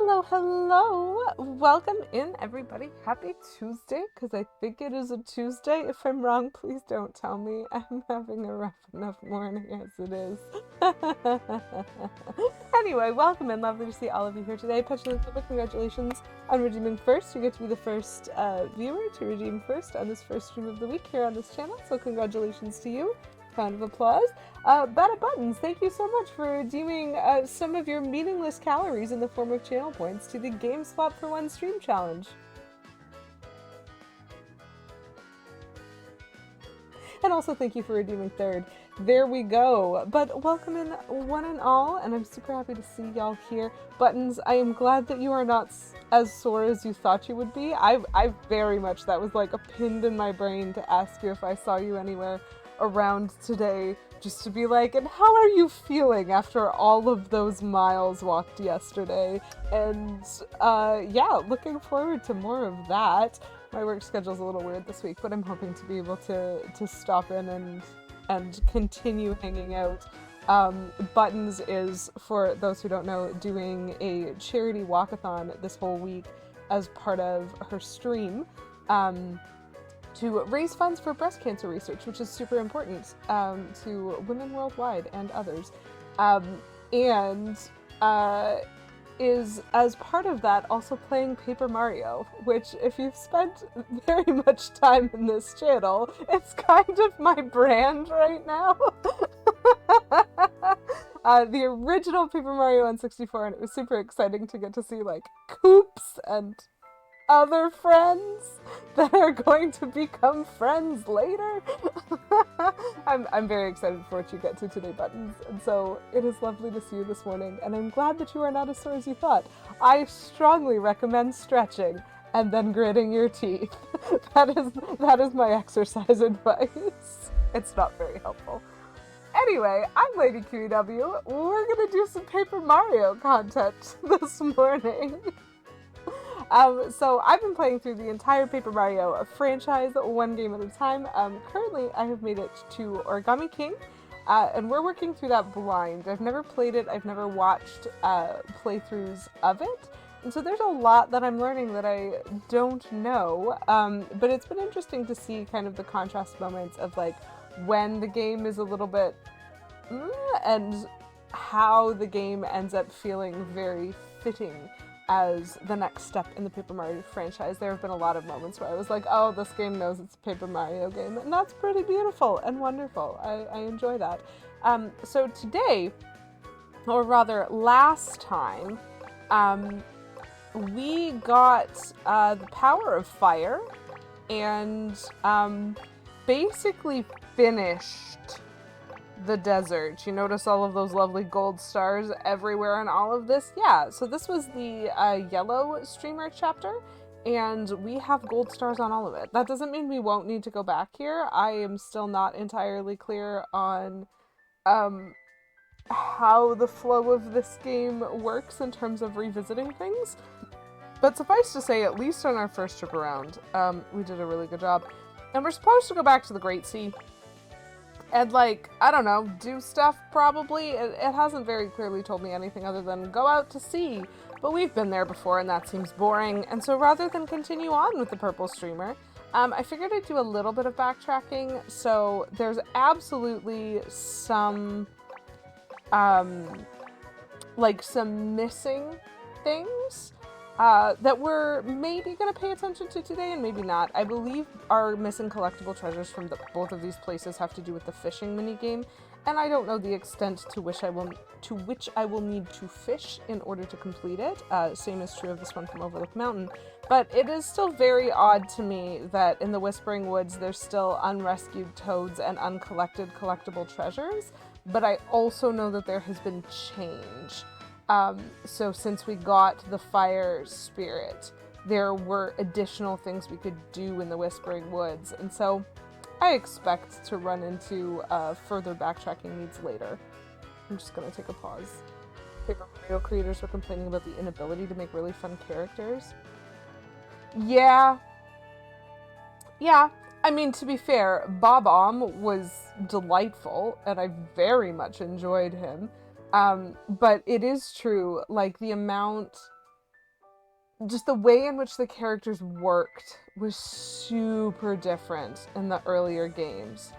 Hello, hello. Welcome in, everybody. Happy Tuesday, because I think it is a Tuesday. If I'm wrong, please don't tell me. I'm having a rough enough morning as it is. Anyway, welcome in. Lovely to see all of you here today. Petulant Flipper, congratulations on redeeming first. You get to be the first viewer to redeem first on this first stream of the week here on this channel, so congratulations to you. Round of applause. Bada Buttons, thank you so much for redeeming some of your meaningless calories in the form of channel points to the Game Swap for One stream challenge. And also thank you for redeeming third. There we go. But welcome in one and all, and I'm super happy to see y'all here. Buttons, I am glad that you are not as sore as you thought you would be. I very much, that was like a pin in my brain to ask you if I saw you anywhere around today, just to be like, and how are you feeling after all of those miles walked yesterday? And yeah, looking forward to more of that. My work schedule's a little weird this week, but I'm hoping to be able to stop in and continue hanging out. Buttons is, for those who don't know, doing a charity walkathon this whole week as part of her stream. To raise funds for breast cancer research, which is super important to women worldwide and others. And is, as part of that, also playing Paper Mario, which, if you've spent very much time in this channel, it's kind of my brand right now. The original Paper Mario on 64, and it was super exciting to get to see, like, Koops and other friends that are going to become friends later. I'm very excited for what you get to today, Buttons, and so it is lovely to see you this morning, and I'm glad that you are not as sore as you thought. I strongly recommend stretching and then gritting your teeth. That is my exercise advice. It's not very helpful. Anyway, I'm Lady QEW. We're gonna do some Paper Mario content this morning. So I've been playing through the entire Paper Mario franchise one game at a time. Currently, I have made it to Origami King, and we're working through that blind. I've never played it, I've never watched playthroughs of it, and so there's a lot that I'm learning that I don't know, but it's been interesting to see kind of the contrast moments of like when the game is a little bit and how the game ends up feeling very fitting as the next step in the Paper Mario franchise. There have been a lot of moments where I was like, oh, this game knows it's a Paper Mario game, and that's pretty beautiful and wonderful. I enjoy that. So today, or rather last time, we got the power of fire and basically finished the desert. You notice all of those lovely gold stars everywhere in all of this? Yeah, so this was the yellow streamer chapter, and we have gold stars on all of it. That doesn't mean we won't need to go back here. I am still not entirely clear on how the flow of this game works in terms of revisiting things. But suffice to say, at least on our first trip around, we did a really good job. And we're supposed to go back to the Great Sea and, like, I don't know, do stuff probably. It hasn't very clearly told me anything other than go out to sea. But we've been there before and that seems boring. And so rather than continue on with the purple streamer, I figured I'd do a little bit of backtracking. So there's absolutely some, like, some missing things that we're maybe going to pay attention to today and maybe not. I believe our missing collectible treasures from both of these places have to do with the fishing minigame, and I don't know the extent to which I will need to fish in order to complete it. Same is true of this one from Overlook Mountain. But it is still very odd to me that in the Whispering Woods there's still unrescued toads and uncollected collectible treasures, but I also know that there has been change. So since we got the fire spirit, there were additional things we could do in the Whispering Woods, and so I expect to run into further backtracking needs later. I'm just gonna take a pause. Paper Mario creators were complaining about the inability to make really fun characters. Yeah. I mean, to be fair, Bob-omb was delightful, and I very much enjoyed him. But it is true, like, the amount just the way in which the characters worked was super different in the earlier games.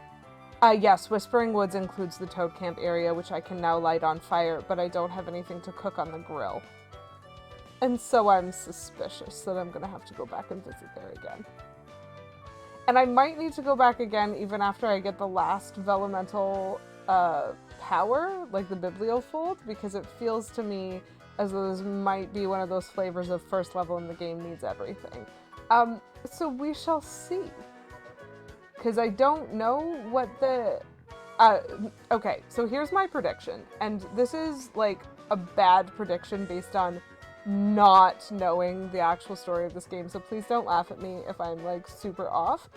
Yes, Whispering Woods includes the Toad Camp area, which I can now light on fire, but I don't have anything to cook on the grill. And so I'm suspicious that I'm gonna have to go back and visit there again. And I might need to go back again even after I get the last Vellumental power, like the Bibliofold, because it feels to me as though this might be one of those flavors of first level in the game needs everything. So we shall see. Because I don't know what the... okay, so here's my prediction. And this is, like, a bad prediction based on not knowing the actual story of this game, so please don't laugh at me if I'm, like, super off.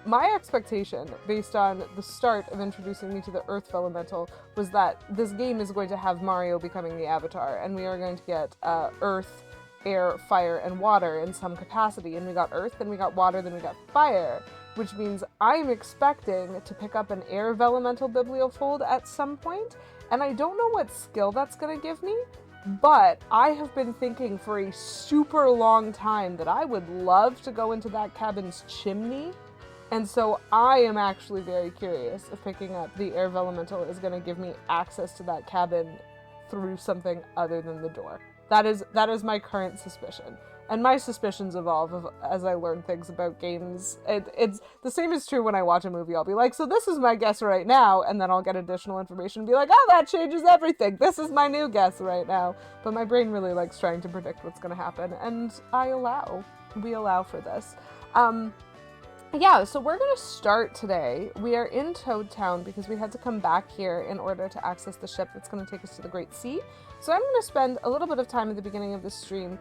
My expectation, based on the start of introducing me to the Earth Vellumental, was that this game is going to have Mario becoming the Avatar, and we are going to get Earth, Air, Fire, and Water in some capacity. And we got Earth, then we got Water, then we got Fire, which means I'm expecting to pick up an Air Vellumental Bibliofold at some point, and I don't know what skill that's going to give me, but I have been thinking for a super long time that I would love to go into that cabin's chimney, and so I am actually very curious if picking up the Air Vellumental is going to give me access to that cabin through something other than the door. That is my current suspicion. And my suspicions evolve as I learn things about games. It's the same is true when I watch a movie. I'll be like, so this is my guess right now, and then I'll get additional information and be like, oh, that changes everything. This is my new guess right now. But my brain really likes trying to predict what's going to happen, and we allow for this. Yeah, so we're going to start today. We are in Toad Town because we had to come back here in order to access the ship that's going to take us to the Great Sea. So I'm going to spend a little bit of time at the beginning of this stream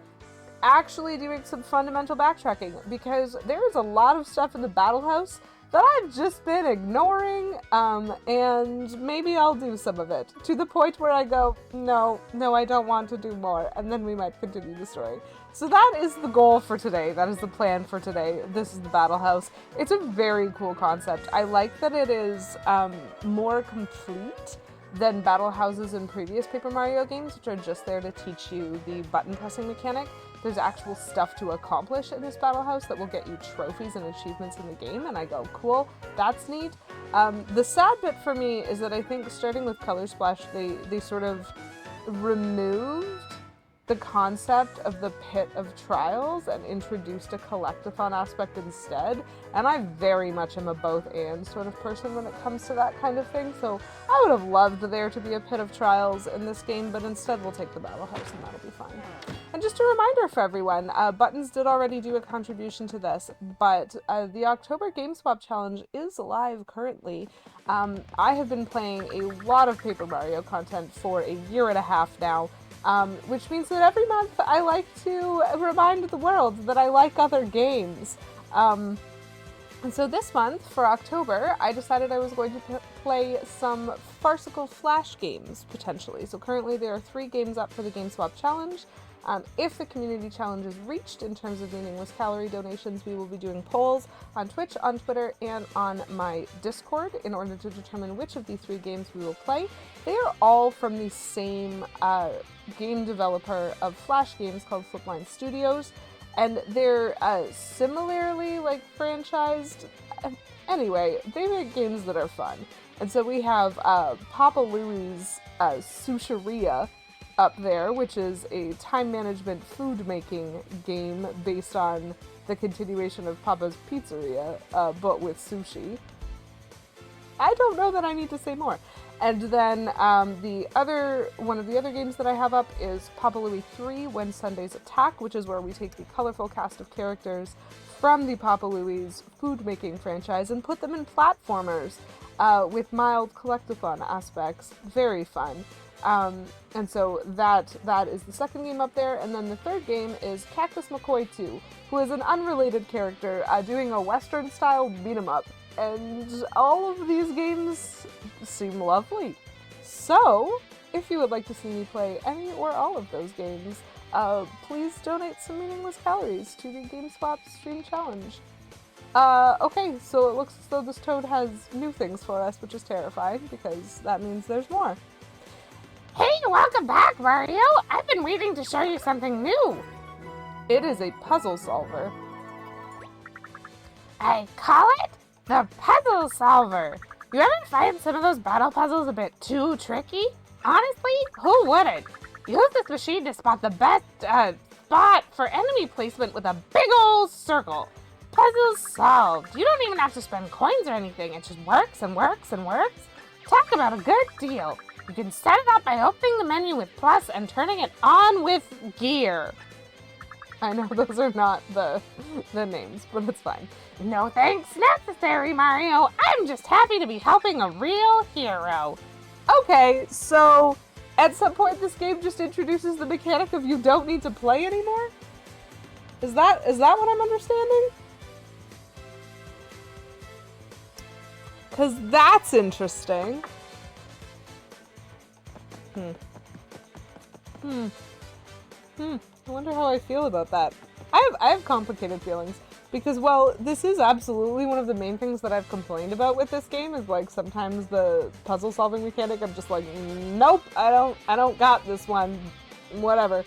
actually doing some fundamental backtracking, because there is a lot of stuff in the Battle House that I've just been ignoring, and maybe I'll do some of it, to the point where I go, no, I don't want to do more, and then we might continue the story. So that is the goal for today, that is the plan for today. This is the Battle House. It's a very cool concept. I like that it is more complete than battle houses in previous Paper Mario games, which are just there to teach you the button pressing mechanic. There's actual stuff to accomplish in this battle house that will get you trophies and achievements in the game, and I go, cool, that's neat. The sad bit for me is that I think starting with Color Splash, they sort of removed the concept of the Pit of Trials and introduced a collectathon aspect instead, and I very much am a both-and sort of person when it comes to that kind of thing, so I would have loved there to be a Pit of Trials in this game, but instead we'll take the Battle House and that'll be fine. And just a reminder for everyone, Buttons did already do a contribution to this, but the October Game Swap Challenge is live currently. I have been playing a lot of Paper Mario content for a year and a half now, which means that every month I like to remind the world that I like other games. And so this month, for October, I decided I was going to play some farcical Flash games, potentially. So currently there are 3 games up for the Game Swap Challenge. If the community challenge is reached in terms of meaningless calorie donations, we will be doing polls on Twitch, on Twitter, and on my Discord in order to determine which of the 3 games we will play. They are all from the same game developer of Flash games called Flipline Studios, and they're similarly franchised. Anyway, they make games that are fun. And so we have Papa Louie's Sushiria up there, which is a time management food making game based on the continuation of Papa's Pizzeria, but with sushi. I don't know that I need to say more. And then one of the other games that I have up is Papa Louie 3, When Sundays Attack, which is where we take the colorful cast of characters from the Papa Louie's food making franchise and put them in platformers with mild collectathon aspects. Very fun. And so that is the second game up there, and then the third game is Cactus McCoy 2, who is an unrelated character doing a Western-style beat-em-up, and all of these games seem lovely. So, if you would like to see me play any or all of those games, please donate some meaningless calories to the GameSwap Stream Challenge. Okay, so it looks as though this toad has new things for us, which is terrifying, because that means there's more. Hey, welcome back, Mario! I've been waiting to show you something new! It is a puzzle solver. I call it the puzzle solver. You ever find some of those battle puzzles a bit too tricky? Honestly, who wouldn't? Use this machine to spot the best spot for enemy placement with a big old circle. Puzzle solved. You don't even have to spend coins or anything. It just works and works and works. Talk about a good deal. You can set it up by opening the menu with plus and turning it on with gear. I know those are not the names, but it's fine. No thanks necessary, Mario. I'm just happy to be helping a real hero. Okay, so at some point this game just introduces the mechanic of you don't need to play anymore? Is that what I'm understanding? Because that's interesting. I wonder how I feel about that. I have complicated feelings because, well, this is absolutely one of the main things that I've complained about with this game is like sometimes the puzzle solving mechanic, I'm just like, nope, I don't got this one, whatever.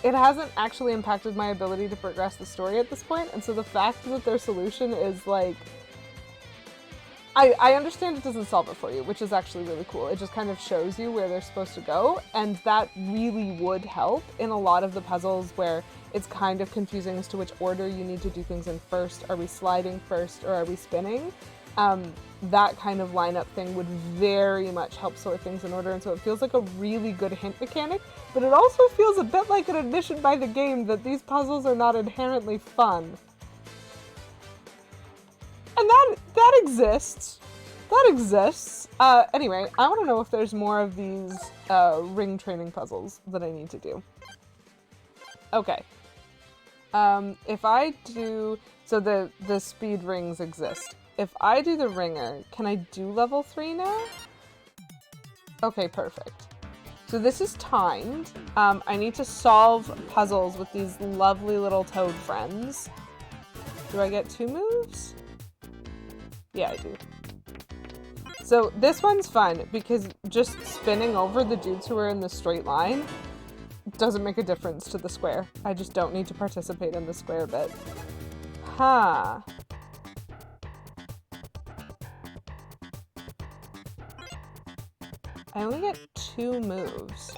It hasn't actually impacted my ability to progress the story at this point, and so the fact that their solution is like, I understand it doesn't solve it for you, which is actually really cool. It just kind of shows you where they're supposed to go, and that really would help in a lot of the puzzles where it's kind of confusing as to which order you need to do things in first. Are we sliding first or are we spinning? That kind of lineup thing would very much help sort things in order, and so it feels like a really good hint mechanic, but it also feels a bit like an admission by the game that these puzzles are not inherently fun. And that exists. That exists. Anyway, I want to know if there's more of these ring training puzzles that I need to do. Okay. If I do... So the speed rings exist. If I do the ringer, can I do level 3 now? Okay, perfect. So this is timed. I need to solve puzzles with these lovely little toad friends. Do I get 2 moves? Yeah, I do. So this one's fun because just spinning over the dudes who are in the straight line doesn't make a difference to the square. I just don't need to participate in the square bit. Huh. I only get 2 moves.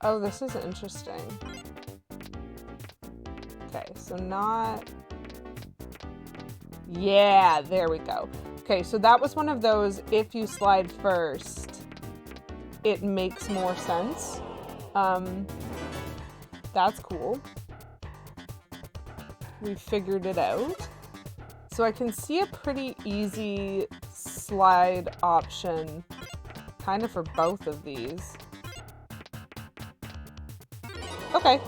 Oh, this is interesting. Okay, so not... Yeah, there we go. Okay, so that was one of those, if you slide first, it makes more sense. That's cool. We figured it out. So I can see a pretty easy slide option, kind of for both of these. Okay,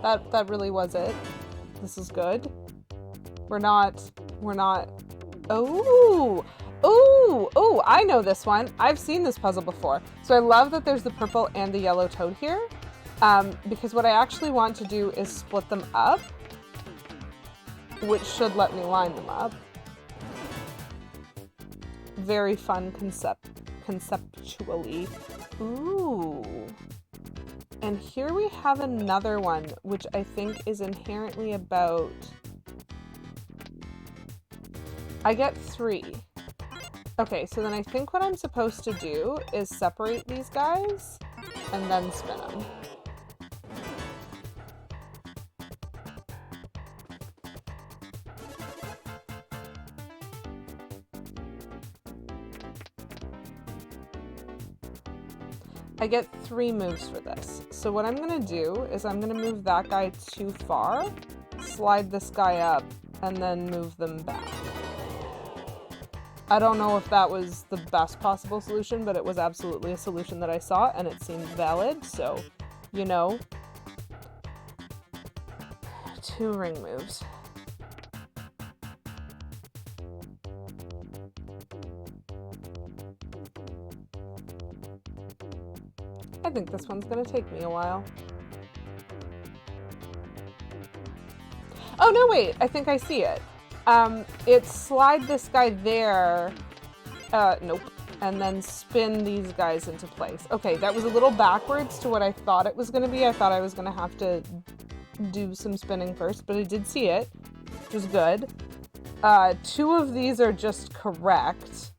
that really was it. This is good. We're not, oh, I know this one. I've seen this puzzle before. So I love that there's the purple and the yellow toad here, because what I actually want to do is split them up, which should let me line them up. Very fun conceptually. Ooh. And here we have another one, which I think is inherently about... I get 3. Okay, so then I think what I'm supposed to do is separate these guys and then spin them. I get 3 moves for this. So what I'm gonna do is I'm gonna move that guy too far, slide this guy up, and then move them back. I don't know if that was the best possible solution, but it was absolutely a solution that I saw, and it seemed valid, so, you know. 2 ring moves. I think this one's gonna take me a while. Oh, no, wait, I think I see it. It's slide this guy there, nope, and then spin these guys into place. Okay, that was a little backwards to what I thought it was going to be. I thought I was going to have to do some spinning first, but I did see it, which was good. 2 of these are just correct,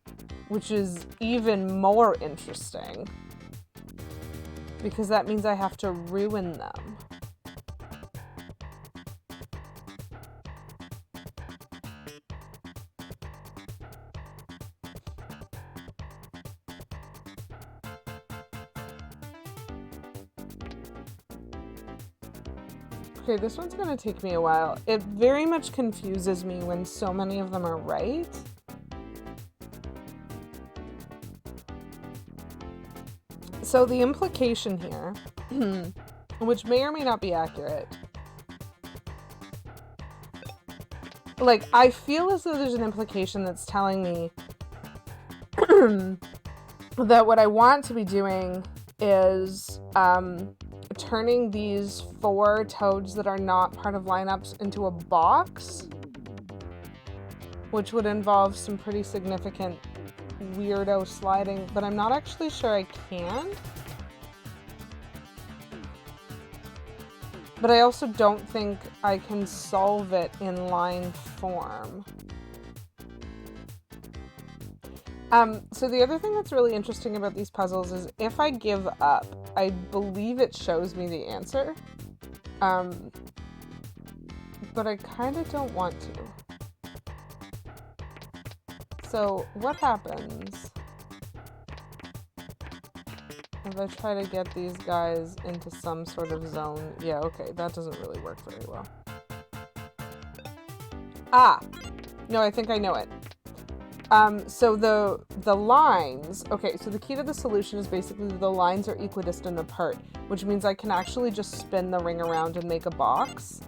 which is even more interesting, because that means I have to ruin them. Okay, this one's gonna take me a while. It very much confuses me when so many of them are right. So the implication here, which may or may not be accurate, like, I feel as though there's an implication that's telling me that what I want to be doing is turning these 4 toads that are not part of lineups into a box, which would involve some pretty significant weirdo sliding, but I'm not actually sure I can. But I also don't think I can solve it in line form. So the other thing that's really interesting about these puzzles is if I give up, I believe it shows me the answer. But I kind of don't want to. So what happens if I try to get these guys into some sort of zone? Yeah, okay, that doesn't really work very well. Ah! No, I think I know it. So the lines, okay, so the key to the solution is basically the lines are equidistant apart, which means I can actually just spin the ring around and make a box.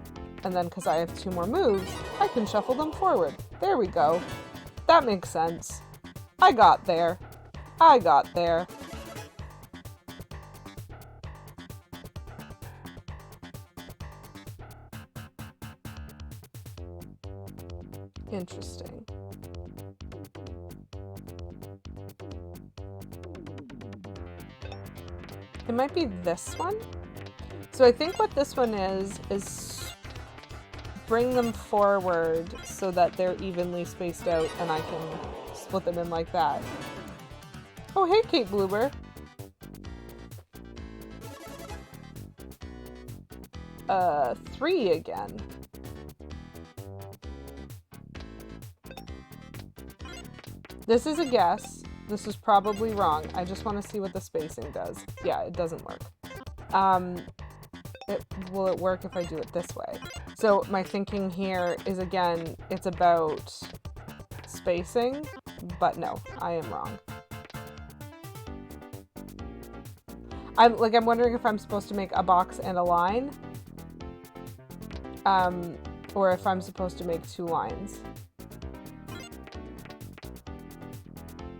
And then, because I have 2 more moves, I can shuffle them forward. There we go. That makes sense. I got there. I got there. Interesting. It might be this one. So I think what this one is bring them forward so that they're evenly spaced out and I can split them in like that. Oh, hey, Kate Bloober. 3 again. This is a guess. This is probably wrong. I just want to see what the spacing does. Yeah, it doesn't work. Will it work if I do it this way? So my thinking here is, again, it's about spacing, but no, I am wrong. I'm wondering if I'm supposed to make a box and a line, or if I'm supposed to make 2 lines.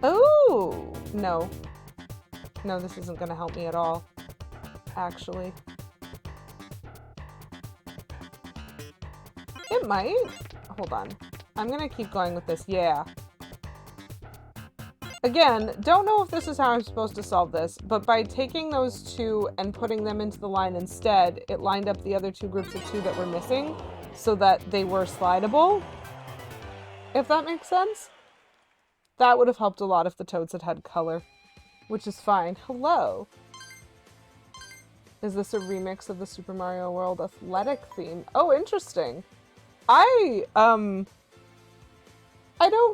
Oh, no. No, this isn't going to help me at all, actually. It might. Hold on. I'm going to keep going with this. Yeah. Again, don't know if this is how I'm supposed to solve this, but by taking those 2 and putting them into the line instead, it lined up the other 2 groups of 2 that were missing so that they were slidable. If that makes sense? That would have helped a lot if the toads had had color, which is fine. Hello. Is this a remix of the Super Mario World athletic theme? Oh, interesting. I don't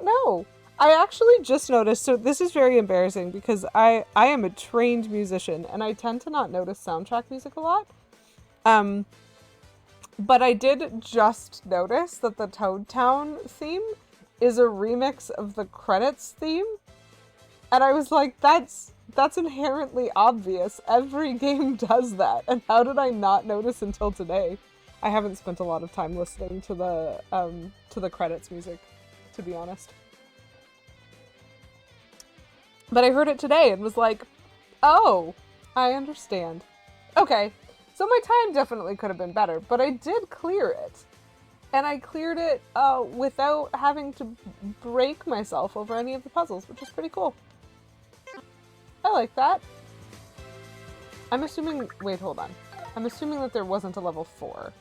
know. I actually just noticed, so this is very embarrassing because I am a trained musician and I tend to not notice soundtrack music a lot. But I did just notice that the Toad Town theme is a remix of the credits theme. And I was like, that's inherently obvious. Every game does that. And how did I not notice until today? I haven't spent a lot of time listening to the credits music, to be honest. But I heard it today and was like, oh, I understand. Okay, so my time definitely could have been better, but I did clear it. And I cleared it without having to break myself over any of the puzzles, which is pretty cool. I like that. I'm assuming, wait, hold on. I'm assuming that there wasn't a level 4,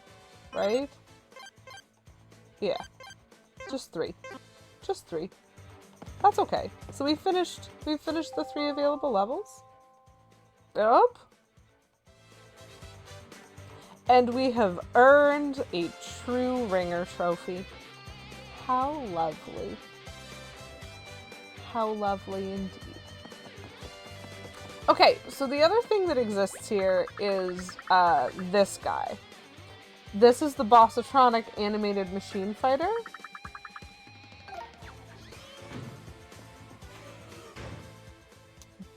right? Yeah. Just 3. Just 3. That's okay. So we finished the 3 available levels. Yup. And we have earned a true ringer trophy. How lovely. How lovely indeed. Okay, so the other thing that exists here is this guy. This is the Bossatronic animated machine fighter.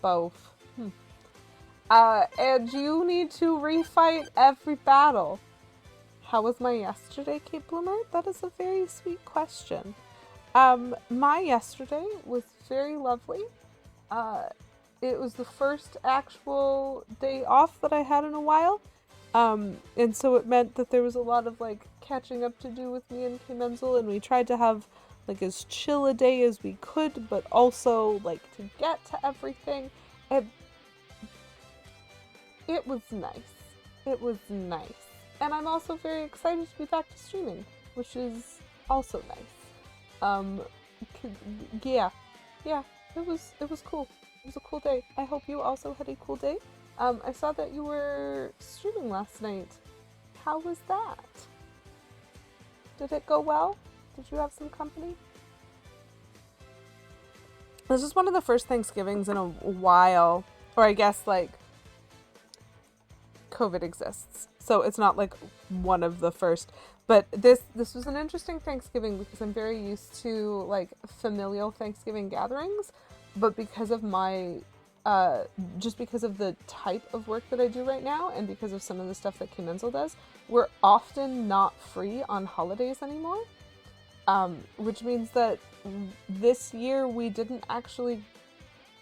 Both. And you need to refight every battle. How was my yesterday, Kate Bloomer? That is a very sweet question. My yesterday was very lovely. It was the first actual day off that I had in a while. And so it meant that there was a lot of like catching up to do with me and K Menzel, and we tried to have like as chill a day as we could, but also like to get to everything. And it was nice. It was nice. And I'm also very excited to be back to streaming, which is also nice. Yeah, it was cool. It was a cool day. I hope you also had a cool day. I saw that you were streaming last night. How was that? Did it go well? Did you have some company? This is one of the first Thanksgivings in a while, or I guess like COVID exists, so it's not like one of the first. But this was an interesting Thanksgiving because I'm very used to like familial Thanksgiving gatherings, but because of my just because of the type of work that I do right now, and because of some of the stuff that K Menzel does, we're often not free on holidays anymore. Which means that this year we didn't actually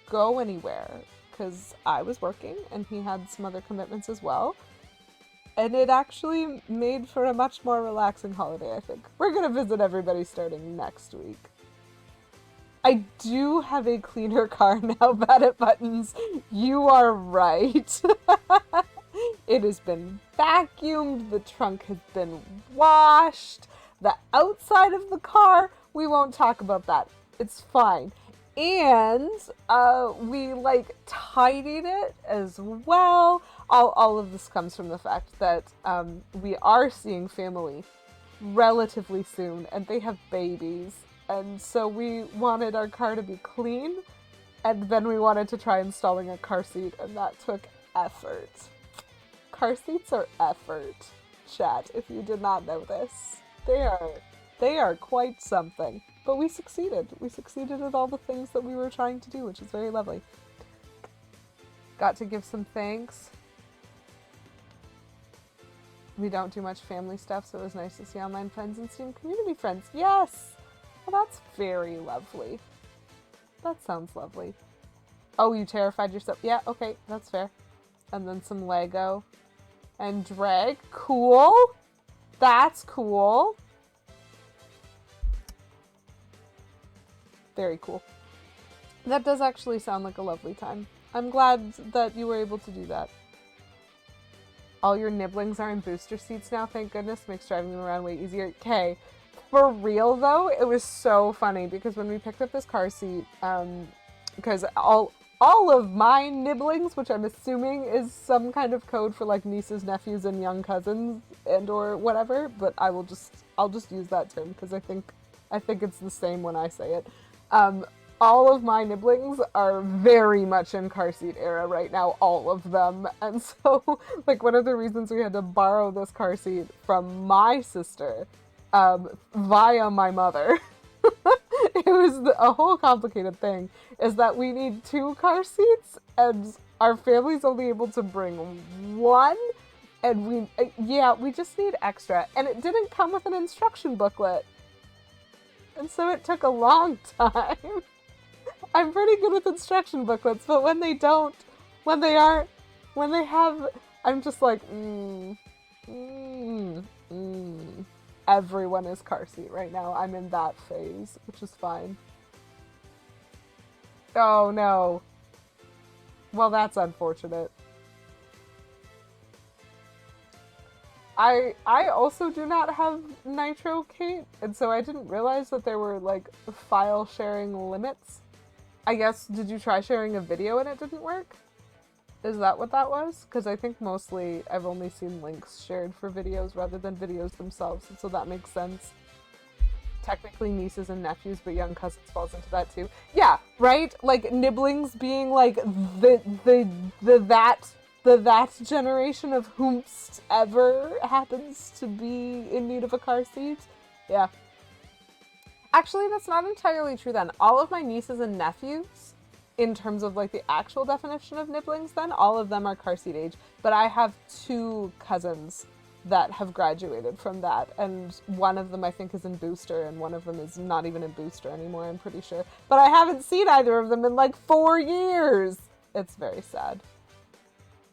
go anywhere because I was working and he had some other commitments as well. And it actually made for a much more relaxing holiday, I think. We're gonna visit everybody starting next week. I do have a cleaner car now, Bad Buttons. You are right. It has been vacuumed, the trunk has been washed, the outside of the car, we won't talk about that. It's fine. And we like tidied it as well. All of this comes from the fact that we are seeing family relatively soon, and they have babies. And so we wanted our car to be clean, and then we wanted to try installing a car seat, and that took effort. Car seats are effort, chat, if you did not know this. They are quite something. But we succeeded. We succeeded at all the things that we were trying to do, which is very lovely. Got to give some thanks. We don't do much family stuff, so it was nice to see online friends and Steam community friends. Yes! Well, that's very lovely. That sounds lovely. Oh, you terrified yourself. Yeah, okay, that's fair. And then some Lego. And drag. Cool! That's cool. Very cool. That does actually sound like a lovely time. I'm glad that you were able to do that. All your nibblings are in booster seats now, thank goodness. Makes driving them around way easier. Okay. For real though, it was so funny because when we picked up this car seat, because all of my nibblings, which I'm assuming is some kind of code for like nieces, nephews, and young cousins and or whatever, but I'll just use that term because I think it's the same when I say it. All of my nibblings are very much in car seat era right now, all of them. And so, like, one of the reasons we had to borrow this car seat from my sister, via my mother, it was a whole complicated thing, is that we need 2 car seats, and our family's only able to bring 1, and we just need extra. And it didn't come with an instruction booklet. And so it took a long time. I'm pretty good with instruction booklets, but when they have, I'm just like, Everyone is car seat right now. I'm in that phase, which is fine. Oh no. Well, that's unfortunate. I also do not have Nitro, Kate, and so I didn't realize that there were, like, file sharing limits. I guess, did you try sharing a video and it didn't work? Is that what that was? Because I think mostly I've only seen links shared for videos rather than videos themselves, and so that makes sense. Technically nieces and nephews, but young cousins falls into that too. Yeah, right? Like, nibblings being, like, that generation of whomst ever happens to be in need of a car seat. Yeah. Actually, that's not entirely true then. All of my nieces and nephews, in terms of, like, the actual definition of nibblings then, all of them are car seat age. But I have 2 cousins that have graduated from that, and one of them I think is in booster, and one of them is not even in booster anymore, I'm pretty sure. But I haven't seen either of them in, like, 4 years! It's very sad.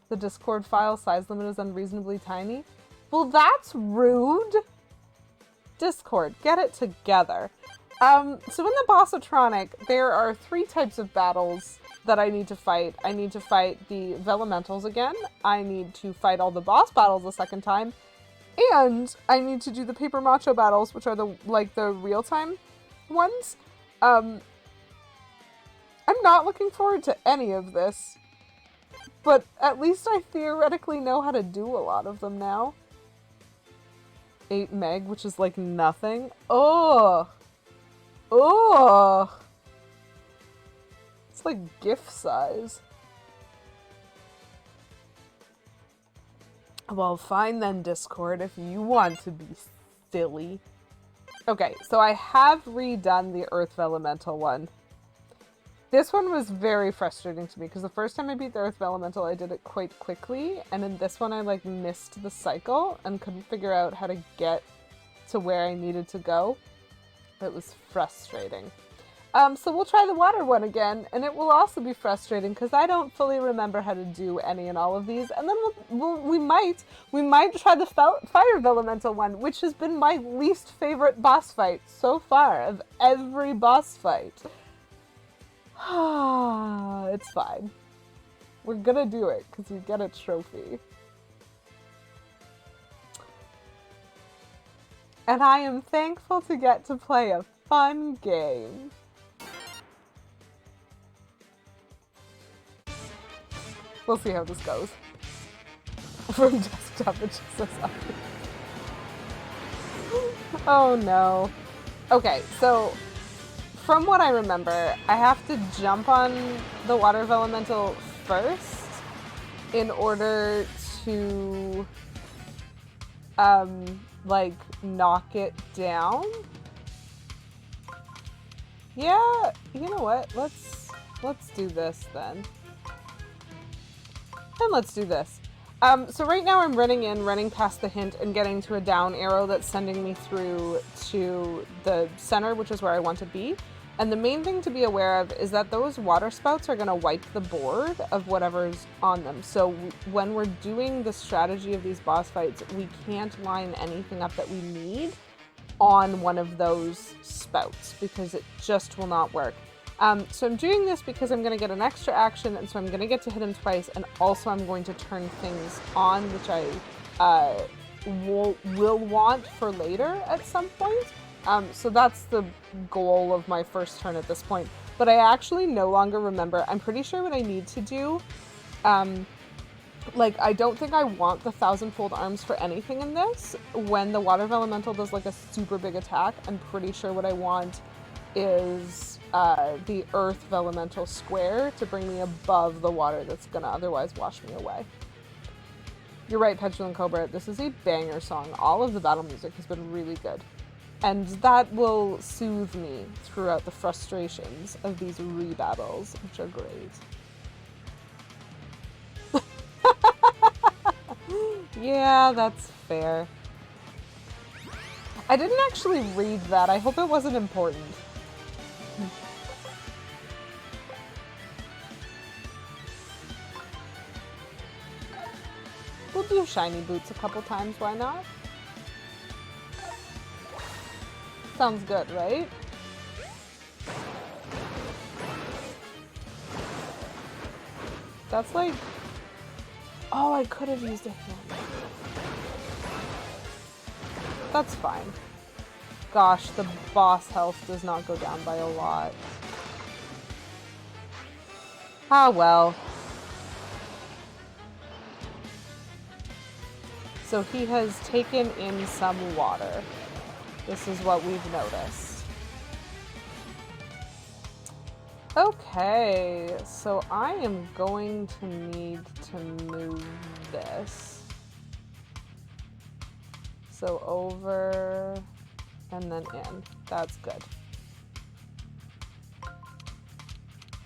The Discord file size limit is unreasonably tiny. Well, that's rude. Discord, get it together. So in the Bossotronic, there are 3 types of battles that I need to fight. I need to fight the Vellumentals again. I need to fight all the boss battles a second time. And I need to do the Paper Macho battles, which are the real-time ones. I'm not looking forward to any of this. But at least I theoretically know how to do a lot of them now. 8 meg, which is like nothing. Oh! Oh! It's like GIF size. Well, fine then, Discord, if you want to be silly. Okay, so I have redone the Earth Vellumental one. This one was very frustrating to me, because the first time I beat the Earth Vellumental, I did it quite quickly, and in this one I, like, missed the cycle and couldn't figure out how to get to where I needed to go. It was frustrating. So we'll try the water one again, and it will also be frustrating, because I don't fully remember how to do any and all of these, and then we might try the Fire Vellumental one, which has been my least favorite boss fight so far of every boss fight. It's fine. We're gonna do it, because you get a trophy. And I am thankful to get to play a fun game. We'll see how this goes. From desktop, it just says up. Oh no. Okay, so from what I remember, I have to jump on the Water Vellumental first in order to, like, knock it down. Yeah, you know what? Let's do this then. And let's do this. So right now I'm running past the hint and getting to a down arrow that's sending me through to the center, which is where I want to be. And the main thing to be aware of is that those water spouts are going to wipe the board of whatever's on them. So when we're doing the strategy of these boss fights, we can't line anything up that we need on one of those spouts because it just will not work. So I'm doing this because I'm going to get an extra action, and so I'm going to get to hit him twice, and also I'm going to turn things on, which I will want for later at some point. So that's the goal of my first turn at this point. But I actually no longer remember. I'm pretty sure what I need to do, like, I don't think I want the 1000-fold arms for anything in this. When the Water Vellumental does, like, a super big attack, I'm pretty sure what I want is the Earth Vellumental square to bring me above the water that's gonna otherwise wash me away. You're right, Petulant Cobra, this is a banger song. All of the battle music has been really good. And that will soothe me throughout the frustrations of these rebattles, which are great. Yeah, that's fair. I didn't actually read that. I hope it wasn't important. We'll do shiny boots a couple times, why not? Sounds good, right? That's like... Oh, I could have used a hammer. That's fine. Gosh, the boss health does not go down by a lot. Ah, well. So he has taken in some water. This is what we've noticed. Okay, so I am going to need to move this. So over and then in. That's good.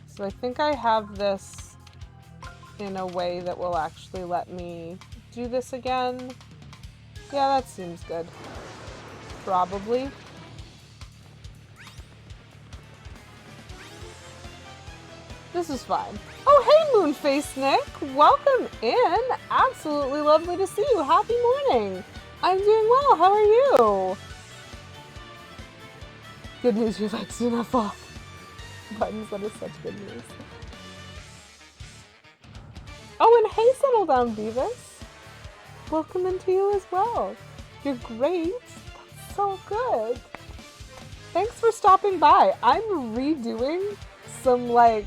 So I think I have this in a way that will actually let me do this again. Yeah, that seems good. Probably. This is fine. Oh, hey, Moonface Nick! Welcome in! Absolutely lovely to see you. Happy morning! I'm doing well. How are you? Good news, your legs do not fall. Buttons, that is such good news. Oh, and hey, Settle Down Beavis. Welcome into you as well. You're great. That's so good. Thanks for stopping by. I'm redoing some, like,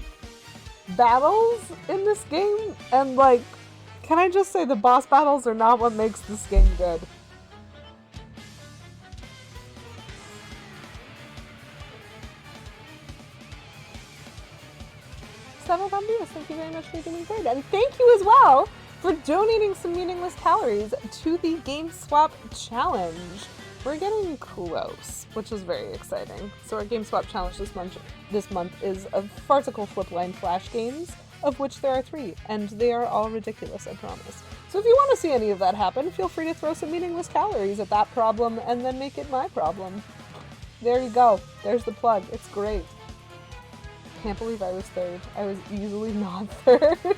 battles in this game, and, like, can I just say the boss battles are not what makes this game good. Settle Down Beavis, thank you very much for doing great, and thank you as well for donating some meaningless calories to the Game Swap Challenge. We're getting close, which is very exciting. So our Game Swap Challenge this month is of farcical flipline flash games, of which there are 3, and they are all ridiculous, I promise. So if you want to see any of that happen, feel free to throw some meaningless calories at that problem and then make it my problem. There you go. There's the plug. It's great. Can't believe I was 3rd. I was easily not 3rd.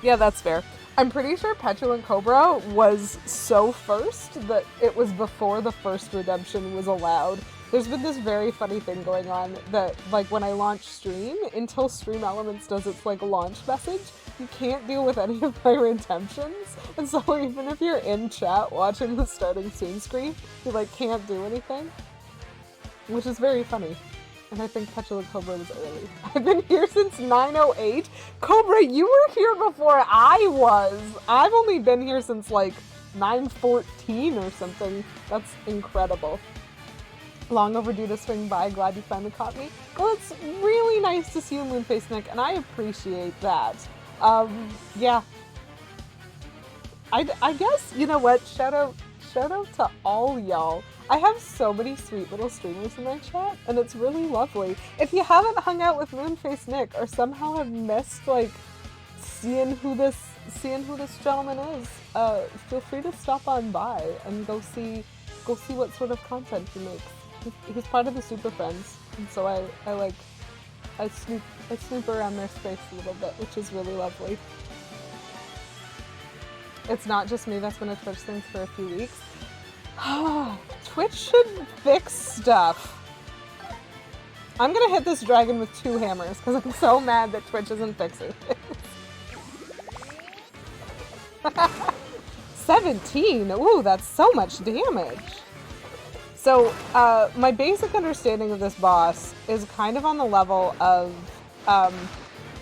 Yeah, that's fair. I'm pretty sure Petulant Cobra was so first that it was before the first redemption was allowed. There's been this very funny thing going on that, like, when I launch stream, until Stream Elements does its, like, launch message, you can't deal with any of my redemptions. And so even if you're in chat watching the starting soon screen, you, like, can't do anything. Which is very funny. And I think Petulant Cobra was early. I've been here since 9:08. Cobra, you were here before I was. I've only been here since like 9:14 or something. That's incredible. Long overdue to swing by. Glad you finally caught me. Well, it's really nice to see you, Moonface Nick, and I appreciate that. Yeah. I guess, you know what? Shout out to all y'all. I have so many sweet little streamers in my chat, and it's really lovely. If you haven't hung out with Moonface Nick or somehow have missed, like, seeing who this gentleman is, feel free to stop on by and go see what sort of content he makes. He's part of the Super Friends, and so I snoop around their space a little bit, which is really lovely. It's not just me that's been a Twitch thing for a few weeks. Twitch should fix stuff. I'm gonna hit this dragon with 2 hammers because I'm so mad that Twitch isn't fixing things. 17! Ooh, that's so much damage! So, my basic understanding of this boss is kind of on the level of,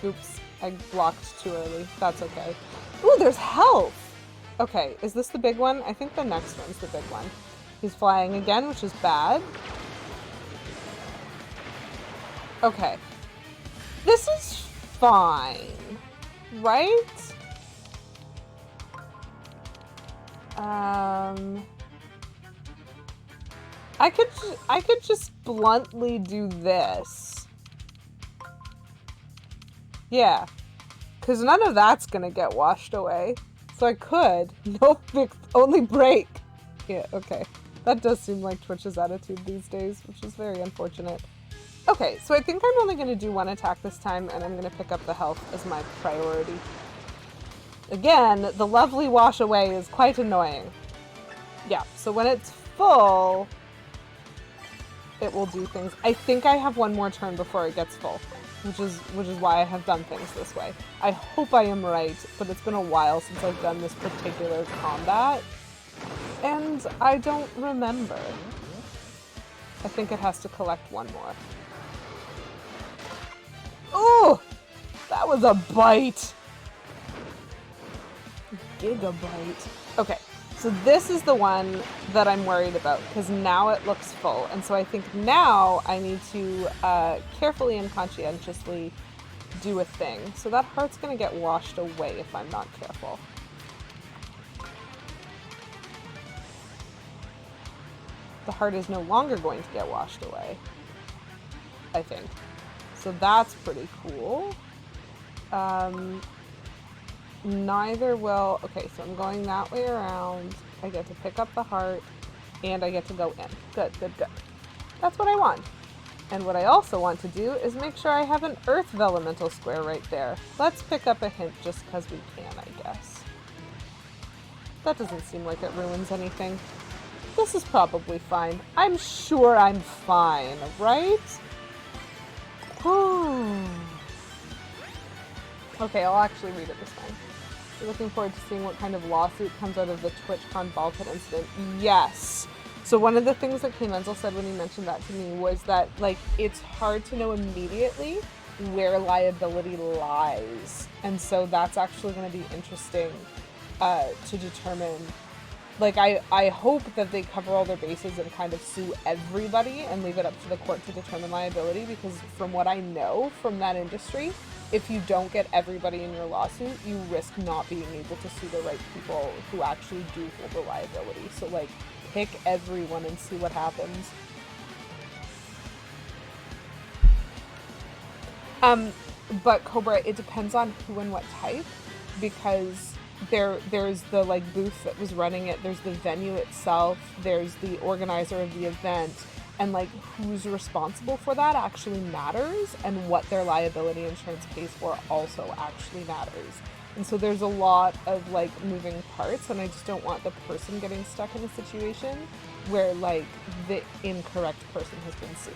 oops, I blocked too early. That's okay. Ooh, there's health! Okay, is this the big one? I think the next one's the big one. He's flying again, which is bad. Okay. This is fine, right? I could just bluntly do this. Yeah. Because none of that's gonna get washed away. So I could. No fix, only break. Yeah, okay. That does seem like Twitch's attitude these days, which is very unfortunate. Okay, so I think I'm only going to do 1 attack this time, and I'm going to pick up the health as my priority. Again, the lovely wash away is quite annoying. Yeah, so when it's full, it will do things. I think I have one more turn before it gets full, which is why I have done things this way. I hope I am right, but it's been a while since I've done this particular combat, and I don't remember. I think it has to collect one more. Ooh! That was a bite! Gigabyte. Okay, so this is the one that I'm worried about, because now it looks full. And so I think now I need to carefully and conscientiously do a thing. So that heart's going to get washed away if I'm not careful. The heart is no longer going to get washed away, I think. So that's pretty cool. Neither will... Okay, so I'm going that way around. I get to pick up the heart, and I get to go in. Good, good, good. That's what I want. And what I also want to do is make sure I have an Earth Vellumental square right there. Let's pick up a hint just because we can, I guess. That doesn't seem like it ruins anything. This is probably fine. I'm sure I'm fine, right? Okay, I'll actually read it this time. You're looking forward to seeing what kind of lawsuit comes out of the TwitchCon ball pit incident. Yes! So one of the things that Menzel said when he mentioned that to me was that, like, it's hard to know immediately where liability lies. And so that's actually going to be interesting to determine. Like, I hope that they cover all their bases and kind of sue everybody and leave it up to the court to determine liability, because from what I know from that industry, if you don't get everybody in your lawsuit, you risk not being able to sue the right people who actually do hold the liability. So, like, pick everyone and see what happens. But Cobra, it depends on who and what type, because there's the, like, booth that was running it, there's the venue itself, there's the organizer of the event, and, like, who's responsible for that actually matters, and what their liability insurance pays for also actually matters. And so there's a lot of, like, moving parts, and I just don't want the person getting stuck in a situation where, like, the incorrect person has been sued.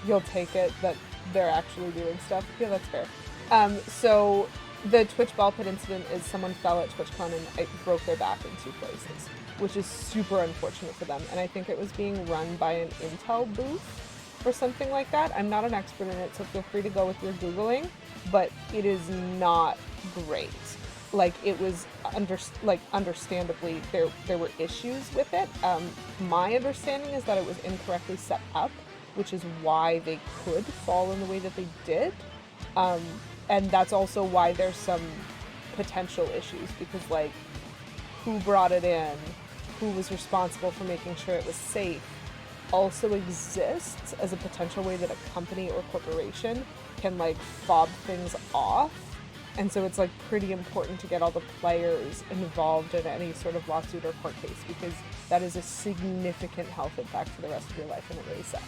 You'll take it that they're actually doing stuff. Yeah, that's fair. So the Twitch ball pit incident is someone fell at TwitchCon and it broke their back in 2 places, which is super unfortunate for them. And I think it was being run by an Intel booth or something like that. I'm not an expert in it, so feel free to go with your Googling, but it is not great. Like, it was, understandably, there were issues with it. My understanding is that it was incorrectly set up, which is why they could fall in the way that they did. And that's also why there's some potential issues, because, like, who brought it in, who was responsible for making sure it was safe, also exists as a potential way that a company or corporation can, like, fob things off. And so it's, like, pretty important to get all the players involved in any sort of lawsuit or court case, because that is a significant health impact for the rest of your life, and it really sucks.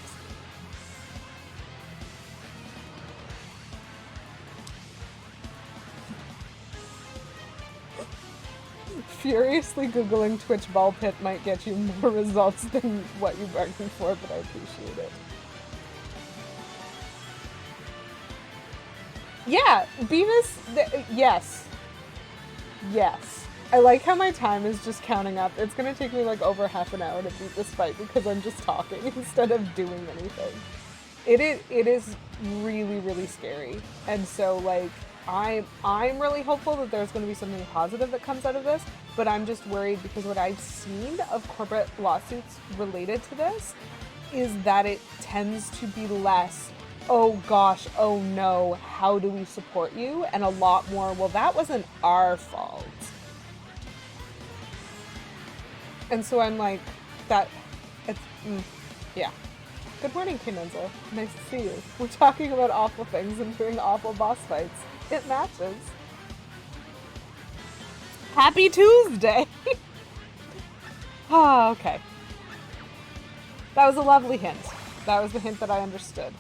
Furiously Googling Twitch ball pit might get you more results than what you bargained for, but I appreciate it. Yeah, Beavis, yes. Yes. I like how my time is just counting up. It's gonna take me, like, over half an hour to beat this fight because I'm just talking instead of doing anything. It is really, really scary. And so, like, I'm really hopeful that there's going to be something positive that comes out of this, but I'm just worried because what I've seen of corporate lawsuits related to this is that it tends to be less, oh gosh, oh no, how do we support you? And a lot more, well, that wasn't our fault. And so I'm like, yeah. Good morning, Menzel. Nice to see you. We're talking about awful things and doing awful boss fights. It matches. Happy Tuesday! Oh, okay. That was a lovely hint. That was the hint that I understood.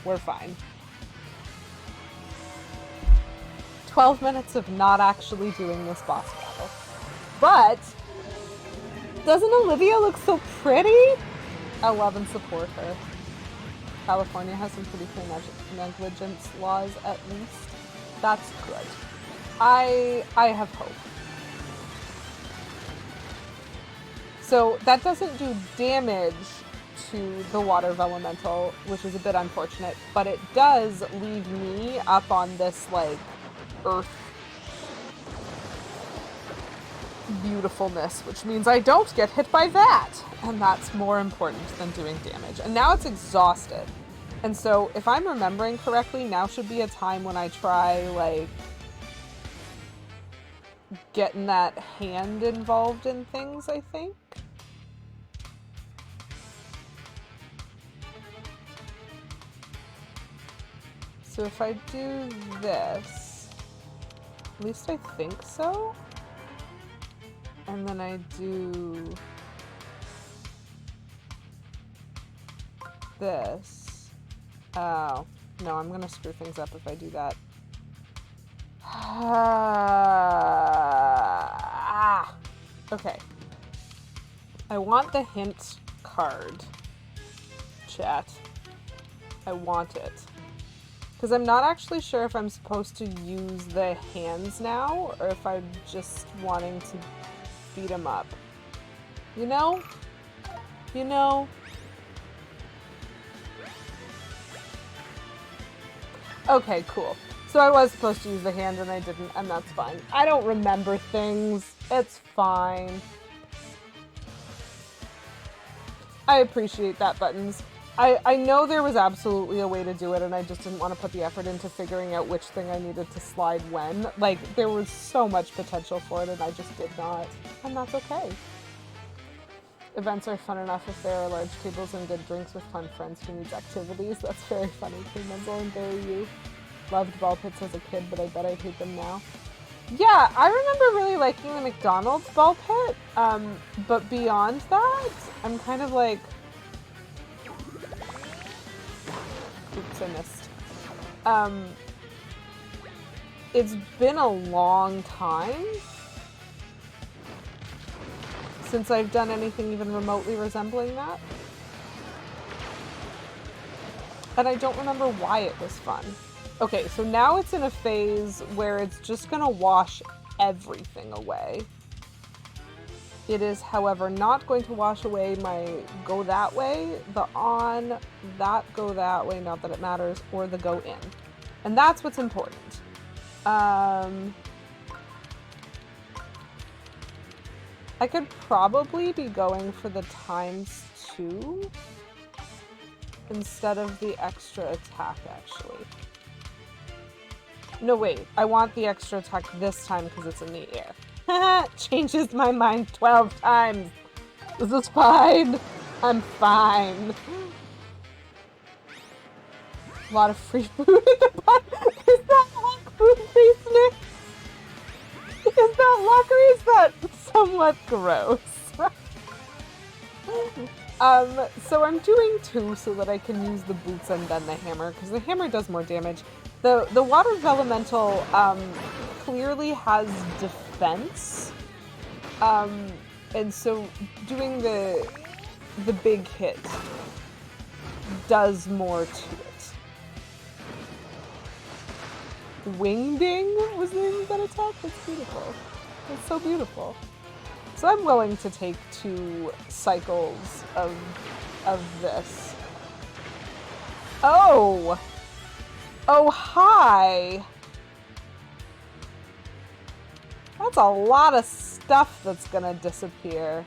We're fine. 12 minutes of not actually doing this boss fight. But doesn't Olivia look so pretty? I love and support her. California has some pretty clear negligence laws, at least. That's good. I have hope. So that doesn't do damage to the water Vellumental, which is a bit unfortunate, but it does leave me up on this, like, earth beautifulness, which means I don't get hit by that. And that's more important than doing damage. And now it's exhausted. And so, if I'm remembering correctly, now should be a time when I try, like, getting that hand involved in things, I think. So if I do this, at least I think so. And then I do this. Oh, no, I'm gonna screw things up if I do that. Okay. I want the hint card. Chat. I want it. Because I'm not actually sure if I'm supposed to use the hands now, or if I'm just wanting to beat them up. You know? You know? Okay, cool. So I was supposed to use the hand and I didn't, and that's fine. I don't remember things. It's fine. I appreciate that, Buttons. I know there was absolutely a way to do it, and I just didn't want to put the effort into figuring out which thing I needed to slide when. Like, there was so much potential for it, and I just did not. And that's okay. Events are fun enough if there are large tables and good drinks with fun friends who needs activities. That's very funny. Cream Menzel and Barry you. Loved ball pits as a kid, but I bet I hate them now. Yeah, I remember really liking the McDonald's ball pit, but beyond that, I'm kind of like... Oops, I missed. It's been a long time since I've done anything even remotely resembling that. And I don't remember why it was fun. Okay, so now it's in a phase where it's just gonna wash everything away. It is, however, not going to wash away my go that way, the on, that go that way, not that it matters, or the go in. And that's what's important. I could probably be going for the ×2 instead of the extra attack, actually. No, wait, I want the extra attack this time because it's in the air. Changes my mind 12 times. This is fine. I'm fine. A lot of free food in the pot. Is that luck food face, Nick? Is that luck or is that somewhat gross? So I'm doing 2 so that I can use the boots and then the hammer, because the hammer does more damage. The water Vellumental clearly has defense, and so doing the big hit does more to it. Wingding was the name of that attack? That's beautiful. That's so beautiful. So I'm willing to take 2 cycles of this. Oh! Oh, hi! That's a lot of stuff that's gonna disappear.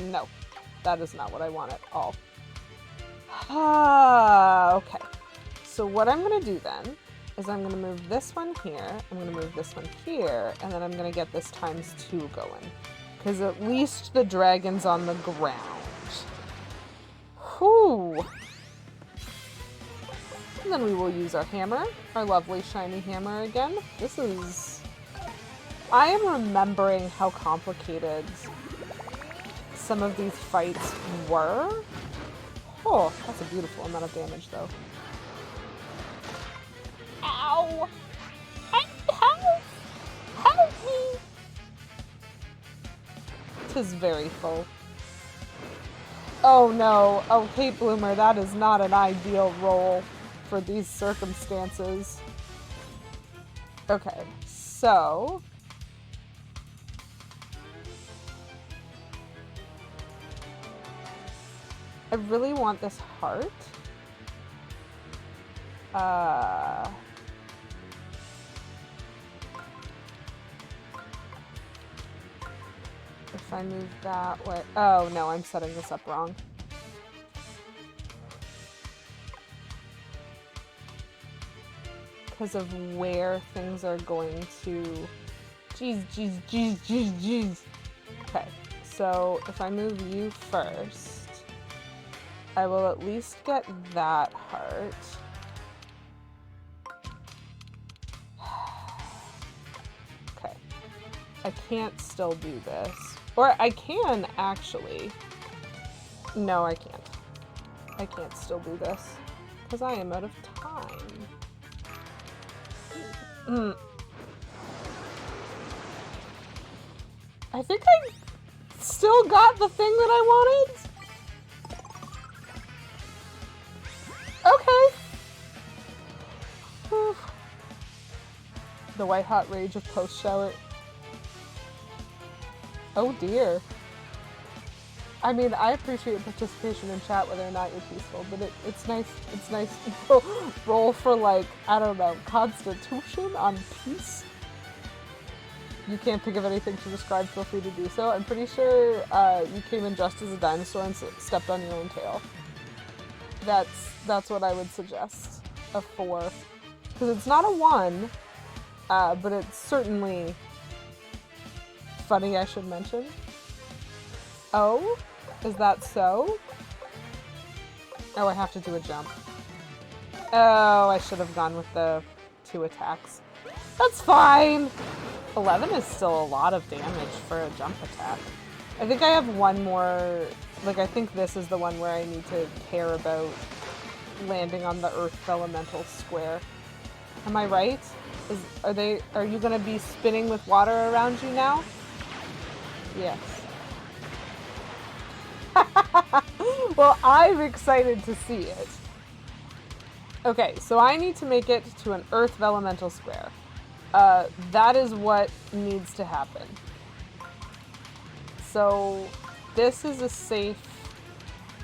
No, that is not what I want at all. Okay. So what I'm gonna do then is I'm gonna move this one here, I'm gonna move this one here, and then I'm gonna get this ×2 going. Because at least the dragon's on the ground. Whew. And then we will use our hammer, our lovely shiny hammer again. This is... I am remembering how complicated some of these fights were. Oh. Oh, that's a beautiful amount of damage, though. Ow! I need help! Help me! Tis very full. Oh no. Oh, Kate Bloomer, that is not an ideal roll for these circumstances. Okay, so... I really want this heart. If I move that way... Oh, no, I'm setting this up wrong. Because of where things are going to... Jeez. Okay, so if I move you first, I will at least get that heart. Okay. I can't still do this. Or I can, actually. No, I can't. I can't still do this. Because I am out of time. I think I still got the thing that I wanted. Okay. Whew. The white hot rage of post shower. Oh dear. I mean, I appreciate participation in chat whether or not you're peaceful, but it's nice to roll for, like, I don't know, constitution on peace. You can't think of anything to describe, feel free to do so. I'm pretty sure you came in dressed as a dinosaur and stepped on your own tail. That's what I would suggest. A 4. Because it's not a 1, but it's certainly funny, I should mention. Oh? Is that so? Oh, I have to do a jump. Oh, I should have gone with the 2 attacks. That's fine! 11 is still a lot of damage for a jump attack. I think I have one more... Like, I think this is the one where I need to care about landing on the Earth Vellumental square. Am I right? Are you gonna be spinning with water around you now? Yes. Well, I'm excited to see it. Okay, so I need to make it to an Earth Vellumental square. That is what needs to happen. So, this is a safe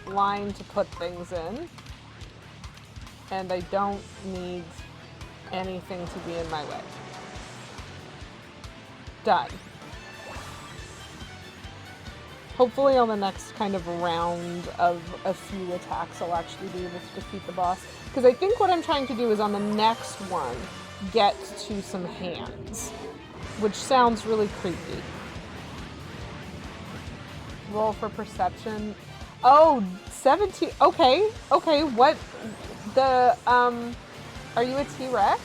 line to put things in. And I don't need anything to be in my way. Done. Hopefully on the next kind of round of a few attacks I'll actually be able to defeat the boss. Because I think what I'm trying to do is on the next one, get to some hands. Which sounds really creepy. Roll for perception. Oh, 17. Okay, what? Are you a T-Rex?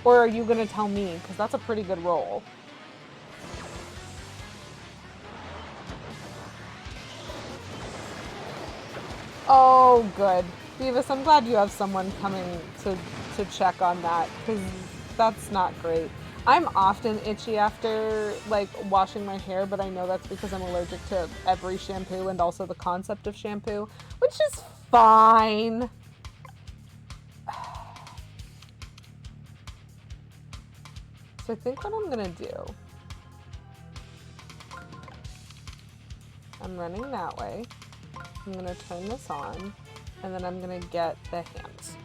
Or are you gonna tell me? Because that's a pretty good roll. Oh, good. Beavis, I'm glad you have someone coming to check on that, because that's not great. I'm often itchy after, like, washing my hair, but I know that's because I'm allergic to every shampoo and also the concept of shampoo, which is fine. So I think what I'm gonna do, I'm running that way. I'm gonna turn this on, and then I'm gonna get the hands.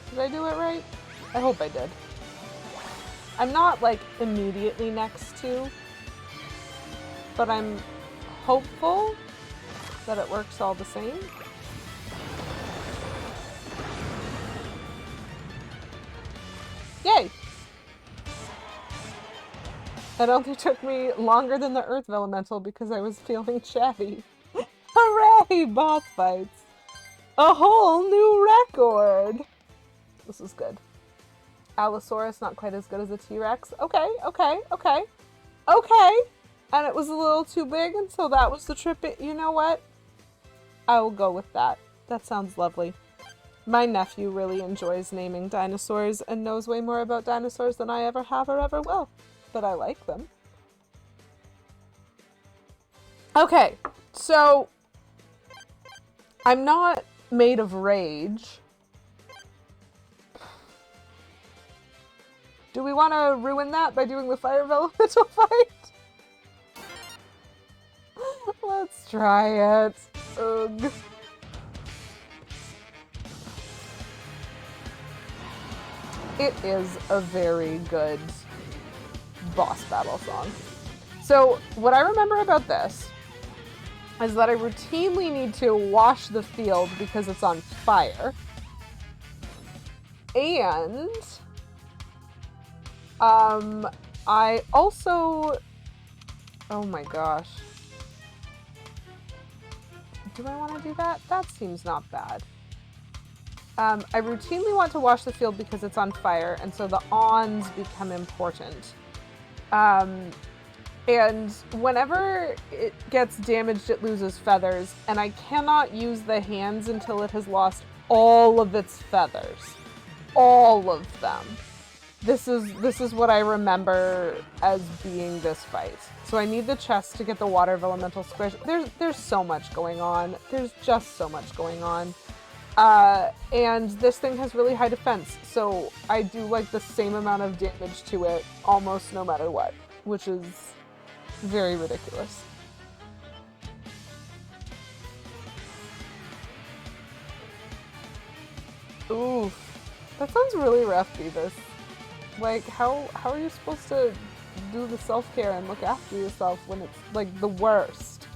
Did I do it right? I hope I did. I'm not, like, immediately next to, but I'm hopeful that it works all the same. Yay! It only took me longer than the Earth Vellumental because I was feeling chatty. Hooray! Boss fights! A whole new record! This is good. Allosaurus, not quite as good as a T-Rex. Okay. and it was a little too big, and so that was the trip. You know what? I will go with that. That sounds lovely. My nephew really enjoys naming dinosaurs and knows way more about dinosaurs than I ever have or ever will. But I like them. Okay, so I'm not made of rage. Do we want to ruin that by doing the fire Vellumental fight? Let's try it. Ugh. It is a very good boss battle song. So what I remember about this is that I routinely need to wash the field because it's on fire. And I also, oh my gosh. Do I want to do that? That seems not bad. I routinely want to wash the field because it's on fire, and so the awns become important. And whenever it gets damaged, it loses feathers, and I cannot use the hands until it has lost all of its feathers. All of them. This is what I remember as being this fight. So I need the chest to get the water Vellumental squish. There's so much going on. There's just so much going on. And this thing has really high defense, so I do like the same amount of damage to it almost no matter what, which is very ridiculous. Ooh, that sounds really rough, Beavis. Like, how are you supposed to do the self-care and look after yourself when it's, like, the worst?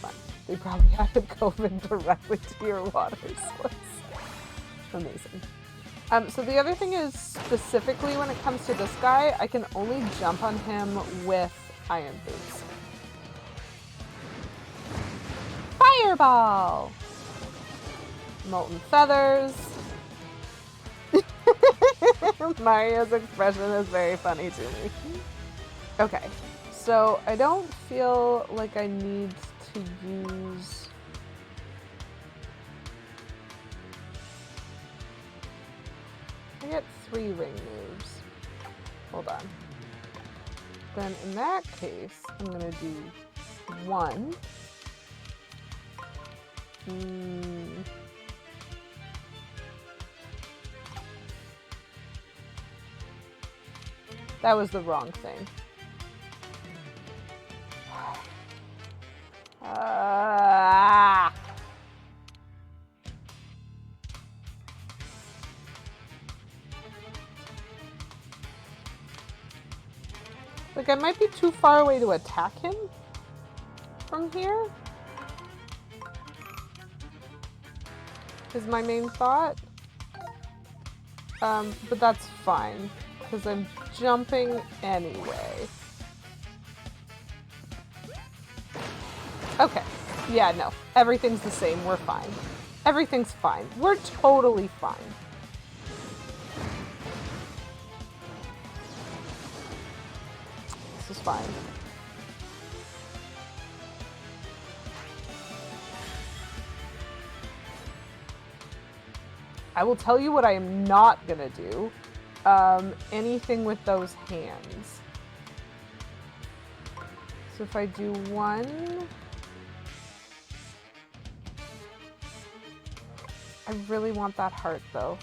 But they probably added COVID directly to your water source. Amazing. So the other thing is, specifically when it comes to this guy, I can only jump on him with iron boots. Fireball! Molten feathers. Mario's expression is very funny to me. Okay, so I don't feel like I need to use... I get 3 ring moves. Hold on. Then in that case, I'm gonna do 1. That was the wrong thing. Like, I might be too far away to attack him from here. Is my main thought. But that's fine, because I'm jumping anyway. Okay. Yeah, no. Everything's the same. We're fine. Everything's fine. We're totally fine. This is fine. I will tell you what I am not gonna do. Anything with those hands. So if I do 1... I really want that heart, though.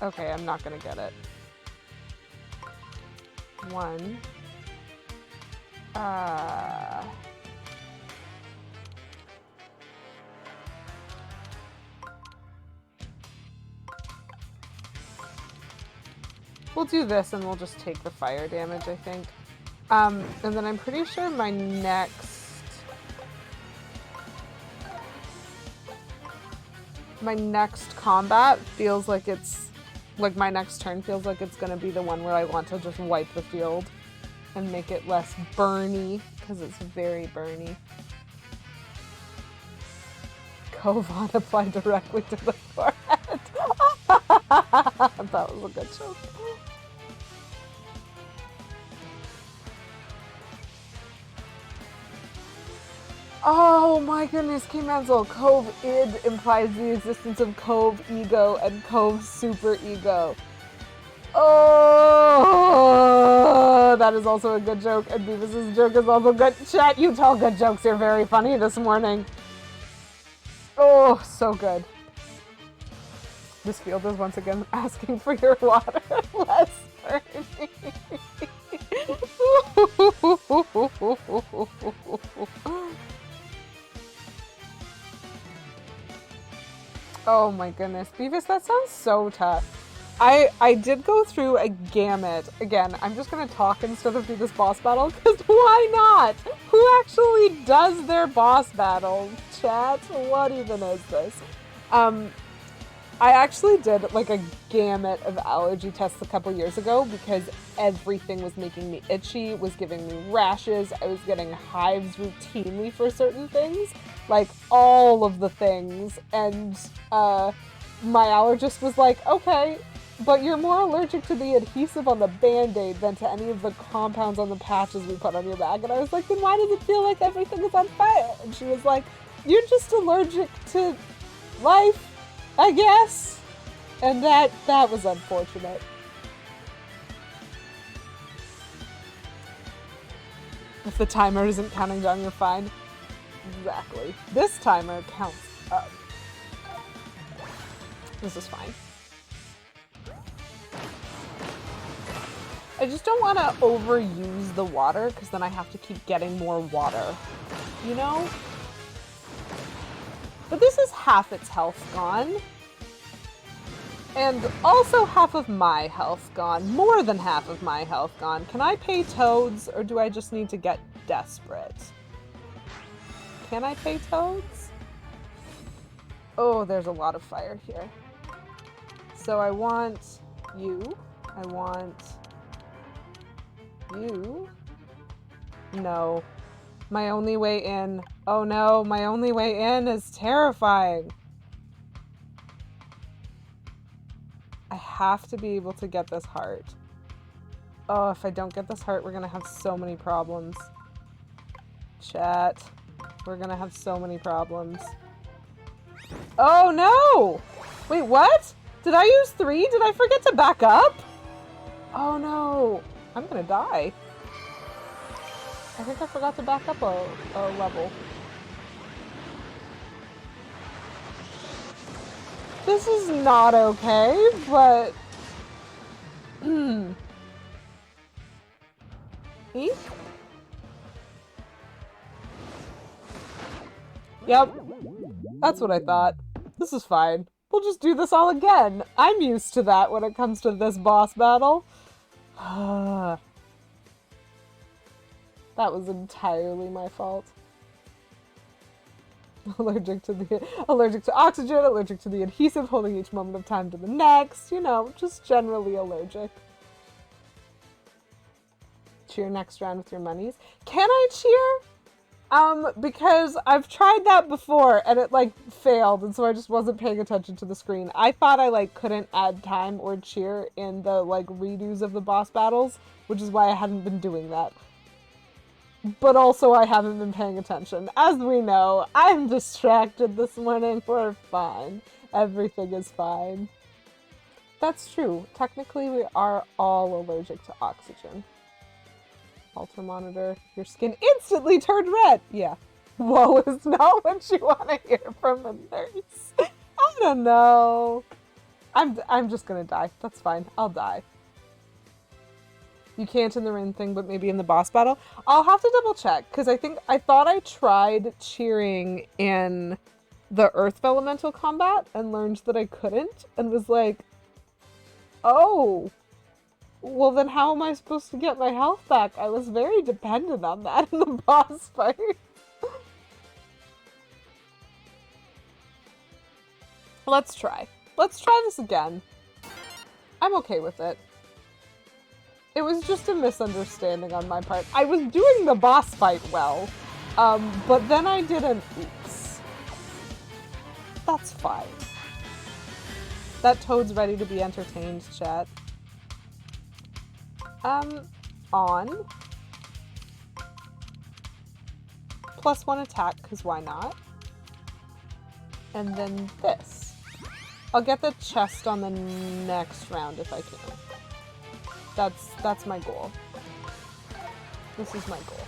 Okay, I'm not gonna get it. 1. We'll do this and we'll just take the fire damage, I think. And then I'm pretty sure my next combat feels like it's, like my next turn feels like it's gonna be the one where I want to just wipe the field and make it less burny, because it's very burny. Kovan applied directly to the forehead. That was a good joke. Oh my goodness, King Mansell. Cove id implies the existence of Cove ego and Cove super ego. Oh, that is also a good joke, and Beavis's joke is also good. Chat, you tell good jokes. You're very funny this morning. Oh, so good. This field is once again asking for your water. Less burning. Oh my goodness, Beavis, that sounds so tough. I did go through a gamut. Again, I'm just gonna talk instead of do this boss battle, because why not? Who actually does their boss battle? Chat, what even is this? I actually did like a gamut of allergy tests a couple years ago because everything was making me itchy, was giving me rashes, I was getting hives routinely for certain things, like all of the things, and my allergist was like, okay, but you're more allergic to the adhesive on the Band-Aid than to any of the compounds on the patches we put on your back. And I was like, then why does it feel like everything is on fire? And she was like, you're just allergic to life, I guess. And that was unfortunate. If the timer isn't counting down, you're fine. Exactly. This timer counts up. This is fine. I just don't want to overuse the water because then I have to keep getting more water, you know? But this is half its health gone. And also half of my health gone. More than half of my health gone. Can I pay Toads or do I just need to get desperate? Can I pay Toads? Oh, there's a lot of fire here. So I want you. I want you. No. My only way in. Oh no, my only way in is terrifying. I have to be able to get this heart. Oh, if I don't get this heart, we're gonna have so many problems. Chat. We're gonna have so many problems. Oh no! Wait, what? Did I use 3? Did I forget to back up? Oh no. I'm gonna die. I think I forgot to back up a level. This is not okay, but... Eek? Yep. That's what I thought. This is fine. We'll just do this all again. I'm used to that when it comes to this boss battle. That was entirely my fault. Allergic to oxygen, allergic to the adhesive, holding each moment of time to the next, you know, just generally allergic. Cheer next round with your monies. Can I cheer? Because I've tried that before and it like failed, and so I just wasn't paying attention to the screen. I thought I like couldn't add time or cheer in the like redos of the boss battles, which is why I hadn't been doing that. But also I haven't been paying attention. As we know, I'm distracted this morning. We're fine. Everything is fine. That's true. Technically, we are all allergic to oxygen. Alter monitor. Your skin instantly turned red. Yeah. Woe is not what you want to hear from a nurse. I don't know. I'm just gonna die. That's fine. I'll die. You can't in the ring thing, but maybe in the boss battle. I'll have to double check, because I thought I tried cheering in the Earth Vellumental combat and learned that I couldn't, and was like, oh, well then how am I supposed to get my health back? I was very dependent on that in the boss fight. Let's try. Let's try this again. I'm okay with it. It was just a misunderstanding on my part. I was doing the boss fight well, but then I did an oops. That's fine. That Toad's ready to be entertained, chat. On. +1 attack, because why not? And then this. I'll get the chest on the next round if I can. That's my goal. This is my goal.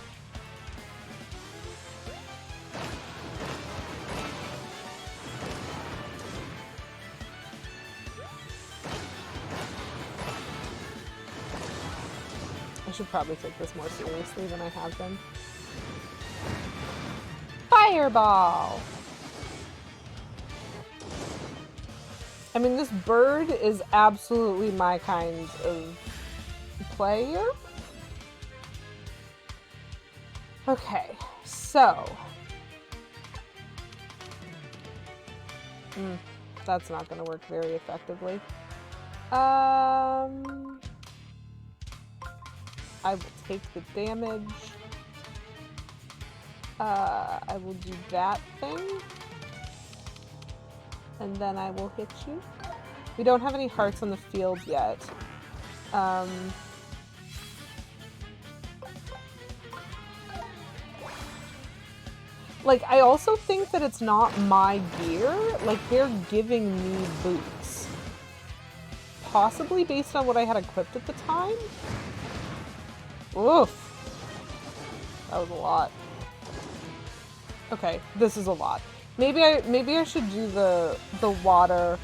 I should probably take this more seriously than I have been. Fireball! I mean, this bird is absolutely my kind of player. Okay, so... that's not going to work very effectively. I will take the damage. I will do that thing. And then I will hit you. We don't have any hearts on the field yet. Like, I also think that it's not my gear. Like, they're giving me boots. Possibly based on what I had equipped at the time. Oof. That was a lot. Okay, this is a lot. Maybe I should do the water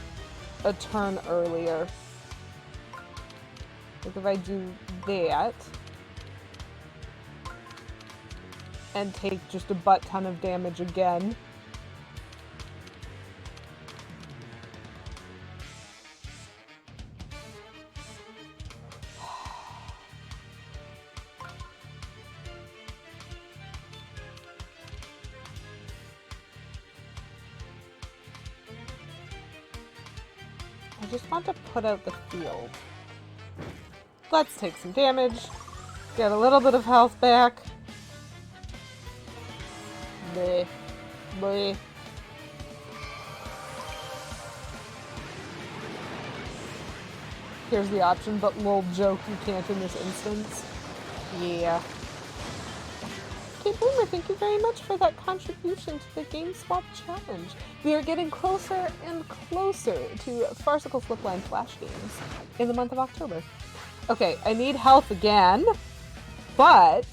a turn earlier. Like if I do that and take just a butt ton of damage again. I just want to put out the field. Let's take some damage. Get a little bit of health back. Bleh. Bleh. Here's the option, but lol joke, you can't in this instance. Yeah. Okay, Boomer, thank you very much for that contribution to the Game Swap Challenge. We are getting closer and closer to Farcical Flipline Flash games in the month of October. Okay, I need health again, but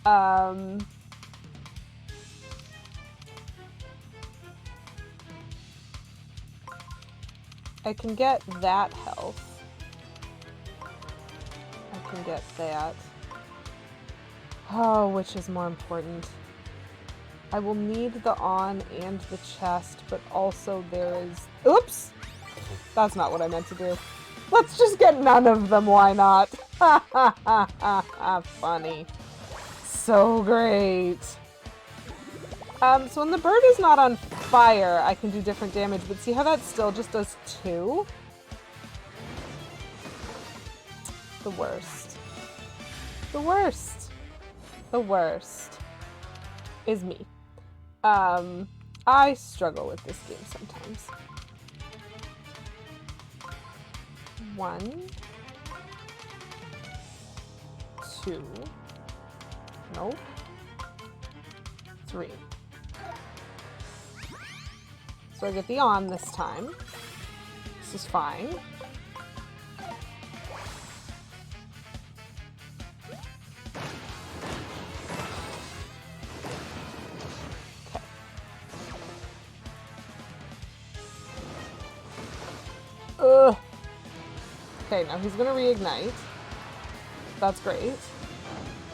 I can get that health. I can get that. Oh, which is more important? I will need the on and the chest, but also there is... Oops! That's not what I meant to do. Let's just get none of them, why not? Ha ha ha ha ha, funny. So great. So when the bird is not on fire, I can do different damage, but see how that still just does 2? The worst. The worst. The worst is me. I struggle with this game sometimes. 1, 2, nope, 3. So I get the on this time. This is fine. Ugh. Okay, now he's gonna reignite. That's great.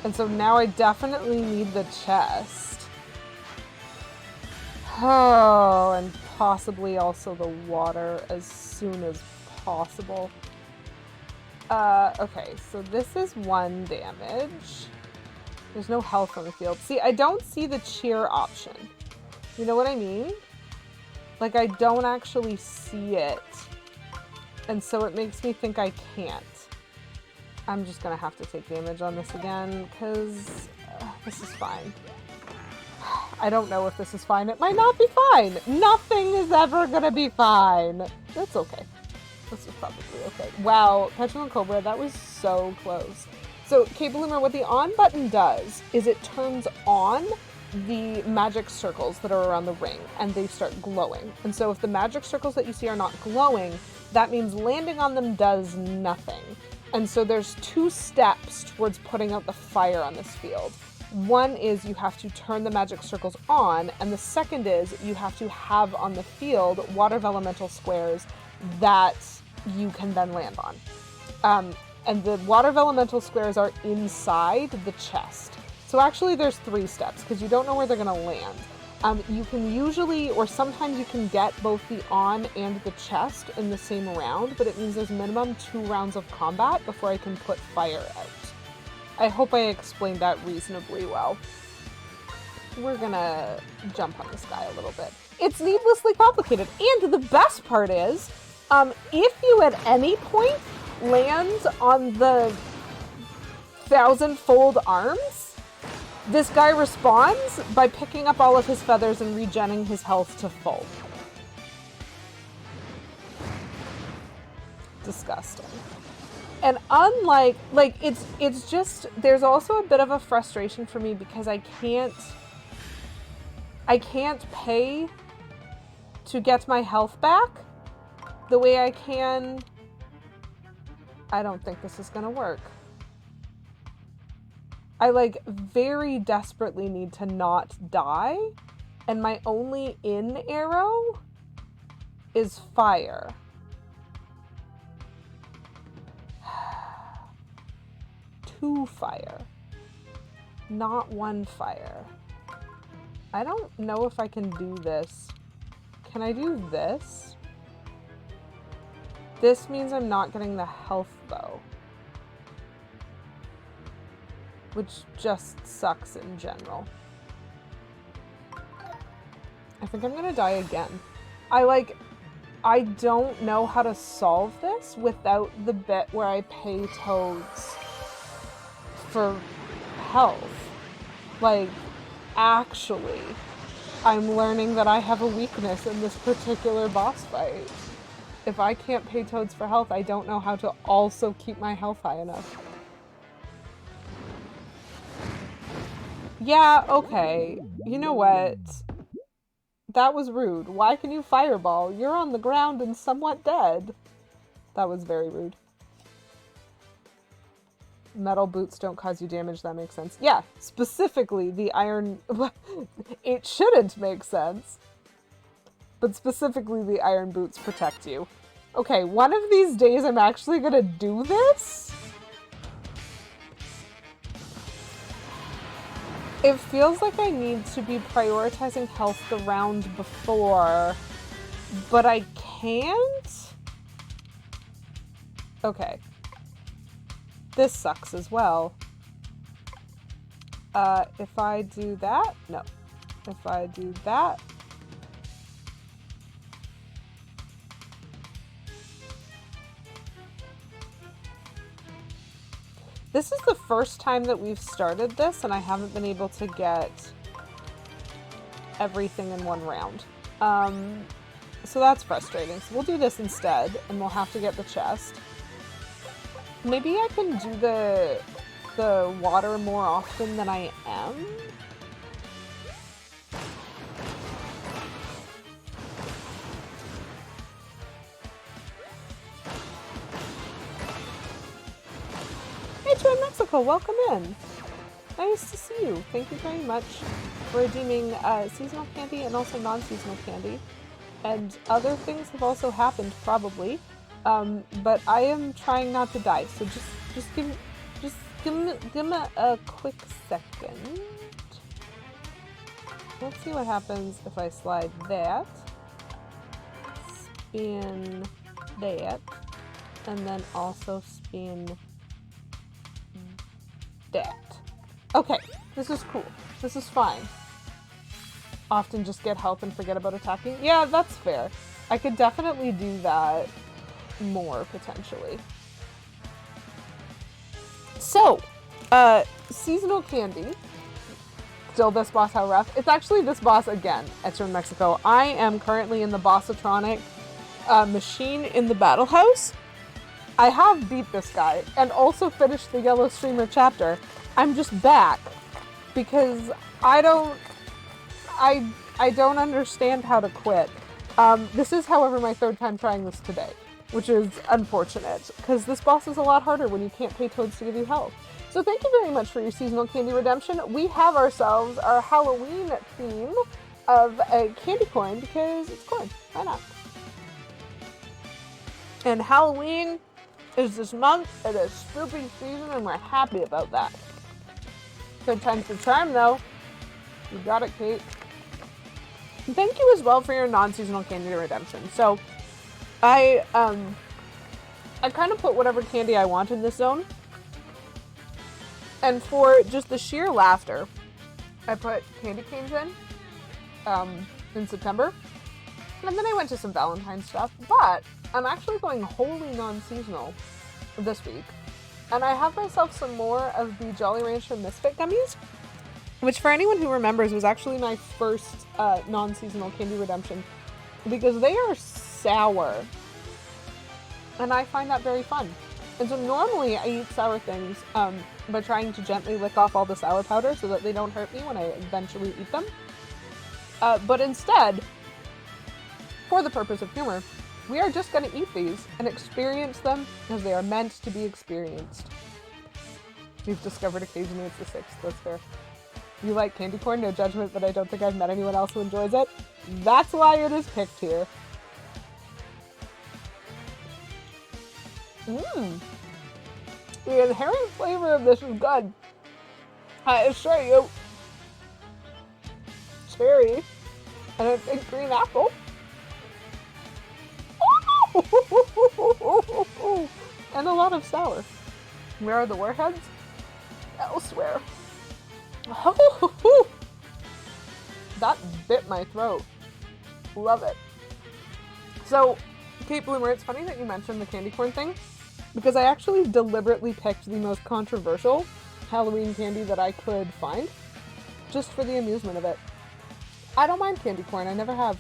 And so now I definitely need the chest. Oh, and possibly also the water as soon as possible. Okay, so this is 1 damage. There's no health on the field. See, I don't see the cheer option. You know what I mean? Like, I don't actually see it. And so it makes me think I can't. I'm just gonna have to take damage on this again, because this is fine. I don't know if this is fine. It might not be fine. Nothing is ever gonna be fine. That's okay. This is probably okay. Wow, Petulant Cobra, that was so close. So, K-Bloomer, what the on button does is it turns on the magic circles that are around the ring, and they start glowing. And so if the magic circles that you see are not glowing, that means landing on them does nothing. And so there's 2 steps towards putting out the fire on this field. One is you have to turn the magic circles on, and the second is you have to have on the field water Vellumental squares that you can then land on. And the water Vellumental squares are inside the chest. So actually there's 3 steps, because you don't know where they're going to land. You can usually, or sometimes you can get both the on and the chest in the same round, but it means there's minimum 2 rounds of combat before I can put fire out. I hope I explained that reasonably well. We're gonna jump on this guy a little bit. It's needlessly complicated, and the best part is, if you at any point land on the 1,000-fold arms, this guy responds by picking up all of his feathers and regenning his health to full. Disgusting. And unlike, it's just, there's also a bit of a frustration for me because I can't pay to get my health back the way I can. I don't think this is gonna work. I very desperately need to not die, and my only in arrow is fire. Two fire, not 1 fire. I don't know if I can do this. Can I do this? This means I'm not getting the health though, which just sucks in general. I think I'm gonna die again. I don't know how to solve this without the bit where I pay Toads for health. Actually, I'm learning that I have a weakness in this particular boss fight. If I can't pay Toads for health, I don't know how to also keep my health high enough. Yeah, okay. You know what? That was rude. Why can you fireball? You're on the ground and somewhat dead. That was very rude. Metal boots don't cause you damage, that makes sense. Yeah, specifically the iron... It shouldn't make sense. But specifically the iron boots protect you. Okay, one of these days I'm actually gonna do this? It feels like I need to be prioritizing health the round before, but I can't? Okay. This sucks as well. If I do that, no. If I do that, this is the first time that we've started this, and I haven't been able to get everything in 1 round. So that's frustrating. So we'll do this instead, and we'll have to get the chest. Maybe I can do the water more often than I am? Hey, Joe in Mexico, welcome in. Nice to see you. Thank you very much for redeeming seasonal candy and also non-seasonal candy. And other things have also happened, probably. But I am trying not to die, so just give me a quick second. Let's see what happens if I slide that, spin that, and then also spin that. Okay, this is cool. This is fine. Often just get health and forget about attacking. Yeah, that's fair. I could definitely do that more, potentially. So, seasonal candy. Still this boss, how rough. It's actually this boss again, Extra in Mexico. I am currently in the Bossatronic machine in the battle house. I have beat this guy and also finished the Yellow Streamer chapter. I'm just back because I don't understand how to quit. This is, however, my third time trying this today, which is unfortunate because this boss is a lot harder when you can't pay Toads to give you health. So thank you very much for your seasonal candy redemption. We have ourselves our Halloween theme of a candy corn because it's corn. Why not? And Halloween is this month. It is spooky season and we're happy about that. Good times to charm though. You got it, Kate. And thank you as well for your non-seasonal candy redemption. So I kind of put whatever candy I want in this zone. And for just the sheer laughter, I put candy canes in September. And then I went to some Valentine's stuff. But I'm actually going wholly non-seasonal this week. And I have myself some more of the Jolly Rancher Misfit gummies, which for anyone who remembers was actually my first non-seasonal candy redemption because they are sour. And I find that very fun. And so normally I eat sour things by trying to gently lick off all the sour powder so that they don't hurt me when I eventually eat them. But instead, for the purpose of humor, we are just going to eat these and experience them as they are meant to be experienced. We've discovered occasionally it's the sixth, that's fair. You like candy corn, no judgment, but I don't think I've met anyone else who enjoys it. That's why it is picked here. The inherent flavor of this is good. I assure you. Cherry. And a big green apple. And a lot of sour. Where are the warheads? Elsewhere. That bit my throat. Love it. So, Kate Bloomer, it's funny that you mentioned the candy corn thing, because I actually deliberately picked the most controversial Halloween candy that I could find, just for the amusement of it. I don't mind candy corn, I never have.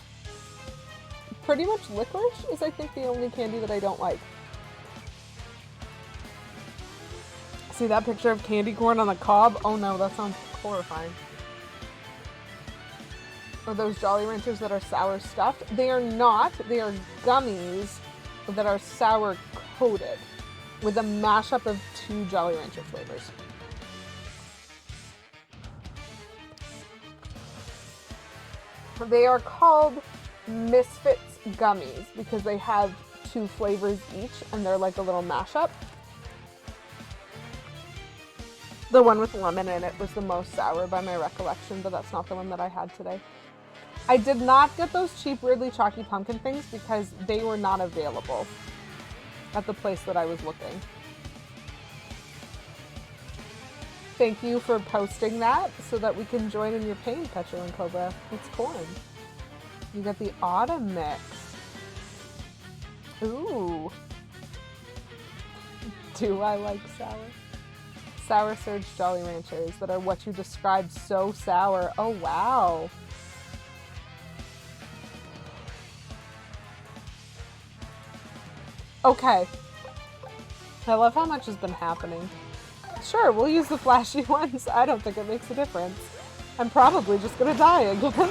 Pretty much licorice is, I think, the only candy that I don't like. See that picture of candy corn on the cob? Oh no, that sounds horrifying. Or those Jolly Ranchers that are sour stuffed. They are not. They are gummies that are sour coated with a mashup of two Jolly Rancher flavors. They are called Misfits Gummies because they have two flavors each and they're like a little mashup. The one with lemon in it was the most sour by my recollection, but that's not the one that I had today. I did not get those cheap Weirdly Chalky Pumpkin things because they were not available at the place that I was looking. Thank you for posting that so that we can join in your pain, Petulant Cobra. It's corn. You got the autumn mix. Ooh. Do I like sour? Sour Surge Jolly Ranchers that are what you described so sour. Oh, wow. Okay. I love how much has been happening. Sure, we'll use the flashy ones. I don't think it makes a difference. I'm probably just gonna die again.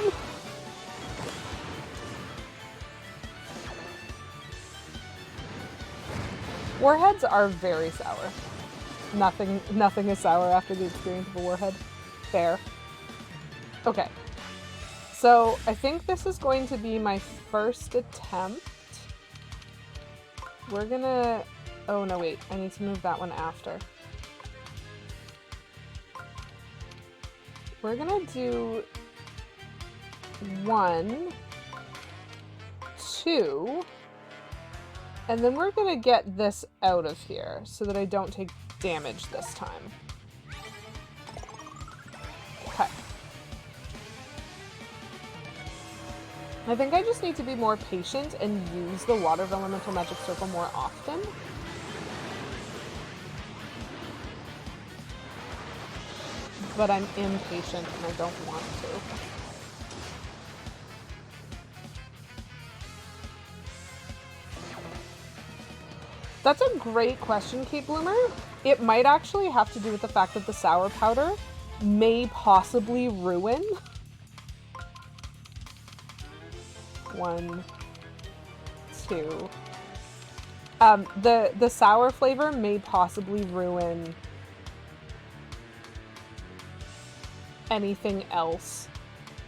Warheads are very sour. Nothing is sour after the experience of a warhead. Fair. Okay. So, I think this is going to be my first attempt. We're gonna... Oh, no, wait. I need to move that one after. We're gonna do 1, 2, and then we're gonna get this out of here so that I don't take damage this time. Okay. I think I just need to be more patient and use the Water Vellumental Magic Circle more often. But I'm impatient and I don't want to. That's a great question, Kate Bloomer. It might actually have to do with the fact that the sour powder may possibly ruin. 1, 2. The sour flavor may possibly ruin anything else.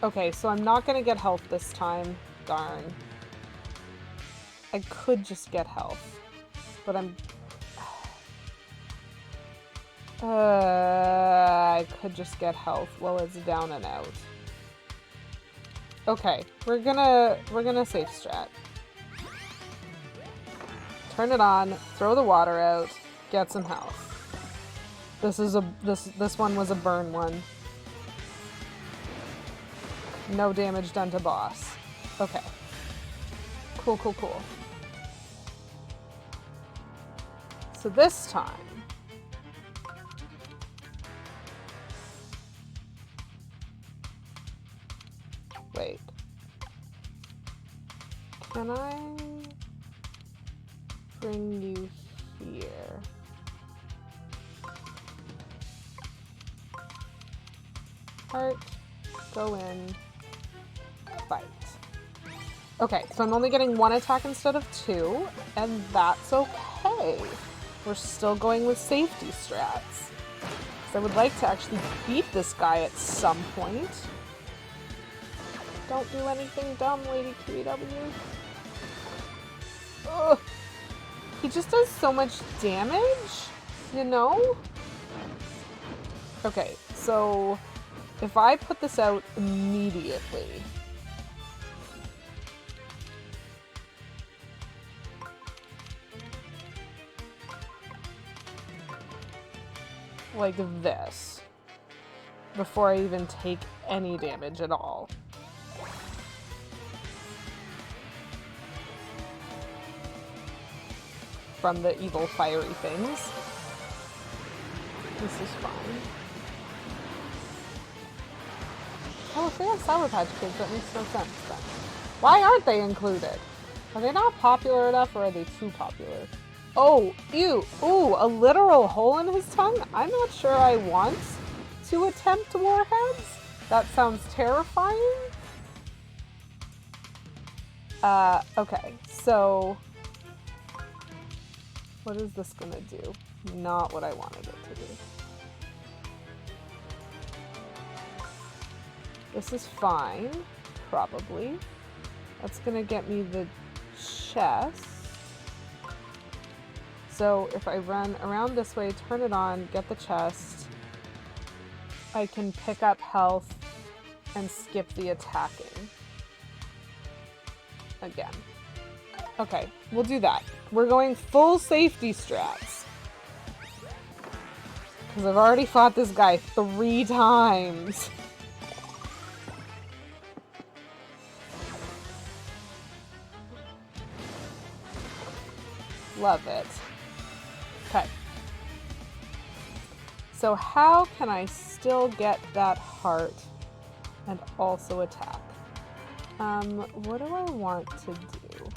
Okay, so I'm not gonna get health this time. Darn. I could just get health. But I could just get health while it's down and out. Okay, we're gonna safe strat. Turn it on, throw the water out, get some health. This one was a burn one. No damage done to boss. Okay. Cool, cool, cool. So this time, wait, can I bring you here? Heart, go in, fight. Okay, so I'm only getting 1 attack instead of 2, and that's okay. We're still going with safety strats. So I would like to actually beat this guy at some point. Don't do anything dumb, Lady QEW. Ugh. He just does so much damage, you know? Okay, so if I put this out immediately, like this, before I even take any damage at all. From the evil fiery things. This is fine. Oh, if they have Sour Patch Kids, that makes no sense then. Why aren't they included? Are they not popular enough, or are they too popular? Oh, ew, ooh, a literal hole in his tongue? I'm not sure I want to attempt Warheads. That sounds terrifying. Okay, so what is this gonna do? Not what I wanted it to do. This is fine, probably. That's gonna get me the chest. So if I run around this way, turn it on, get the chest, I can pick up health and skip the attacking. Again. Okay, we'll do that. We're going full safety strats. Because I've already fought this guy 3 times. Love it. Okay. So how can I still get that heart and also attack? What do I want to do?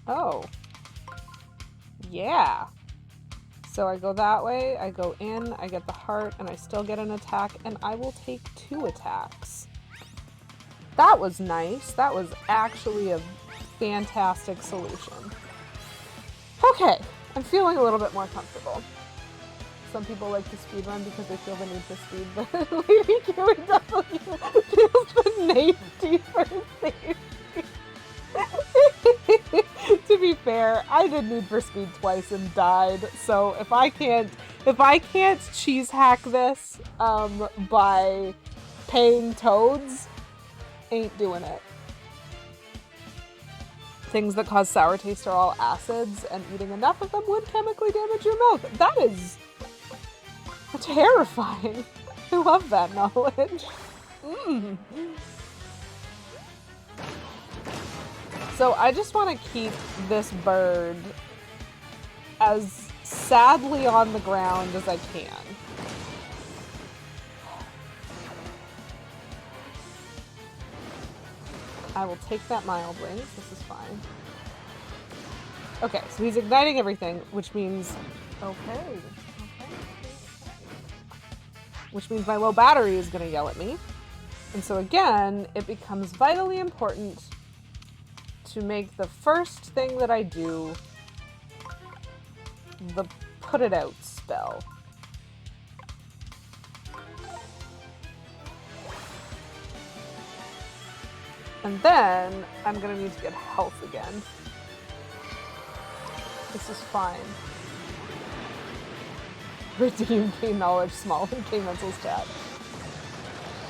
Oh. Yeah. So I go that way, I go in, I get the heart, and I still get an attack, and I will take 2 attacks. That was nice. That was actually a fantastic solution. Okay, I'm feeling a little bit more comfortable. Some people like to speedrun because they feel the need for speed, but Lady QEW feels the need for safety. To be fair, I did Need for Speed twice and died, so if I can't cheese hack this by paying toads, ain't doing it. Things that cause sour taste are all acids, and eating enough of them would chemically damage your mouth. That is terrifying. I love that knowledge. So I just want to keep this bird as sadly on the ground as I can. I will take that mild wings. This is fine. Okay, so he's igniting everything, which means... Okay. Which means my low battery is going to yell at me. And so again, it becomes vitally important to make the first thing that I do the put it out spell. And then I'm going to need to get health again. This is fine. Redeem gain knowledge small in Vellumentals chat.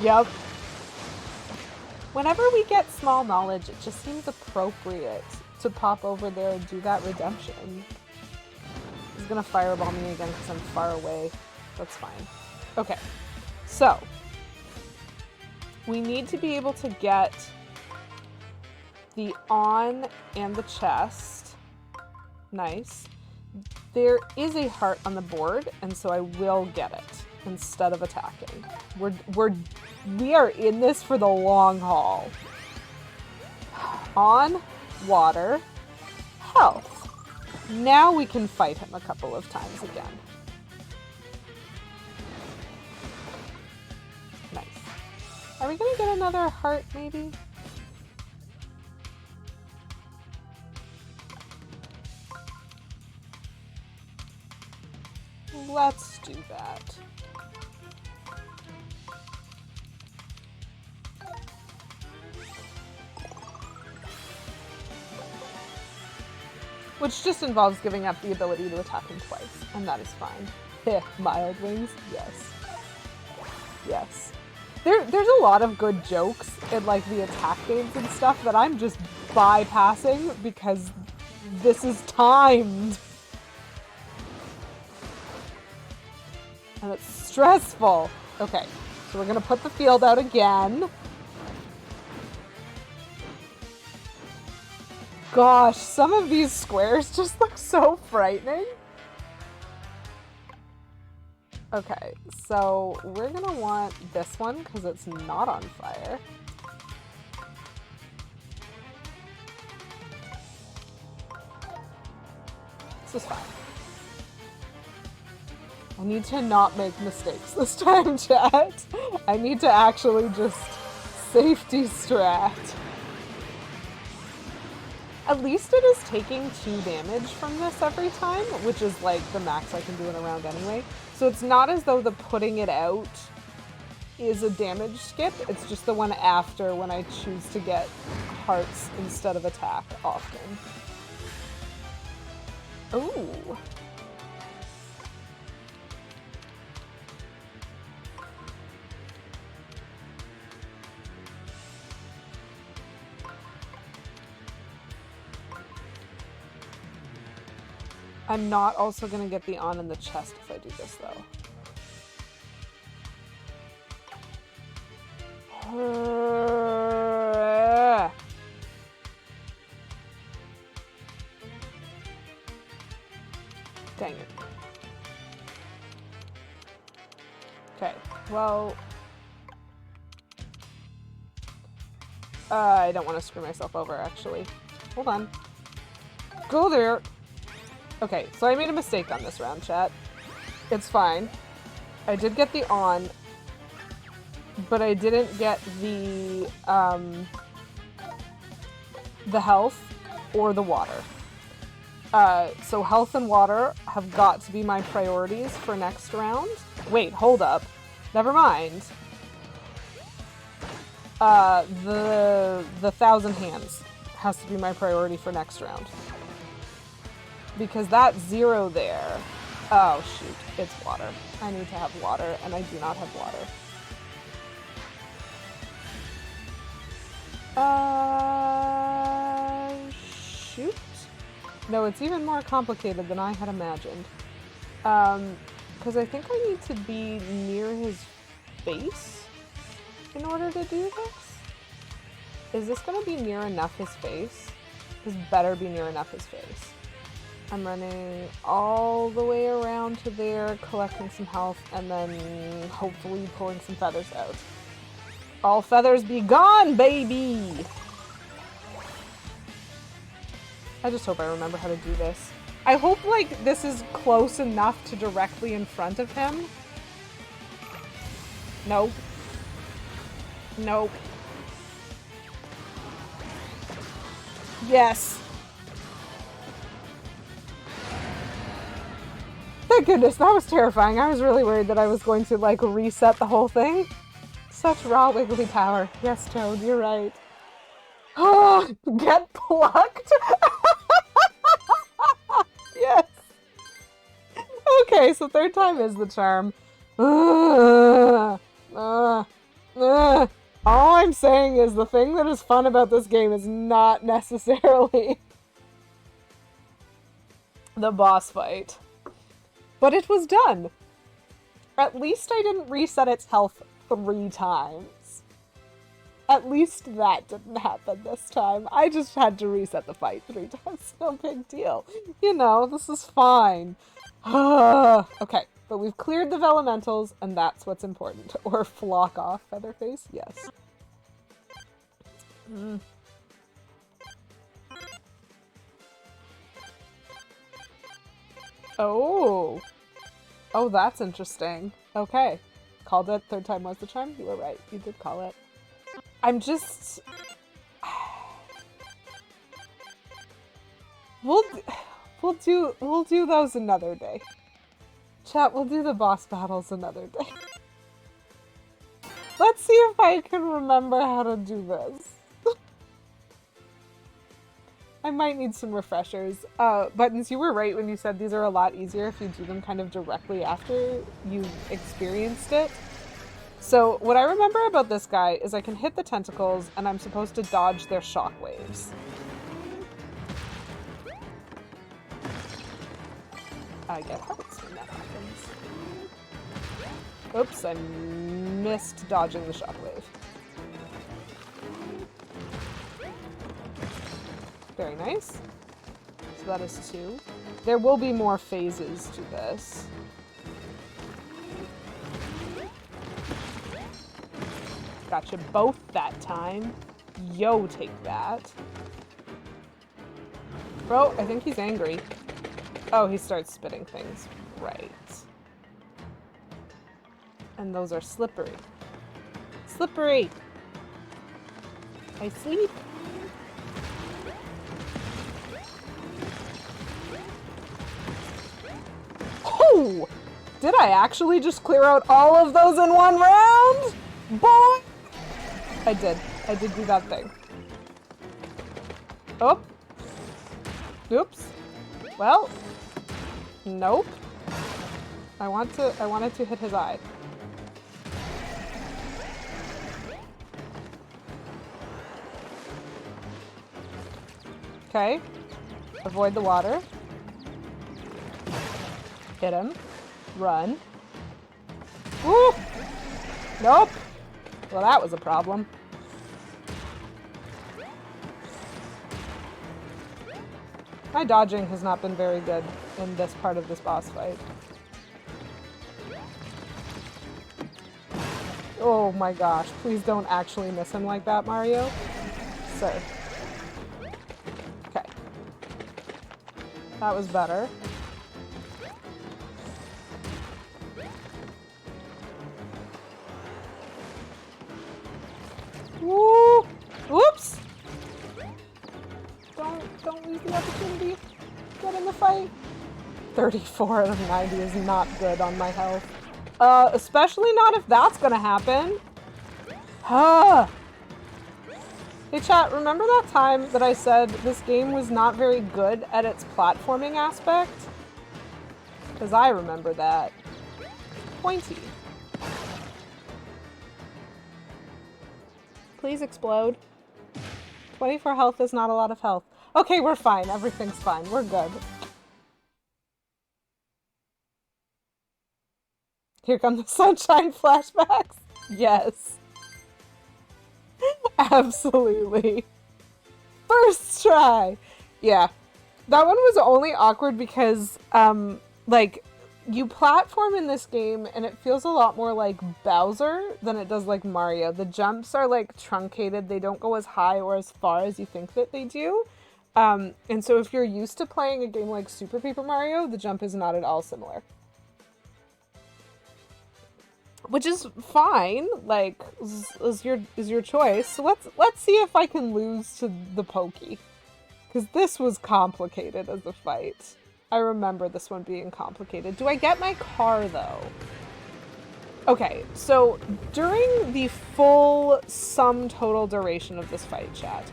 Yep. Whenever we get small knowledge, it just seems appropriate to pop over there and do that redemption. He's gonna fireball me again because I'm far away. That's fine. Okay. So, we need to be able to get the on and the chest. Nice. There is a heart on the board, and so I will get it instead of attacking. We are in this for the long haul. On, water, health. Now we can fight him a couple of times again. Nice. Are we gonna get another heart, maybe? Let's do that. Which just involves giving up the ability to attack him twice, and that is fine. Heh, mild wings, yes. Yes. There's a lot of good jokes in like the attack games and stuff that I'm just bypassing because this is timed. And it's stressful. Okay, so we're gonna put the field out again. Gosh, some of these squares just look so frightening. Okay, so we're gonna want this one because it's not on fire. This is fine. I need to not make mistakes this time, chat. I need to actually just safety strat. At least it is taking 2 damage from this every time, which is like the max I can do in a round anyway. So it's not as though the putting it out is a damage skip, it's just the one after when I choose to get hearts instead of attack often. Ooh. I'm not also going to get the on in the chest if I do this, though. Dang it. Okay, well... I don't want to screw myself over, actually. Hold on. Go there! Okay, so I made a mistake on this round, chat. It's fine. I did get the on, but I didn't get the health or the water. So health and water have got to be my priorities for next round. Wait, hold up. Never mind. The 1,000 hands has to be my priority for next round. Because that 0 there... Oh, shoot. It's water. I need to have water, and I do not have water. Shoot? No, it's even more complicated than I had imagined. Because I think I need to be near his face in order to do this. Is this going to be near enough his face? This better be near enough his face. I'm running all the way around to there, collecting some health, and then hopefully pulling some feathers out. All feathers be gone, baby! I just hope I remember how to do this. I hope, like, this is close enough to directly in front of him. Nope. Nope. Yes. Thank goodness, that was terrifying. I was really worried that I was going to, like, reset the whole thing. Such raw wiggly power. Yes, Toad, you're right. Oh, get plucked? Yes. Okay, so third time is the charm. All I'm saying is the thing that is fun about this game is not necessarily the boss fight. But it was done. At least I didn't reset its health 3 times. At least that didn't happen this time. I just had to reset the fight 3 times. No big deal. You know, this is fine. Okay, but we've cleared the Vellumentals, and that's what's important. Or flock off, Featherface? Yes. Oh. Oh, that's interesting. Okay. Called it. Third time was the charm? You were right. You did call it. I'm just... We'll do those another day. Chat, we'll do the boss battles another day. Let's see if I can remember how to do this. I might need some refreshers. Buttons, you were right when you said these are a lot easier if you do them kind of directly after you've experienced it. So what I remember about this guy is I can hit the tentacles and I'm supposed to dodge their shockwaves. I get hearts when that happens. Oops, I missed dodging the shockwave. Very nice. So that is 2. There will be more phases to this. Gotcha both that time. Yo, take that. Bro, I think he's angry. Oh, he starts spitting things. Right. And those are slippery. Slippery! I sleep. Oh! Did I actually just clear out all of those in one round? Boy! I did. I did do that thing. Oh. Oops. Well. Nope. I wanted to hit his eye. Okay. Avoid the water. Hit him. Run. Woo! Nope. Well, that was a problem. My dodging has not been very good in this part of this boss fight. Oh my gosh, please don't actually miss him like that, Mario. Sir. Okay. That was better. Woo! Whoops! Don't lose the opportunity. Get in the fight. 34 out of 90 is not good on my health. Especially not if that's gonna happen. Huh. Hey chat, remember that time that I said this game was not very good at its platforming aspect? Because I remember that. Pointy. Please explode. 24 health is not a lot of health. Okay, we're fine. Everything's fine. We're good. Here come the sunshine flashbacks. Yes. Absolutely. First try. Yeah. That one was only awkward because, like, you platform in this game and it feels a lot more like Bowser than it does like Mario. The jumps are, like, truncated. They don't go as high or as far as you think that they do. And so if you're used to playing a game like Super Paper Mario, the jump is not at all similar. Which is fine, like, is your choice. So let's see if I can lose to the Pokey. Because this was complicated as a fight. I remember this one being complicated. Do I get my car, though? Okay, so during the full sum total duration of this fight, chat,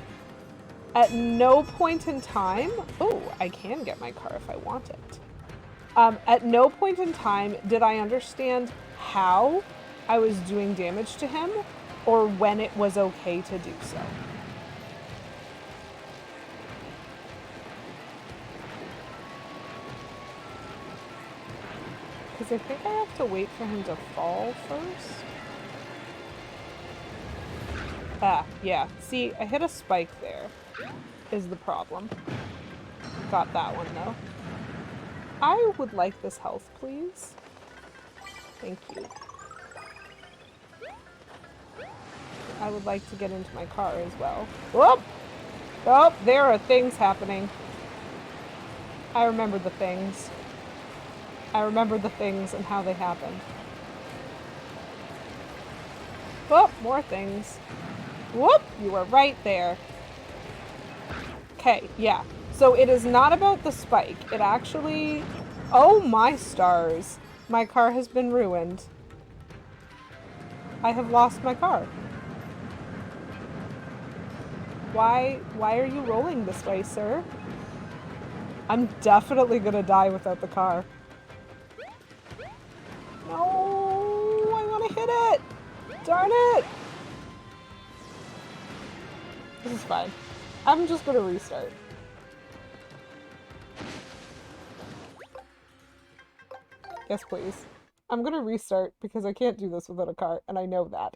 at no point in time... Oh, I can get my car if I want it. At no point in time did I understand how I was doing damage to him or when it was okay to do so. Because I think I have to wait for him to fall first. Ah, yeah. See, I hit a spike there, is the problem. Got that one, though. I would like this health, please. Thank you. I would like to get into my car as well. Whoop! Oh, there are things happening. I remember the things. I remember the things and how they happened. Whoop! More things. Whoop! You were right there. Okay, yeah. So it is not about the spike. It actually... Oh my stars. My car has been ruined. I have lost my car. Why are you rolling this way, sir? I'm definitely gonna die without the car. No, I want to hit it. Darn it. This is fine. I'm just gonna restart. Yes, please. I'm gonna restart because I can't do this without a car, and I know that.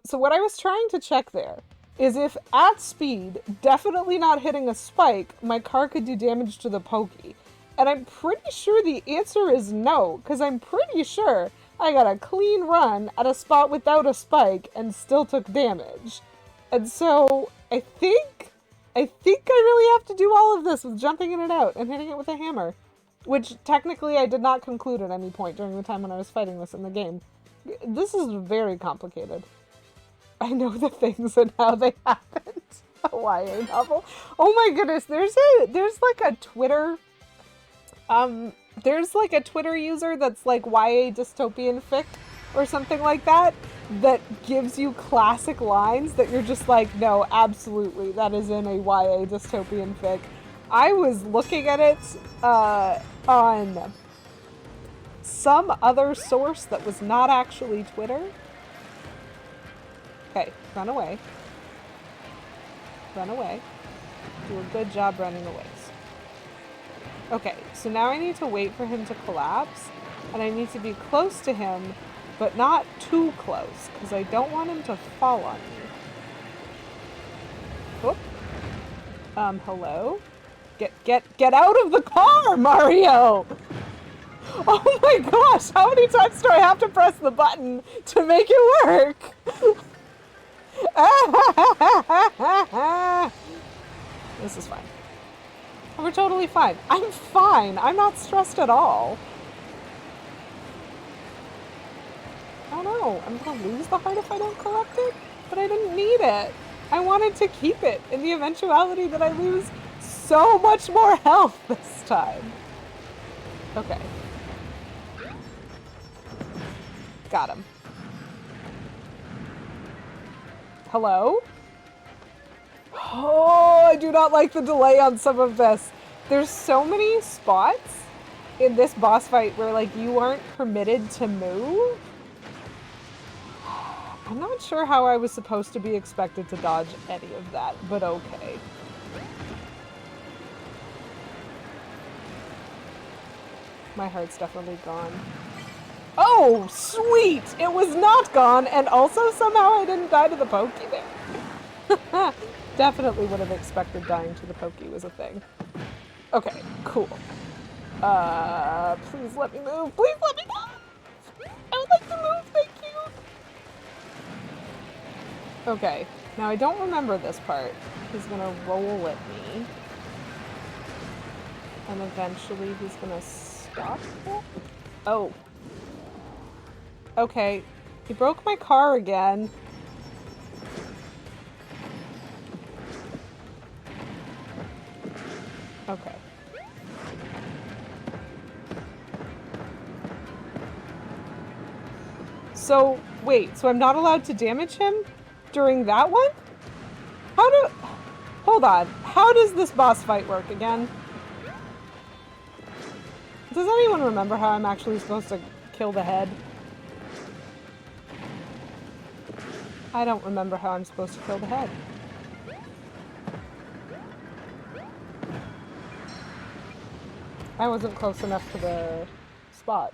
So what I was trying to check there is if at speed, definitely not hitting a spike, my car could do damage to the Pokey. And I'm pretty sure the answer is no, because I'm pretty sure I got a clean run at a spot without a spike and still took damage. And so I think I really have to do all of this with jumping in and out and hitting it with a hammer. Which technically I did not conclude at any point during the time when I was fighting this in the game. This is very complicated. I know the things and how they happened. A YA novel. Oh my goodness, there's like a Twitter there's like a Twitter user that's like YA dystopian fic or something like that gives you classic lines that you're just like, no, absolutely, that is in a YA dystopian fic. I was looking at it on some other source that was not actually Twitter. Okay, run away. Run away. Do a good job running away. Okay, so now I need to wait for him to collapse, and I need to be close to him, but not too close, because I don't want him to fall on me. Whoop. Hello? Get out of the car, Mario! Oh my gosh, how many times do I have to press the button to make it work? This is fine. We're totally fine. I'm fine. I'm not stressed at all. I don't know. I'm gonna lose the heart if I don't collect it, but I didn't need it. I wanted to keep it in the eventuality that I lose so much more health this time. Okay. Got him. Hello? Oh, I do not like the delay on some of this. There's so many spots in this boss fight where, like, you aren't permitted to move. I'm not sure how I was supposed to be expected to dodge any of that, but okay. My heart's definitely gone. Oh, sweet! It was not gone, and also somehow I didn't die to the Pokey there. Definitely would have expected dying to the Pokey was a thing. Okay, cool. Please let me move. Please let me go! I would like to move, thank you! Okay, now I don't remember this part. He's gonna roll at me. And eventually he's gonna stop it? Oh. Okay. He broke my car again. Okay. So, wait, so I'm not allowed to damage him during that one? Hold on. How does this boss fight work again? Does anyone remember how I'm actually supposed to kill the head? I don't remember how I'm supposed to kill the head. I wasn't close enough to the spot,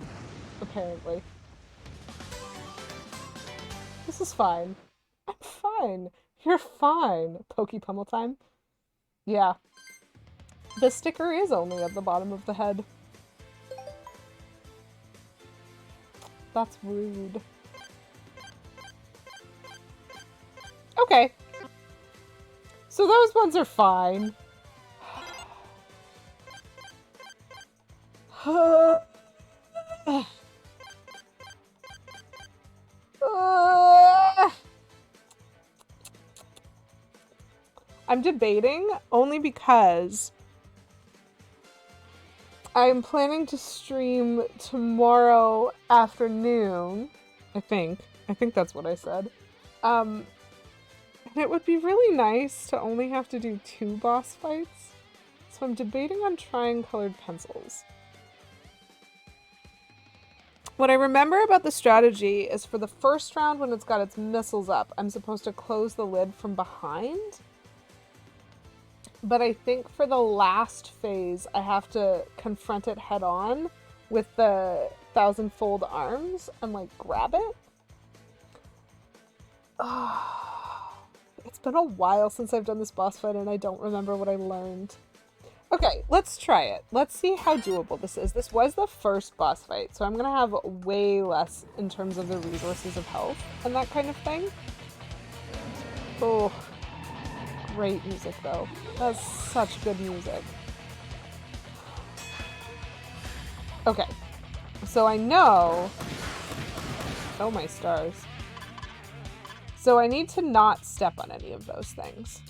apparently. This is fine. I'm fine. You're fine. Pokey pummel time? Yeah. The sticker is only at the bottom of the head. That's rude. Okay. So those ones are fine. I'm debating only because I'm planning to stream tomorrow afternoon. I think that's what I said. And it would be really nice to only have to do 2 boss fights. So I'm debating on trying colored pencils. What I remember about the strategy is for the first round when it's got its missiles up, I'm supposed to close the lid from behind. But I think for the last phase, I have to confront it head on with the 1,000-fold arms and like grab it. Oh, it's been a while since I've done this boss fight and I don't remember what I learned. Okay, let's try it. Let's see how doable this is. This was the first boss fight, so I'm gonna have way less in terms of the resources of health and that kind of thing. Oh, great music though. That's such good music. Okay, so I know... Oh my stars. So I need to not step on any of those things.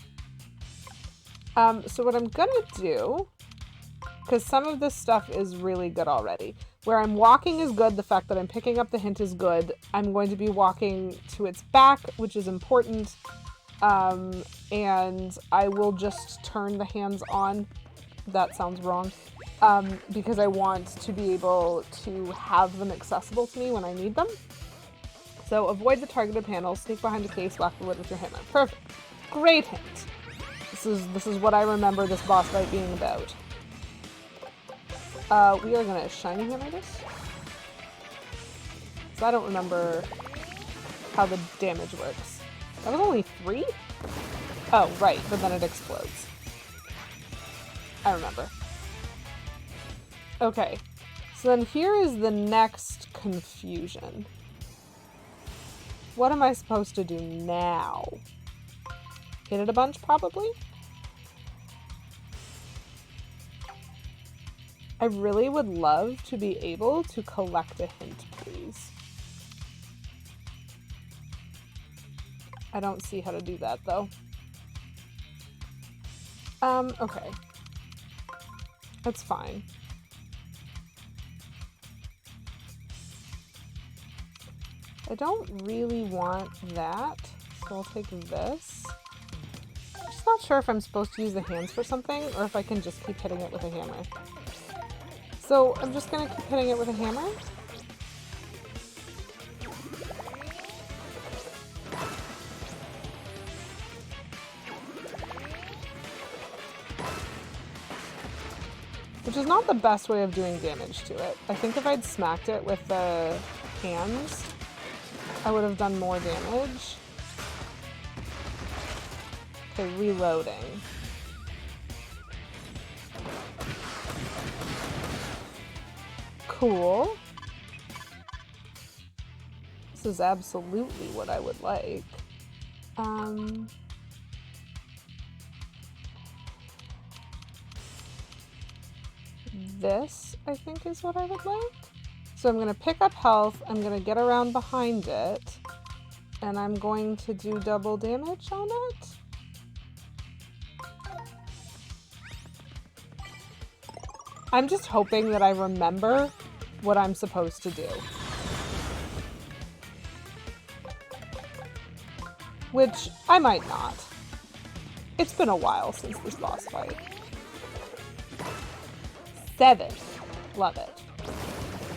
So what I'm gonna do, because some of this stuff is really good already. Where I'm walking is good, the fact that I'm picking up the hint is good. I'm going to be walking to its back, which is important. And I will just turn the hands on. That sounds wrong. Because I want to be able to have them accessible to me when I need them. So avoid the targeted panels, sneak behind the case, whack the lid with your hammer. Perfect. Great hint. This is what I remember this boss fight being about. We are gonna shiny hammer this. So I don't remember how the damage works. That was only 3? Oh, right, but then it explodes. I remember. Okay, so then here is the next confusion. What am I supposed to do now? Hit it a bunch, probably? I really would love to be able to collect a hint, please. I don't see how to do that, though. Okay. That's fine. I don't really want that, so I'll take this. I'm just not sure if I'm supposed to use the hands for something, or if I can just keep hitting it with a hammer. So I'm just gonna keep hitting it with a hammer. Which is not the best way of doing damage to it. I think if I'd smacked it with the hands, I would have done more damage. Okay, reloading. Cool. This is absolutely what I would like. this, I think, is what I would like. So I'm going to pick up health, I'm going to get around behind it, and I'm going to do double damage on it. I'm just hoping that I remember what I'm supposed to do. Which I might not. It's been a while since this boss fight. 7. Love it.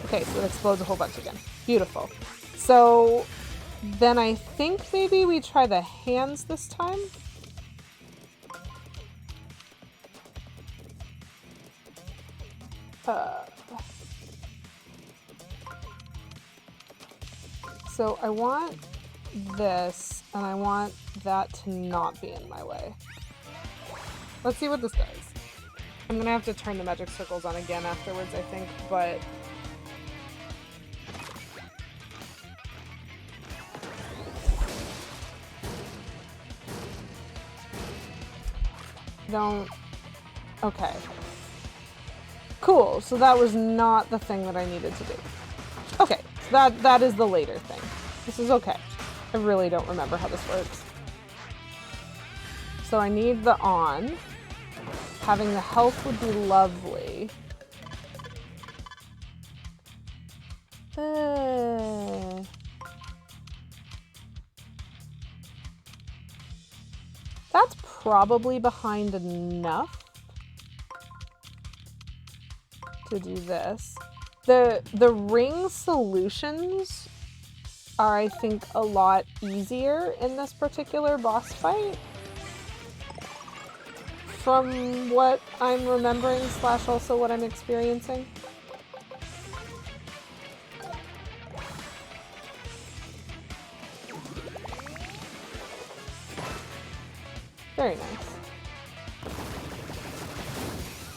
Okay, so it explodes a whole bunch again. Beautiful. So then I think maybe we try the hands this time. So I want this, and I want that to not be in my way. Let's see what this does. I'm gonna have to turn the magic circles on again afterwards, I think, but... Don't... Okay. Cool, so that was not the thing that I needed to do. Okay, so that is the later thing. This is okay. I really don't remember how this works. So I need the on. Having the health would be lovely. That's probably behind enough to do this. The ring solutions are, I think, a lot easier in this particular boss fight. From what I'm remembering / also what I'm experiencing. Very nice.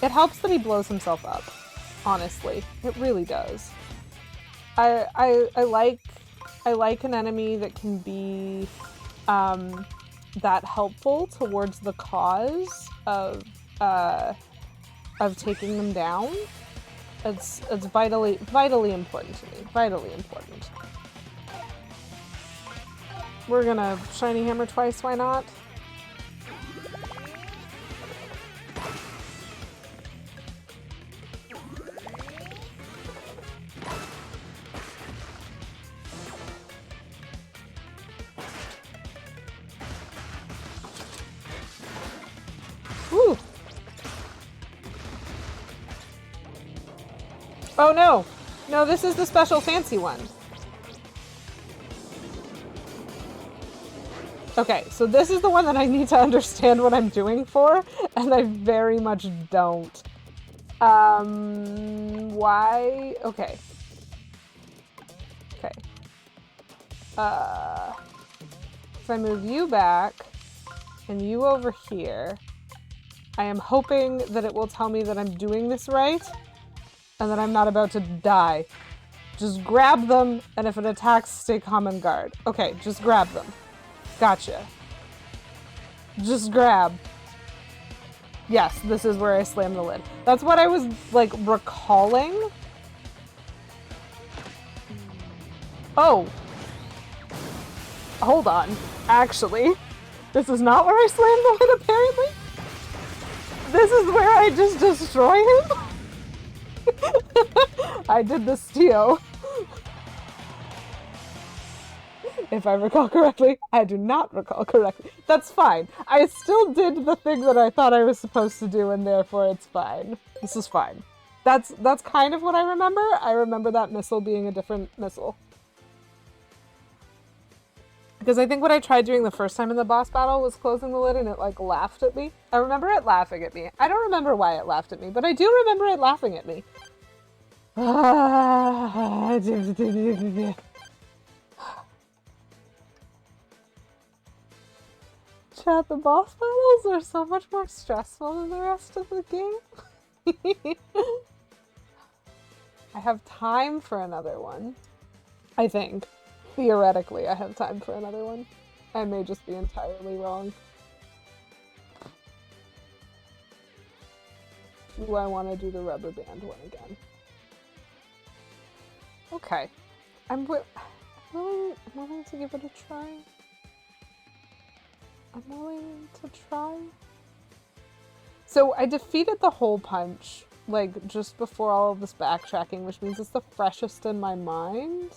It helps that he blows himself up, honestly. It really does. I like an enemy that can be that helpful towards the cause of taking them down. It's vitally important to me. Vitally important. We're gonna shiny hammer twice, why not? Woo! Oh no! No, this is the special fancy one. Okay, so this is the one that I need to understand what I'm doing for, and I very much don't. Why? Okay. Okay. If I move you back, and you over here, I am hoping that it will tell me that I'm doing this right, and that I'm not about to die. Just grab them, and if it attacks, stay calm and guard. Okay, just grab them. Gotcha. Just grab. Yes, this is where I slam the lid. That's what I was, like, recalling. Oh. Hold on. Actually, this is not where I slammed the lid, apparently. This is where I just destroy him? I did the steal. If I recall correctly, I do not recall correctly. That's fine. I still did the thing that I thought I was supposed to do, and therefore it's fine. This is fine. That's kind of what I remember. I remember that missile being a different missile. Because I think what I tried doing the first time in the boss battle was closing the lid and it, like, laughed at me. I remember it laughing at me. I don't remember why it laughed at me, but I do remember it laughing at me. Chat, the boss battles are so much more stressful than the rest of the game. I have time for another one. I think. Theoretically, I have time for another one. I may just be entirely wrong. Ooh, I want to do the rubber band one again. Okay. I'm willing to give it a try. I'm willing to try. So I defeated the hole punch, like, just before all of this backtracking, which means it's the freshest in my mind.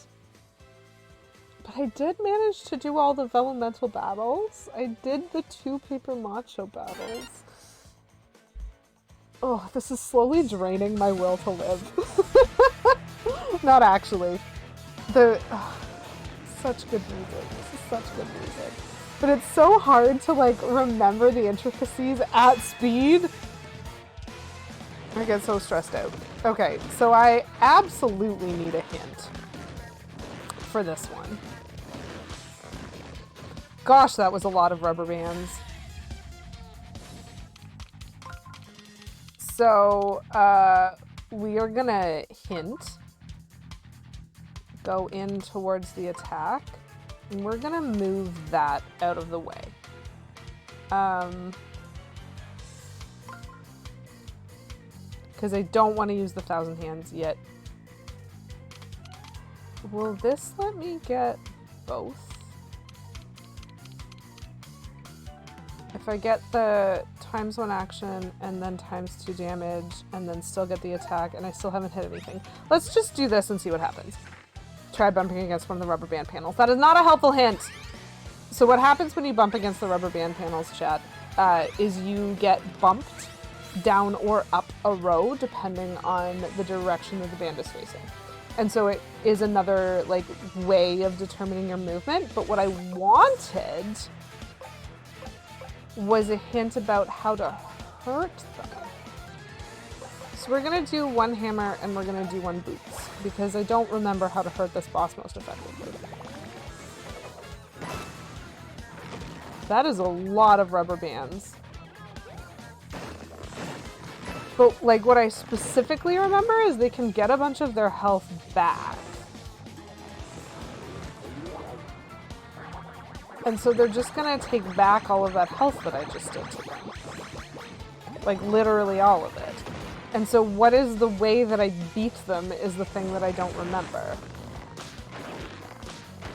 But I did manage to do all the Vellumental battles. I did the 2 paper macho battles. Oh, this is slowly draining my will to live. Not actually. Such good music. This is such good music. But it's so hard to, like, remember the intricacies at speed. I get so stressed out. Okay, so I absolutely need a hint for this one. Gosh, that was a lot of rubber bands. So, we are gonna hint. Go in towards the attack. And we're gonna move that out of the way. Because I don't want to use the 1,000 hands yet. Will this let me get both? If I get the ×1 action and then ×2 damage and then still get the attack and I still haven't hit anything. Let's just do this and see what happens. Try bumping against one of the rubber band panels. That is not a helpful hint. So what happens when you bump against the rubber band panels, chat, is you get bumped down or up a row depending on the direction that the band is facing. And so it is another, like, way of determining your movement. But what I wanted was a hint about how to hurt them. So we're gonna do 1 hammer and we're gonna do 1 boots because I don't remember how to hurt this boss most effectively. That is a lot of rubber bands. But, like, what I specifically remember is they can get a bunch of their health back. And so they're just gonna take back all of that health that I just did to them. Like, literally all of it. And so what is the way that I beat them is the thing that I don't remember.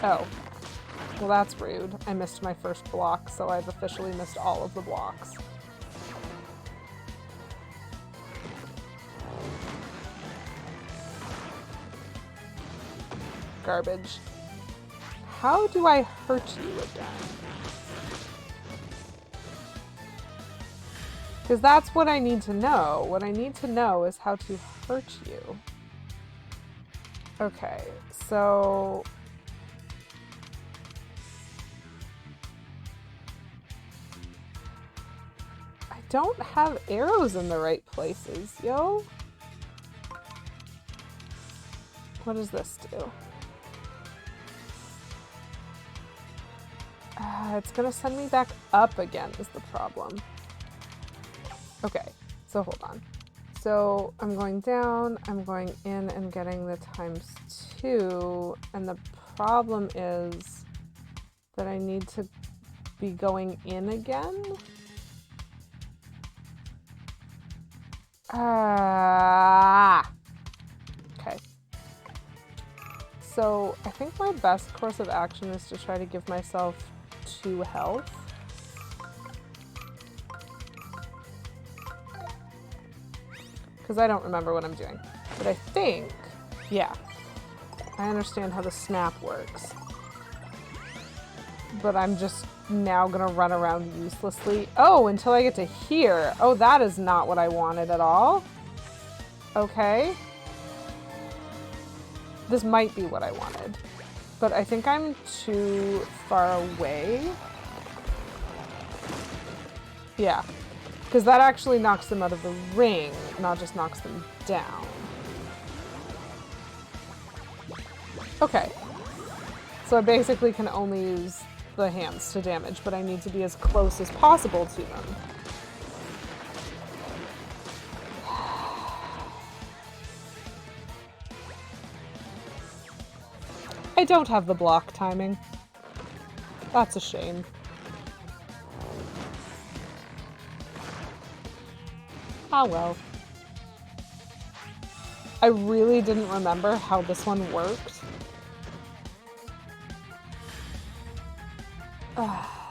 Oh. Well, that's rude. I missed my first block, so I've officially missed all of the blocks. Garbage. How do I hurt you again? Because that's what I need to know. What I need to know is how to hurt you. Okay, so... I don't have arrows in the right places, yo. What does this do? It's gonna send me back up again is the problem. Okay, so hold on. So I'm going down, I'm going in and getting the ×2, and the problem is that I need to be going in again. Okay. So I think my best course of action is to try to give myself 2 health. Because I don't remember what I'm doing. But I think, yeah, I understand how the snap works. But I'm just now gonna run around uselessly. Oh, until I get to here. Oh, that is not what I wanted at all. Okay. This might be what I wanted. But I think I'm too far away. Yeah. Because that actually knocks them out of the ring, not just knocks them down. Okay. So I basically can only use the hands to damage, but I need to be as close as possible to them. I don't have the block timing. That's a shame. Ah well. I really didn't remember how this one worked.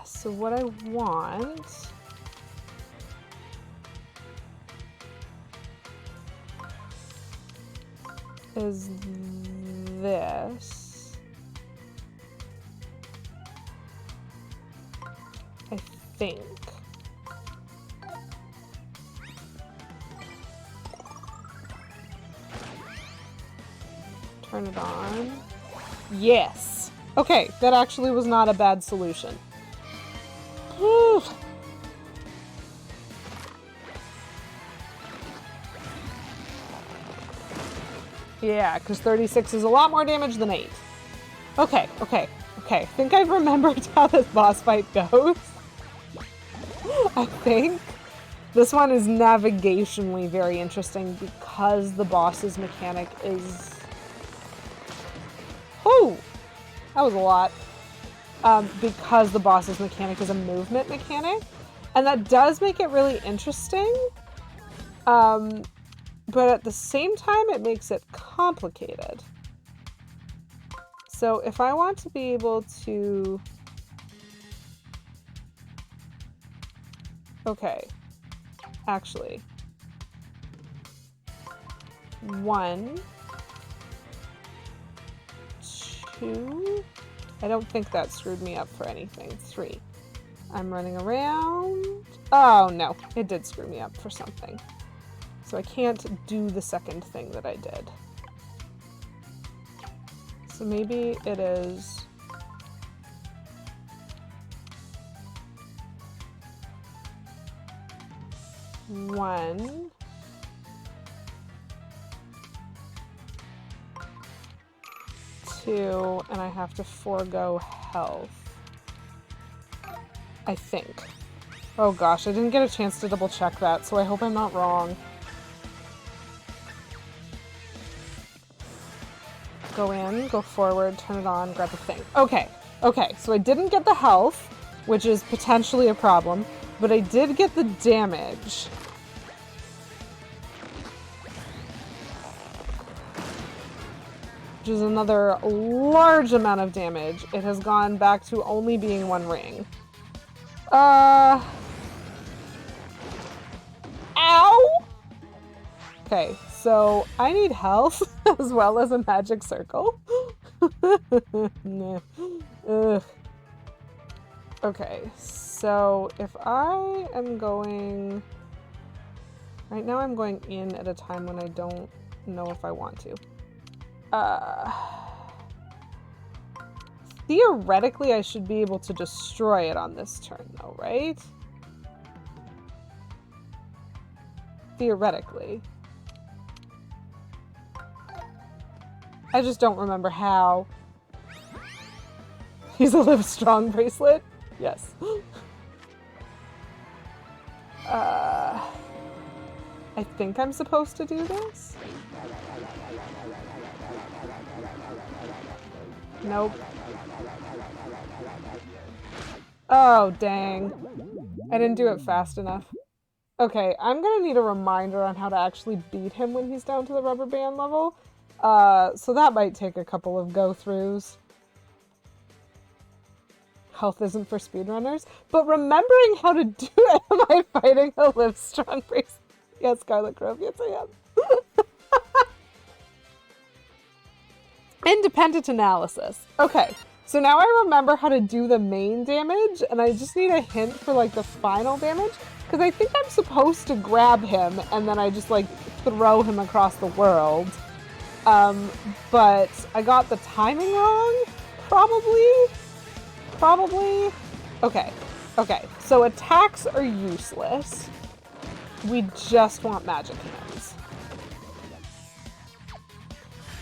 So what I want is this. I think. Turn it on. Yes! Okay, that actually was not a bad solution. Whew. Yeah, because 36 is a lot more damage than 8. Okay. I think I've remembered how this boss fight goes. I think. This one is navigationally very interesting because the boss's mechanic is... Oh! That was a lot. Because the boss's mechanic is a movement mechanic. And that does make it really interesting. But at the same time, it makes it complicated. So if I want to be able to... Okay. Actually. 1, 2... I don't think that screwed me up for anything. 3. I'm running around. Oh, no. It did screw me up for something. So I can't do the second thing that I did. So maybe it is... One. 2, and I have to forego health. I think. Oh gosh, I didn't get a chance to double check that, so I hope I'm not wrong. Go in, go forward, turn it on, grab the thing. Okay, so I didn't get the health, which is potentially a problem, but I did get the damage. Which is another large amount of damage. It has gone back to only being 1 ring. Ow! Okay, so I need health as well as a magic circle. Nah. Ugh. Okay, so if I am going... Right now I'm going in at a time when I don't know if I want to. Theoretically, I should be able to destroy it on this turn, though, right? Theoretically. I just don't remember how. He's a Live Strong bracelet? Yes. I think I'm supposed to do this? Nope. Oh, dang. I didn't do it fast enough. Okay, I'm gonna need a reminder on how to actually beat him when he's down to the rubber band level. So that might take a couple of go-throughs. Health isn't for speedrunners, but remembering how to do it, am I fighting a Live Strong bracelet? Yes, Scarlet Grove, yes I am. Independent analysis. Okay, so now I remember how to do the main damage, and I just need a hint for, like, the final damage, because I think I'm supposed to grab him, and then I just, like, throw him across the world. But I got the timing wrong? Probably? Okay, so attacks are useless. We just want magic hands.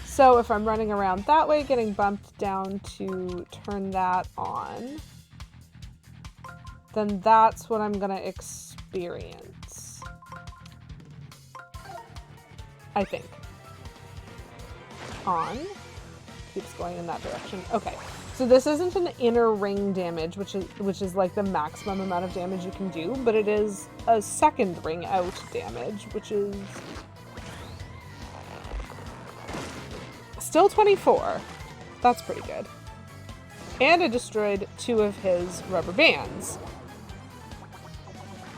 So if I'm running around that way, getting bumped down to turn that on, then that's what I'm gonna experience. I think. On. Keeps going in that direction. Okay. So this isn't an inner ring damage, which is like the maximum amount of damage you can do, but it is a second ring out damage, which is still 24. That's pretty good. And I destroyed 2 of his rubber bands,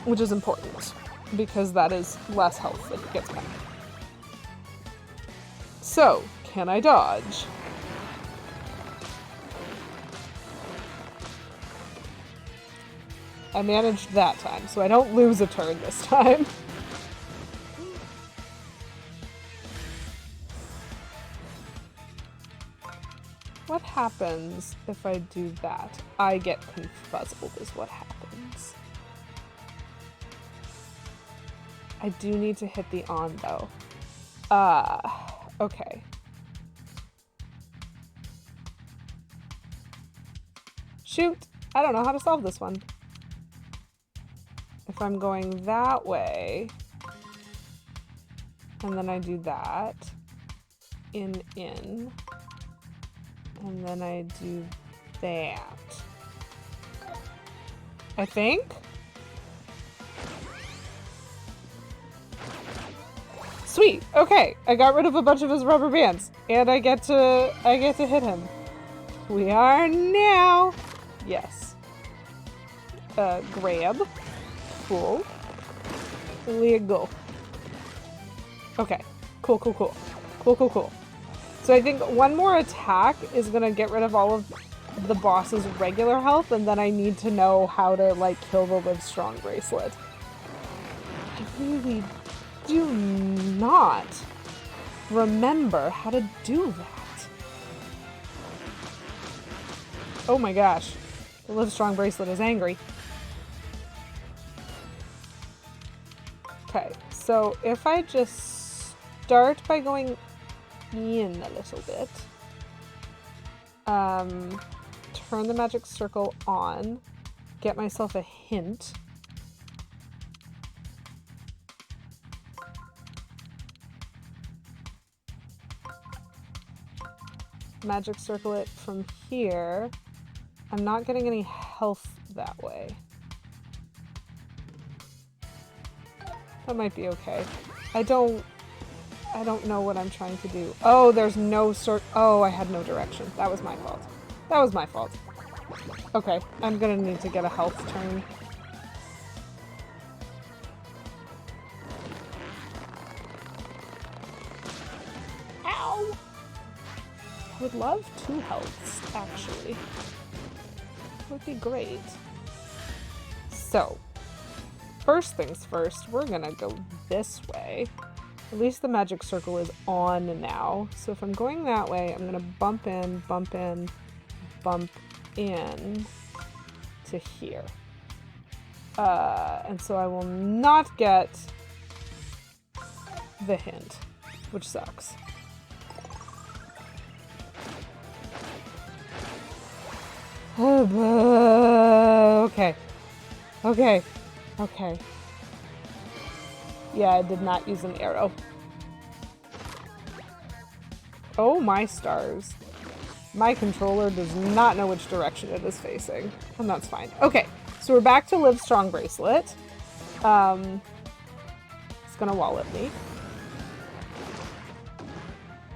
which is important because that is less health that he gets back. So, can I dodge? I managed that time, so I don't lose a turn this time. What happens if I do that? I get confuzzled is what happens. I do need to hit the on though. Okay. Shoot! I don't know how to solve this one. If I'm going that way, and then I do that, in, and then I do that. I think? Sweet, okay. I got rid of a bunch of his rubber bands, and I get to hit him. We are now. Yes. Grab. Cool. Legal. Okay. Cool. So I think one more attack is gonna get rid of all of the boss's regular health, and then I need to know how to, like, kill the Livestrong bracelet. I really do not remember how to do that. Oh my gosh. The Livestrong bracelet is angry. Okay, so if I just start by going in a little bit, turn the magic circle on, get myself a hint, magic circle it from here. I'm not getting any health that way. That might be okay. I don't know what I'm trying to do. Oh, there's no oh, I had no direction. That was my fault. That was my fault. Okay, I'm gonna need to get a health turn. Ow! I would love 2 healths, actually. Would be great. So, first things first, we're gonna go this way. At least the magic circle is on now. So if I'm going that way, I'm gonna bump in to here. And so I will not get the hint, which sucks. Okay. Yeah, I did not use an arrow. Oh my stars. My controller does not know which direction it is facing. And that's fine. Okay, so we're back to Livestrong bracelet. It's gonna wallet me.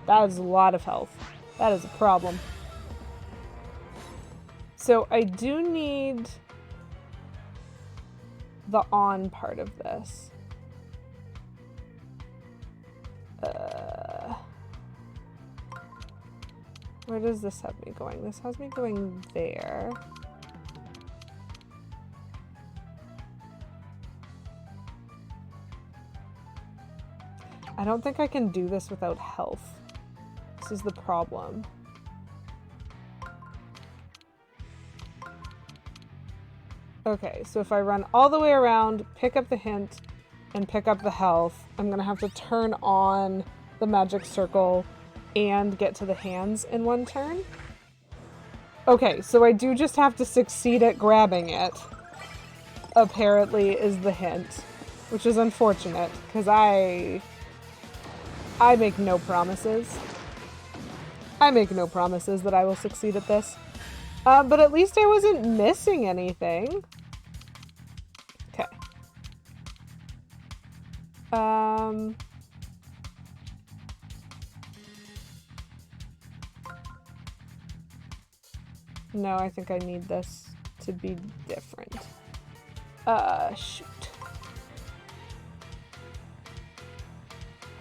That is a lot of health. That is a problem. So I do need the on part of this. Where does this have me going? This has me going there. I don't think I can do this without health. This is the problem. Okay, so if I run all the way around, pick up the hint, and pick up the health, I'm gonna have to turn on the magic circle and get to the hands in one turn. Okay, so I do just have to succeed at grabbing it, apparently, is the hint, which is unfortunate, because I make no promises. I make no promises that I will succeed at this. But at least I wasn't missing anything. Okay. No, I think I need this to be different. Shoot.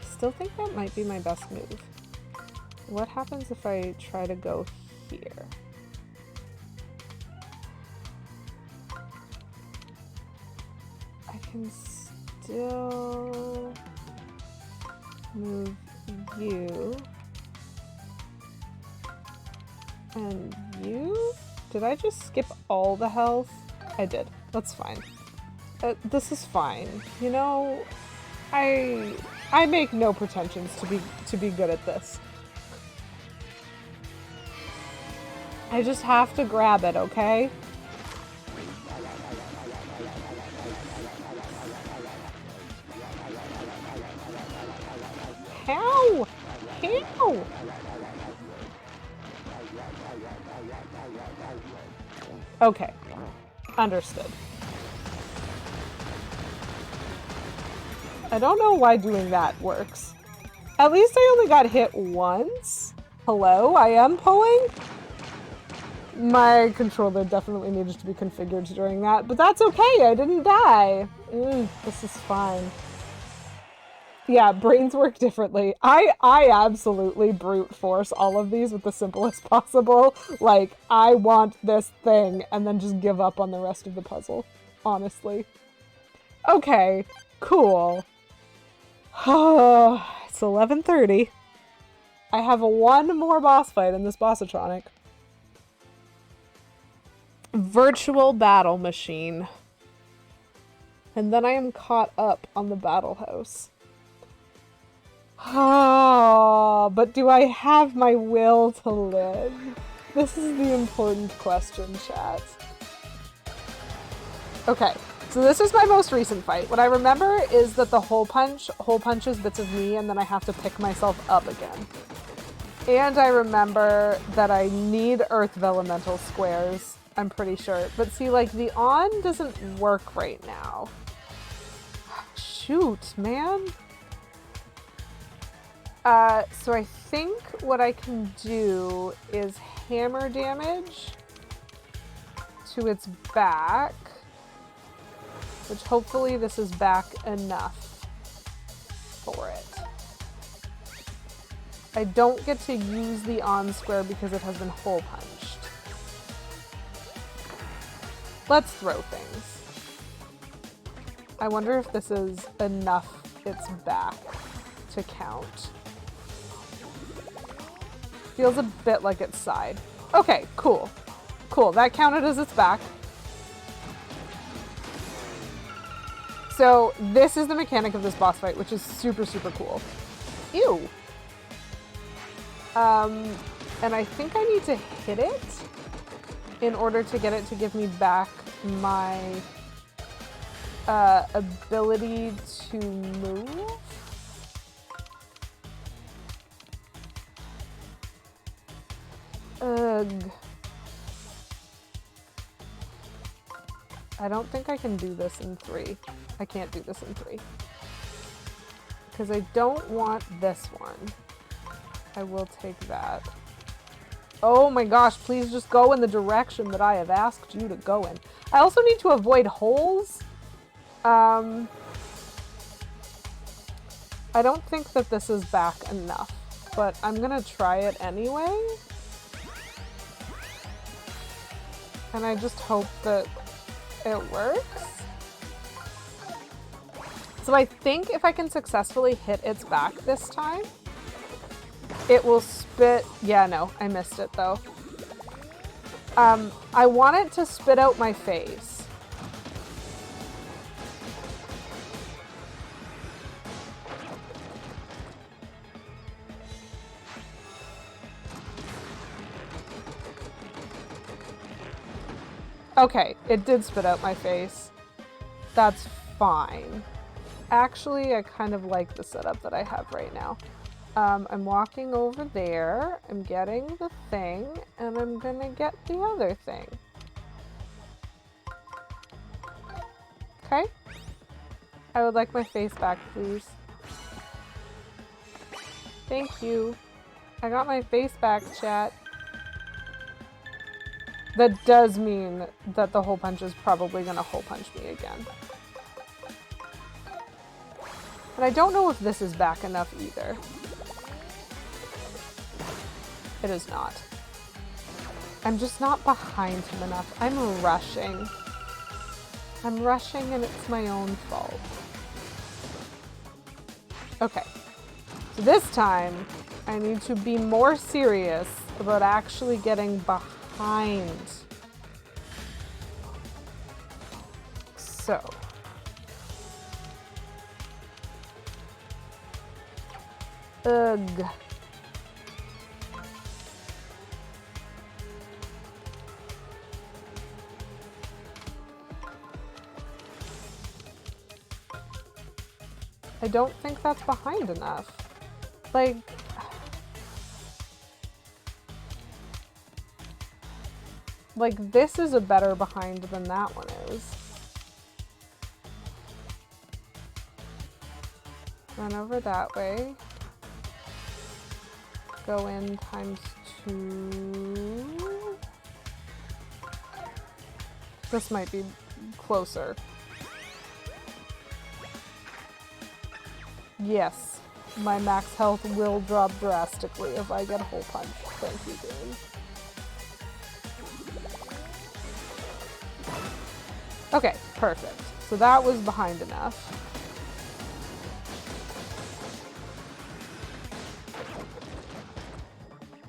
I still think that might be my best move. What happens if I try to go here? I can still move you. And you? Did I just skip all the health? I did. That's fine. This is fine. You know, I make no pretensions to be good at this. I just have to grab it, okay? How? How? Okay. Understood. I don't know why doing that works. At least I only got hit once. Hello? I am pulling? My controller definitely needed to be configured during that, but that's okay. I didn't die. This is fine. Yeah, brains work differently. I absolutely brute force all of these with the simplest possible. Like, I want this thing, and then just give up on the rest of the puzzle. Honestly. Okay, cool. It's 11:30. I have one more boss fight in this bossatronic. Virtual battle machine. And then I am caught up on the battle house. Oh, but do I have my will to live? This is the important question, chat. Okay, so this is my most recent fight. What I remember is that the hole punches bits of me, and then I have to pick myself up again. And I remember that I need Earth Vellumental squares, I'm pretty sure. But see, like, the on doesn't work right now. Shoot, man. So I think what I can do is hammer damage to its back, which hopefully this is back enough for it. I don't get to use the on square because it has been hole punched. Let's throw things. I wonder if this is enough its back to count. Feels a bit like its side. Okay, cool. Cool, that counted as its back. So this is the mechanic of this boss fight, which is super, super cool. Ew. And I think I need to hit it in order to get it to give me back my ability to move. Ugh. I don't think I can do this in 3. I can't do this in 3. Because I don't want this one. I will take that. Oh my gosh, please just go in the direction that I have asked you to go in. I also need to avoid holes. I don't think that this is back enough, but I'm gonna try it anyway. And I just hope that it works. So I think if I can successfully hit its back this time, it will spit. Yeah, no, I missed it though. I want it to spit out my face. Okay, it did spit out my face. That's fine. Actually, I kind of like the setup that I have right now. I'm walking over there, I'm getting the thing, and I'm gonna get the other thing. Okay? I would like my face back, please. Thank you. I got my face back, chat. That does mean that the hole punch is probably gonna hole punch me again. And I don't know if this is back enough either. It is not. I'm just not behind him enough. I'm rushing. I'm rushing and it's my own fault. Okay. So this time, I need to be more serious about actually getting behind. So. Ugh. I don't think that's behind enough. Like, this is a better behind than that one is. Run over that way. Go in times 2. This might be closer. Yes, my max health will drop drastically if I get a hole punch. Thank you, game. Okay, perfect. So that was behind enough.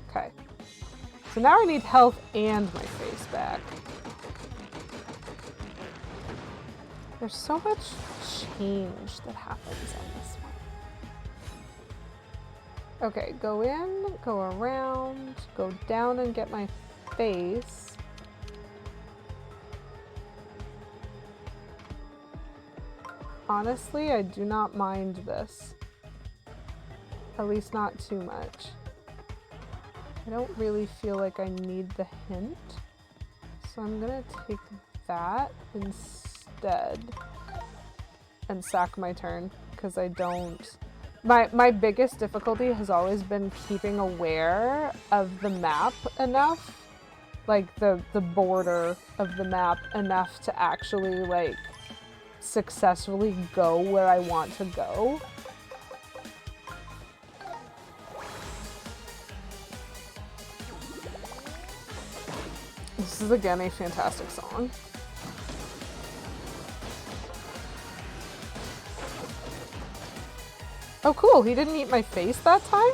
Okay. So now I need health and my face back. There's so much change that happens on this one. Okay, go in, go around, go down and get my face. Honestly, I do not mind this. At least not too much. I don't really feel like I need the hint. So I'm gonna take that instead and sack my turn, because I don't... My biggest difficulty has always been keeping aware of the map enough, like the border of the map enough to actually like successfully go where I want to go. This is again a fantastic song. Oh cool, he didn't eat my face that time?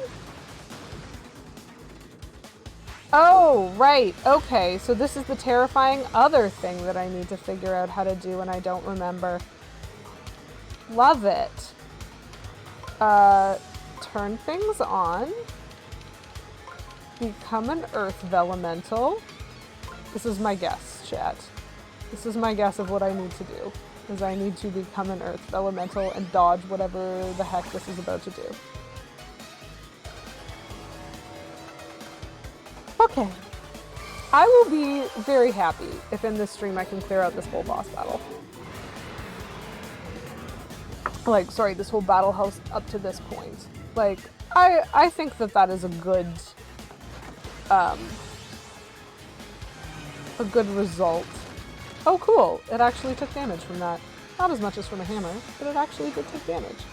Oh, right, okay, so this is the terrifying other thing that I need to figure out how to do and I don't remember. Love it. Turn things on. Become an earth vellumental. This is my guess, chat. This is my guess of what I need to do. Is I need to become an earth vellumental and dodge whatever the heck this is about to do. Okay. I will be very happy if in this stream I can clear out this whole boss battle. Like, sorry, this whole battle house up to this point. Like, I think that that is a good result. Oh, cool. It actually took damage from that. Not as much as from a hammer, but it actually did take damage.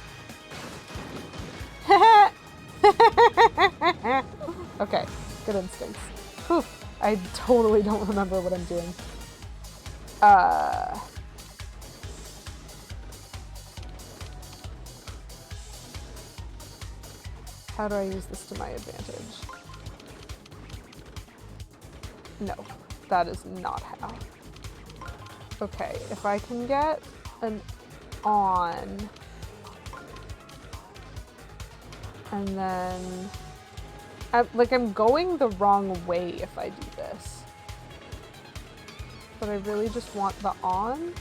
Okay, good instincts. Whew. I totally don't remember what I'm doing. How do I use this to my advantage? No, that is not how. Okay, if I can get an on, and then, I'm going the wrong way if I do this. But I really just want the on.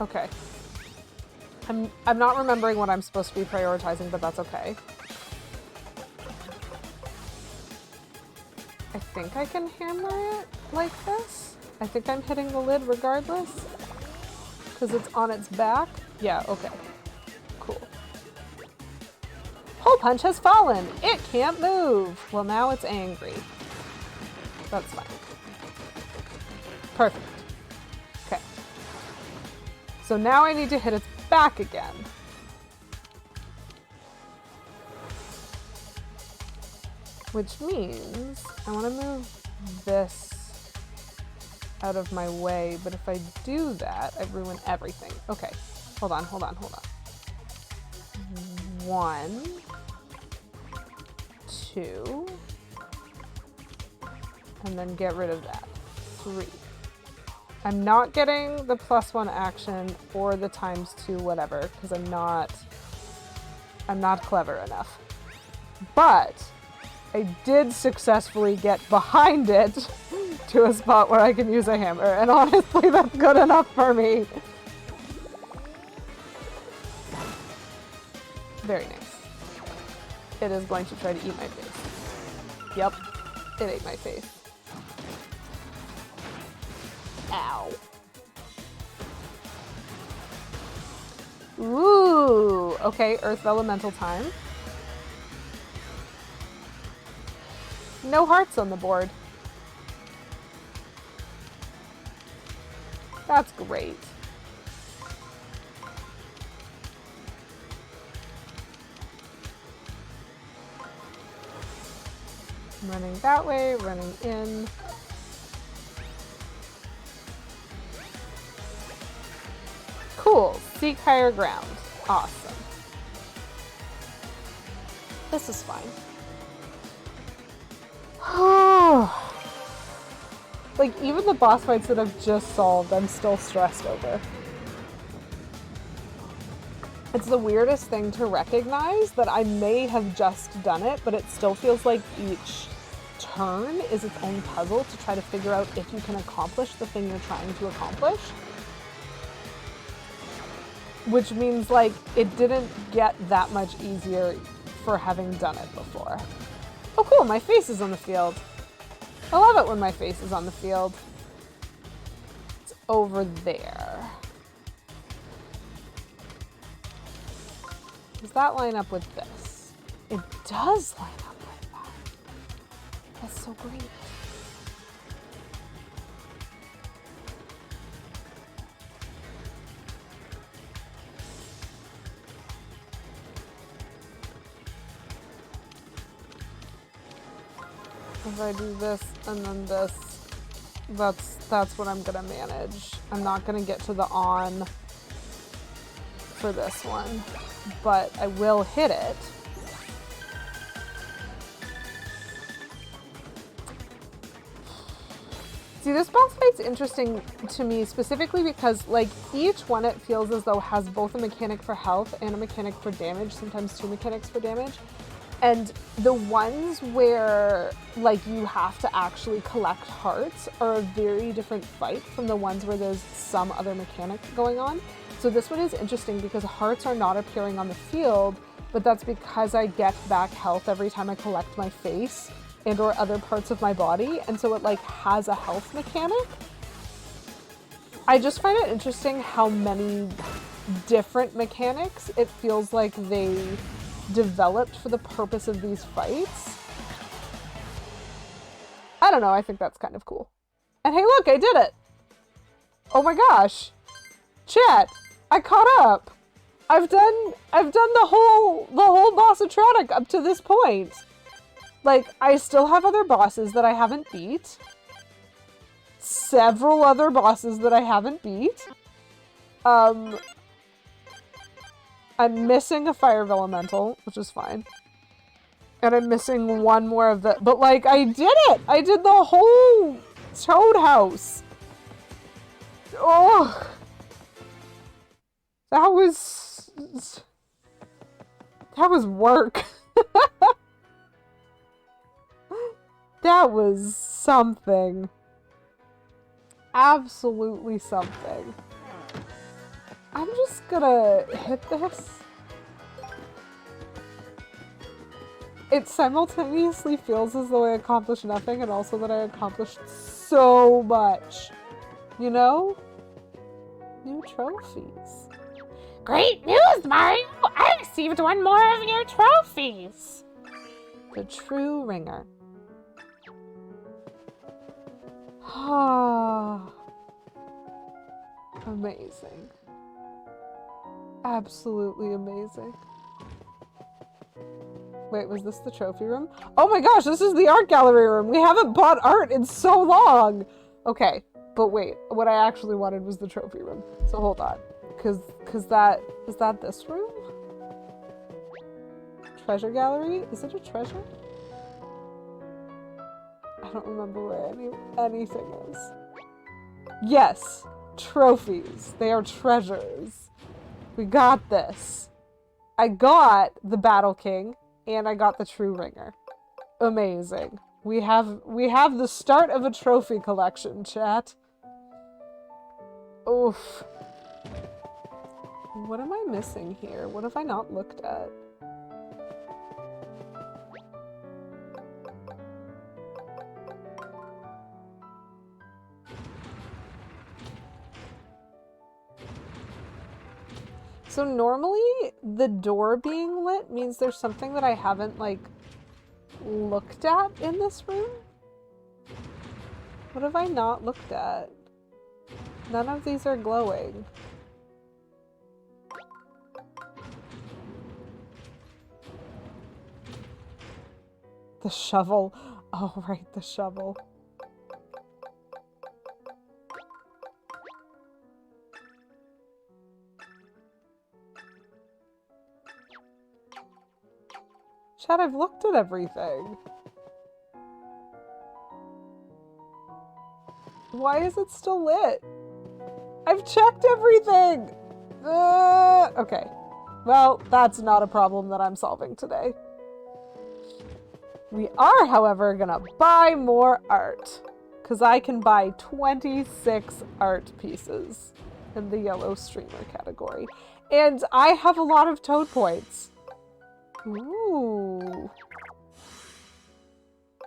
Okay. I'm not remembering what I'm supposed to be prioritizing, but that's okay. I think I can hammer it like this. I think I'm hitting the lid regardless. Because it's on its back. Yeah, okay. Cool. Hole Punch has fallen. It can't move. Well, now it's angry. That's fine. Perfect. Okay. So now I need to hit its back again. Which means I want to move this out of my way, but if I do that, I ruin everything. Okay, hold on. 1, 2, and then get rid of that. 3. I'm not getting the +1 action or the ×2 whatever, because I'm not clever enough. But I did successfully get behind it to a spot where I can use a hammer, and honestly, that's good enough for me. Very nice. It is going to try to eat my face. Yep, it ate my face. Ow. Ooh, okay, Earth Vellumental time. No hearts on the board. That's great. I'm running that way, running in. Cool. Seek higher ground. Awesome. This is fine. Like, even the boss fights that I've just solved, I'm still stressed over. It's the weirdest thing to recognize that I may have just done it, but it still feels like each turn is its own puzzle to try to figure out if you can accomplish the thing you're trying to accomplish. Which means, like, it didn't get that much easier for having done it before. Oh cool, my face is on the field. I love it when my face is on the field. It's over there. Does that line up with this? It does line up with that. That's so great. If I do this and then this, that's what I'm gonna manage. I'm not gonna get to the on for this one, but I will hit it. See, this boss fight's interesting to me specifically because, like, each one it feels as though has both a mechanic for health and a mechanic for damage, sometimes 2 mechanics for damage. And the ones where, like, you have to actually collect hearts are a very different fight from the ones where there's some other mechanic going on. So this one is interesting because hearts are not appearing on the field, but that's because I get back health every time I collect my face and or other parts of my body, and so it, like, has a health mechanic. I just find it interesting how many different mechanics it feels like they developed for the purpose of these fights. I don't know, I think that's kind of cool. And hey look, I did it! Oh my gosh! Chat! I caught up! I've done the whole bossatronic up to this point. Like, I still have other bosses that I haven't beat. Several other bosses that I haven't beat. I'm missing a fire vellumental, which is fine. And I'm missing one more of the, but, like, I did it! I did the whole Toad House! Oh! That was work. That was something. Absolutely something. I'm just gonna hit this. It simultaneously feels as though I accomplished nothing and also that I accomplished so much. You know? New trophies. Great news, Mario! I've received one more of your trophies. The true ringer. Ah. Amazing. Absolutely amazing. Wait, was this the trophy room? Oh my gosh, this is the art gallery room. We haven't bought art in so long. Okay, but wait, what I actually wanted was the trophy room. So hold on, cause that, is that this room? Treasure gallery? Is it a treasure? I don't remember where anything is. Yes, trophies. They are treasures. We got this. I got the Battle King and I got the True Ringer. Amazing. We have the start of a trophy collection, chat. Oof. What am I missing here? What have I not looked at? So normally the door being lit means there's something that I haven't like looked at in this room. What have I not looked at? None of these are glowing. The shovel. Oh, right, the shovel. Chad, I've looked at everything. Why is it still lit? I've checked everything! Okay. Well, that's not a problem that I'm solving today. We are, however, gonna buy more art. Because I can buy 26 art pieces in the yellow streamer category. And I have a lot of toad points. Ooh.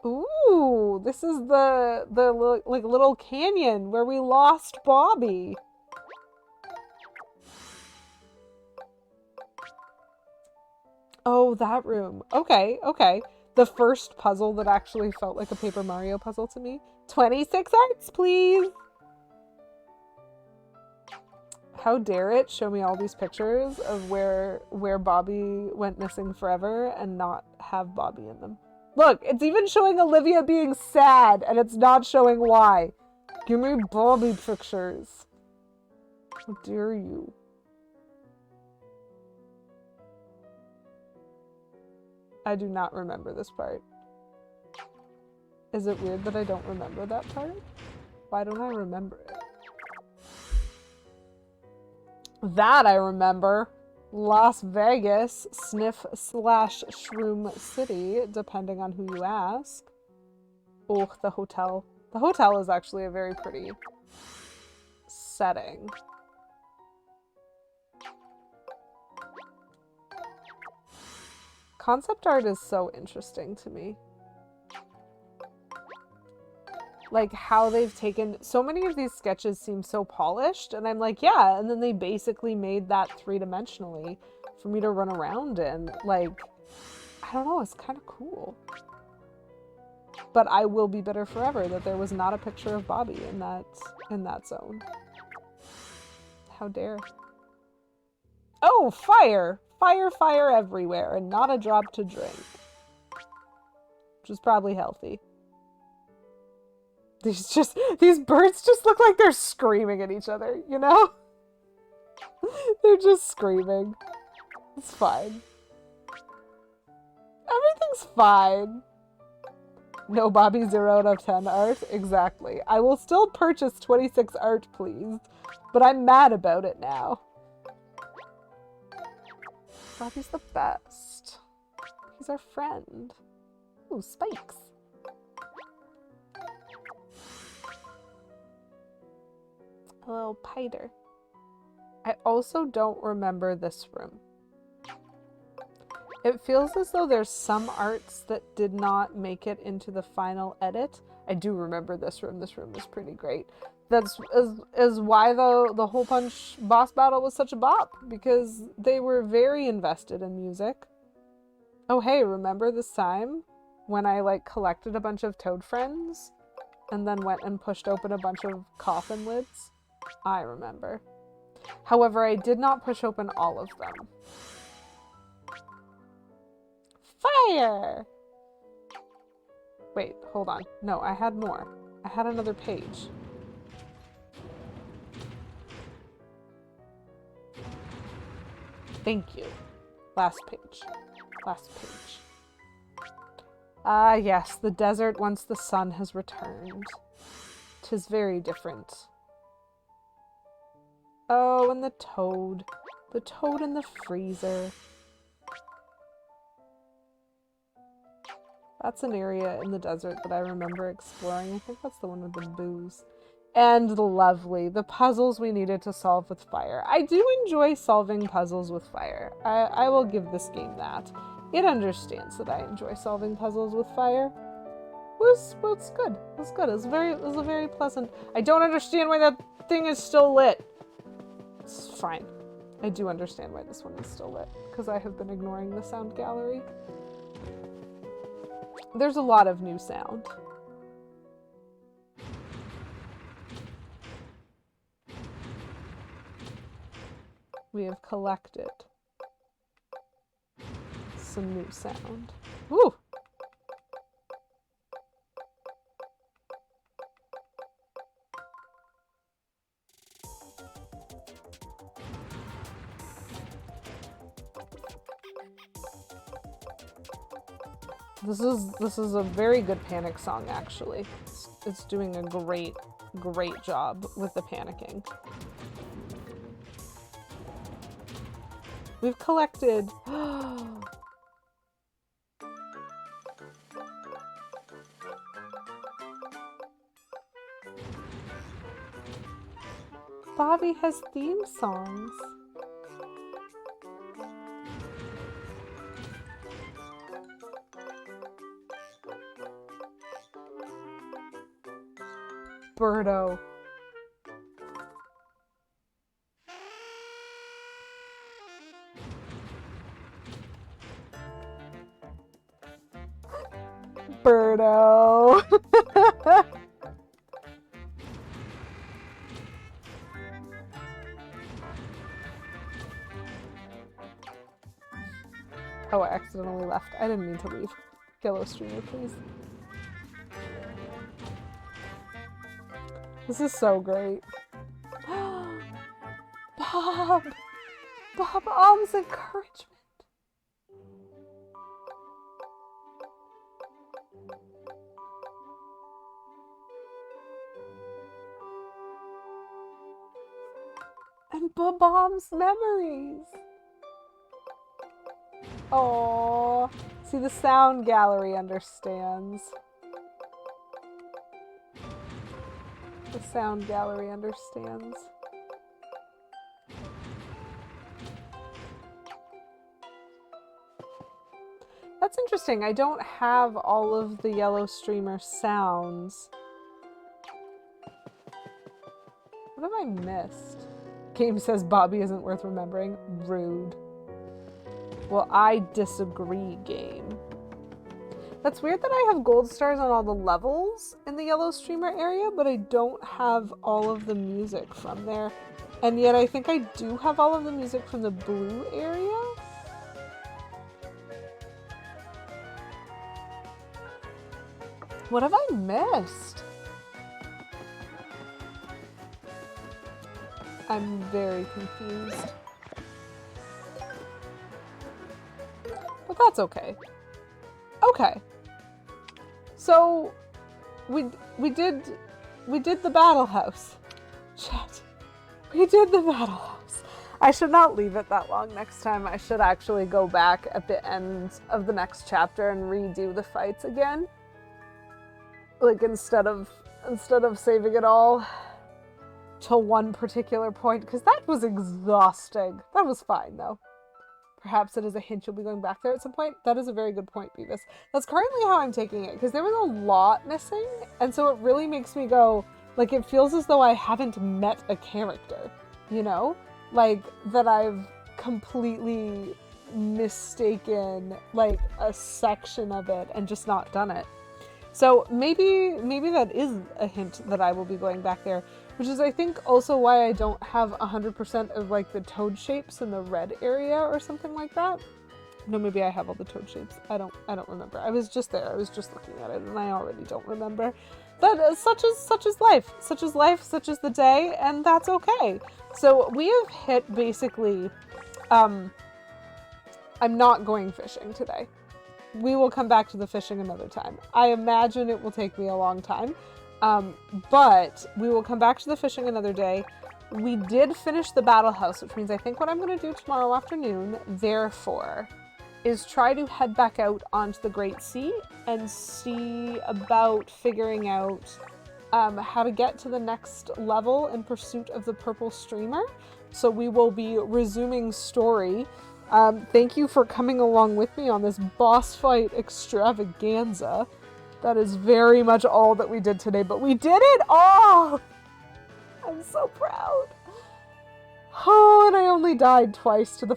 Ooh, this is the like little canyon where we lost Bobby. Oh, that room. Okay, okay. The first puzzle that actually felt like a Paper Mario puzzle to me. 26 arts, please. How dare it show me all these pictures of where Bobby went missing forever and not have Bobby in them. Look, it's even showing Olivia being sad and it's not showing why. Give me Bobby pictures. How dare you? I do not remember this part. Is it weird that I don't remember that part? Why don't I remember it? That I remember. Las Vegas, Sniff/Shroom City, depending on who you ask. Oh, the hotel. The hotel is actually a very pretty setting. Concept art is so interesting to me. Like how they've taken so many of these sketches seem so polished and I'm like, yeah, and then they basically made that three-dimensionally for me to run around in. Like, I don't know, it's kind of cool. But I will be bitter forever that there was not a picture of Bobby in that zone. How dare. Oh, fire! Fire everywhere and not a drop to drink. Which is probably healthy. These birds just look like they're screaming at each other, you know? They're just screaming. It's fine. Everything's fine. No Bobby 0 out of 10 art? Exactly. I will still purchase 26 art, please. But I'm mad about it now. Bobby's the best. He's our friend. Ooh, spikes. A little piter. I also don't remember this room. It feels as though there's some arts that did not make it into the final edit. I do remember this room. This room was pretty great. That's is why the Hole Punch boss battle was such a bop, because they were very invested in music. Oh hey, remember this time when I like collected a bunch of toad friends and then went and pushed open a bunch of coffin lids? I remember. However, I did not push open all of them. Fire! Wait, hold on. No, I had more. I had another page. Thank you. Last page. Last page. Ah, yes, the desert once the sun has returned. 'Tis very different. Oh, and the toad. The toad in the freezer. That's an area in the desert that I remember exploring. I think that's the one with the booze. And lovely. The puzzles we needed to solve with fire. I do enjoy solving puzzles with fire. I will give this game that. It understands that I enjoy solving puzzles with fire. It was good. It was good. It was a very pleasant. I don't understand why that thing is still lit. It's fine. I do understand why this one is still lit, because I have been ignoring the sound gallery. There's a lot of new sound. We have collected some new sound. Woo! This is a very good panic song, actually. It's doing a great job with the panicking. We've collected. Bobby has theme songs. Birdo. Birdo. Oh, I accidentally left. I didn't mean to leave. Yellow streamer, please. This is so great. Bob! Bob Alm's encouragement. And Bob Alm's memories. Oh, see, the sound gallery understands. The sound gallery understands. That's interesting. I don't have all of the yellow streamer sounds. What have I missed? Game says Bobby isn't worth remembering. Rude. Well, I disagree, game. That's weird that I have gold stars on all the levels in the yellow streamer area, but I don't have all of the music from there. And yet I think I do have all of the music from the blue area. What have I missed? I'm very confused. But that's okay. Okay. So we did the battle house. Chat. We did the battle house. I should not leave it that long next time. I should actually go back at the end of the next chapter and redo the fights again. Like instead of saving it all to one particular point, because that was exhausting. That was fine though. perhaps it is a hint you'll be going back there at some point. That is a very good point, Beavis. That's currently how I'm taking it, because there was a lot missing, and so it really makes me go, like, it feels as though I haven't met a character, you know? Like, that I've completely mistaken, like, a section of it and just not done it. So maybe that is a hint that I will be going back there, which is, I think, also why I don't have 100% of, like, the toad shapes in the red area or something like that. No, maybe I have all the toad shapes. I don't remember. I was just there. I was just looking at it, and I already don't remember. But such is life. Such is life. Such is the day, and that's okay. So we have hit basically. I'm not going fishing today. We will come back to the fishing another time. I imagine it will take me a long time. But we will come back to the fishing another day. We did finish the battle house, which means I think what I'm going to do tomorrow afternoon, therefore, is try to head back out onto the Great Sea and see about figuring out how to get to the next level in pursuit of the purple streamer. So we will be resuming story. Thank you for coming along with me on this boss fight extravaganza. That is very much all that we did today, but we did it all! I'm so proud. Oh, and I only died twice to the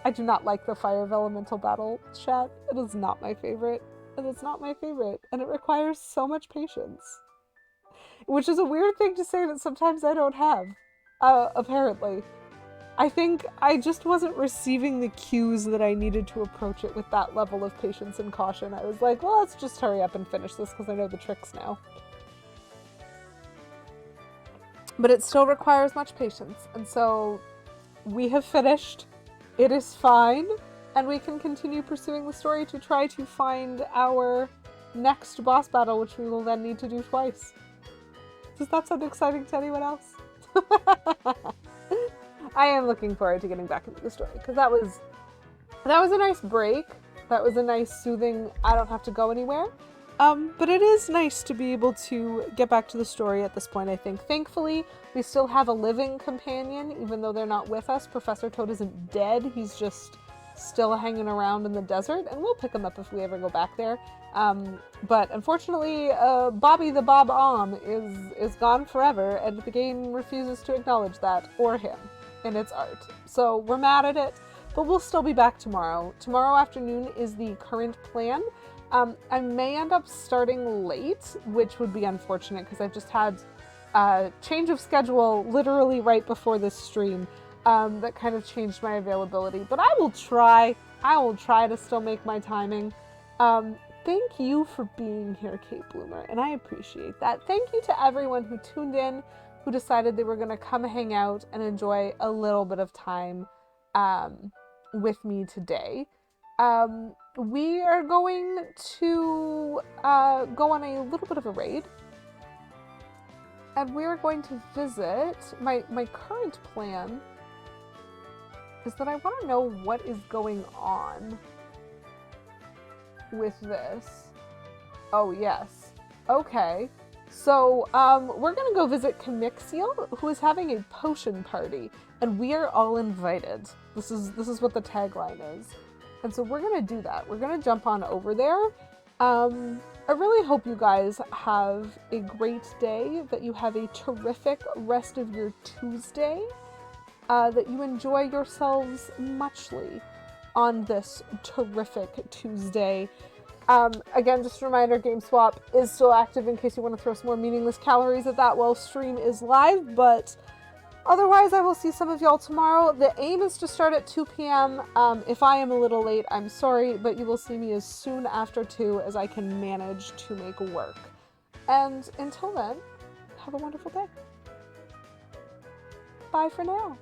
I do not like the Fire Vellumental battle chat. It is not my favorite. And it's not my favorite. And it requires so much patience. Which is a weird thing to say that sometimes I don't have. Apparently. I think I just wasn't receiving the cues that I needed to approach it with that level of patience and caution. I was like, well, let's just hurry up and finish this because I know the tricks now. But it still requires much patience. And so we have finished. It is fine. And we can continue pursuing the story to try to find our next boss battle, which we will then need to do twice. Does that sound exciting to anyone else? I am looking forward to getting back into the story because that was a nice break. That was a nice soothing, I don't have to go anywhere. But it is nice to be able to get back to the story at this point, I think. Thankfully, we still have a living companion, even though they're not with us. Professor Toad isn't dead. He's just still hanging around in the desert, and we'll pick him up if we ever go back there. But unfortunately, Bobby the Bob-omb is gone forever, and the game refuses to acknowledge that, or him, in its art. So we're mad at it, but we'll still be back tomorrow. Tomorrow afternoon is the current plan. I may end up starting late, which would be unfortunate because I've just had a change of schedule literally right before this stream that kind of changed my availability. But I will try to still make my timing. Thank you for being here, Kate Bloomer, and I appreciate that. Thank you to everyone who tuned in, who decided they were going to come hang out and enjoy a little bit of time with me today. We are going to go on a little bit of a raid, and we are going to visit. My current plan is that I want to know what is going on with this. Oh, yes. Okay. So, we're gonna go visit Camixiel, who is having a potion party, and we are all invited. This is what the tagline is. And so we're gonna do that. We're gonna jump on over there. I really hope you guys have a great day, that you have a terrific rest of your Tuesday, that you enjoy yourselves muchly on this terrific Tuesday. Again, just a reminder, GameSwap is still active in case you want to throw some more meaningless calories at that while stream is live, but otherwise I will see some of y'all tomorrow. The aim is to start at 2 p.m. If I am a little late, I'm sorry, but you will see me as soon after 2 as I can manage to make work. And until then, have a wonderful day. Bye for now.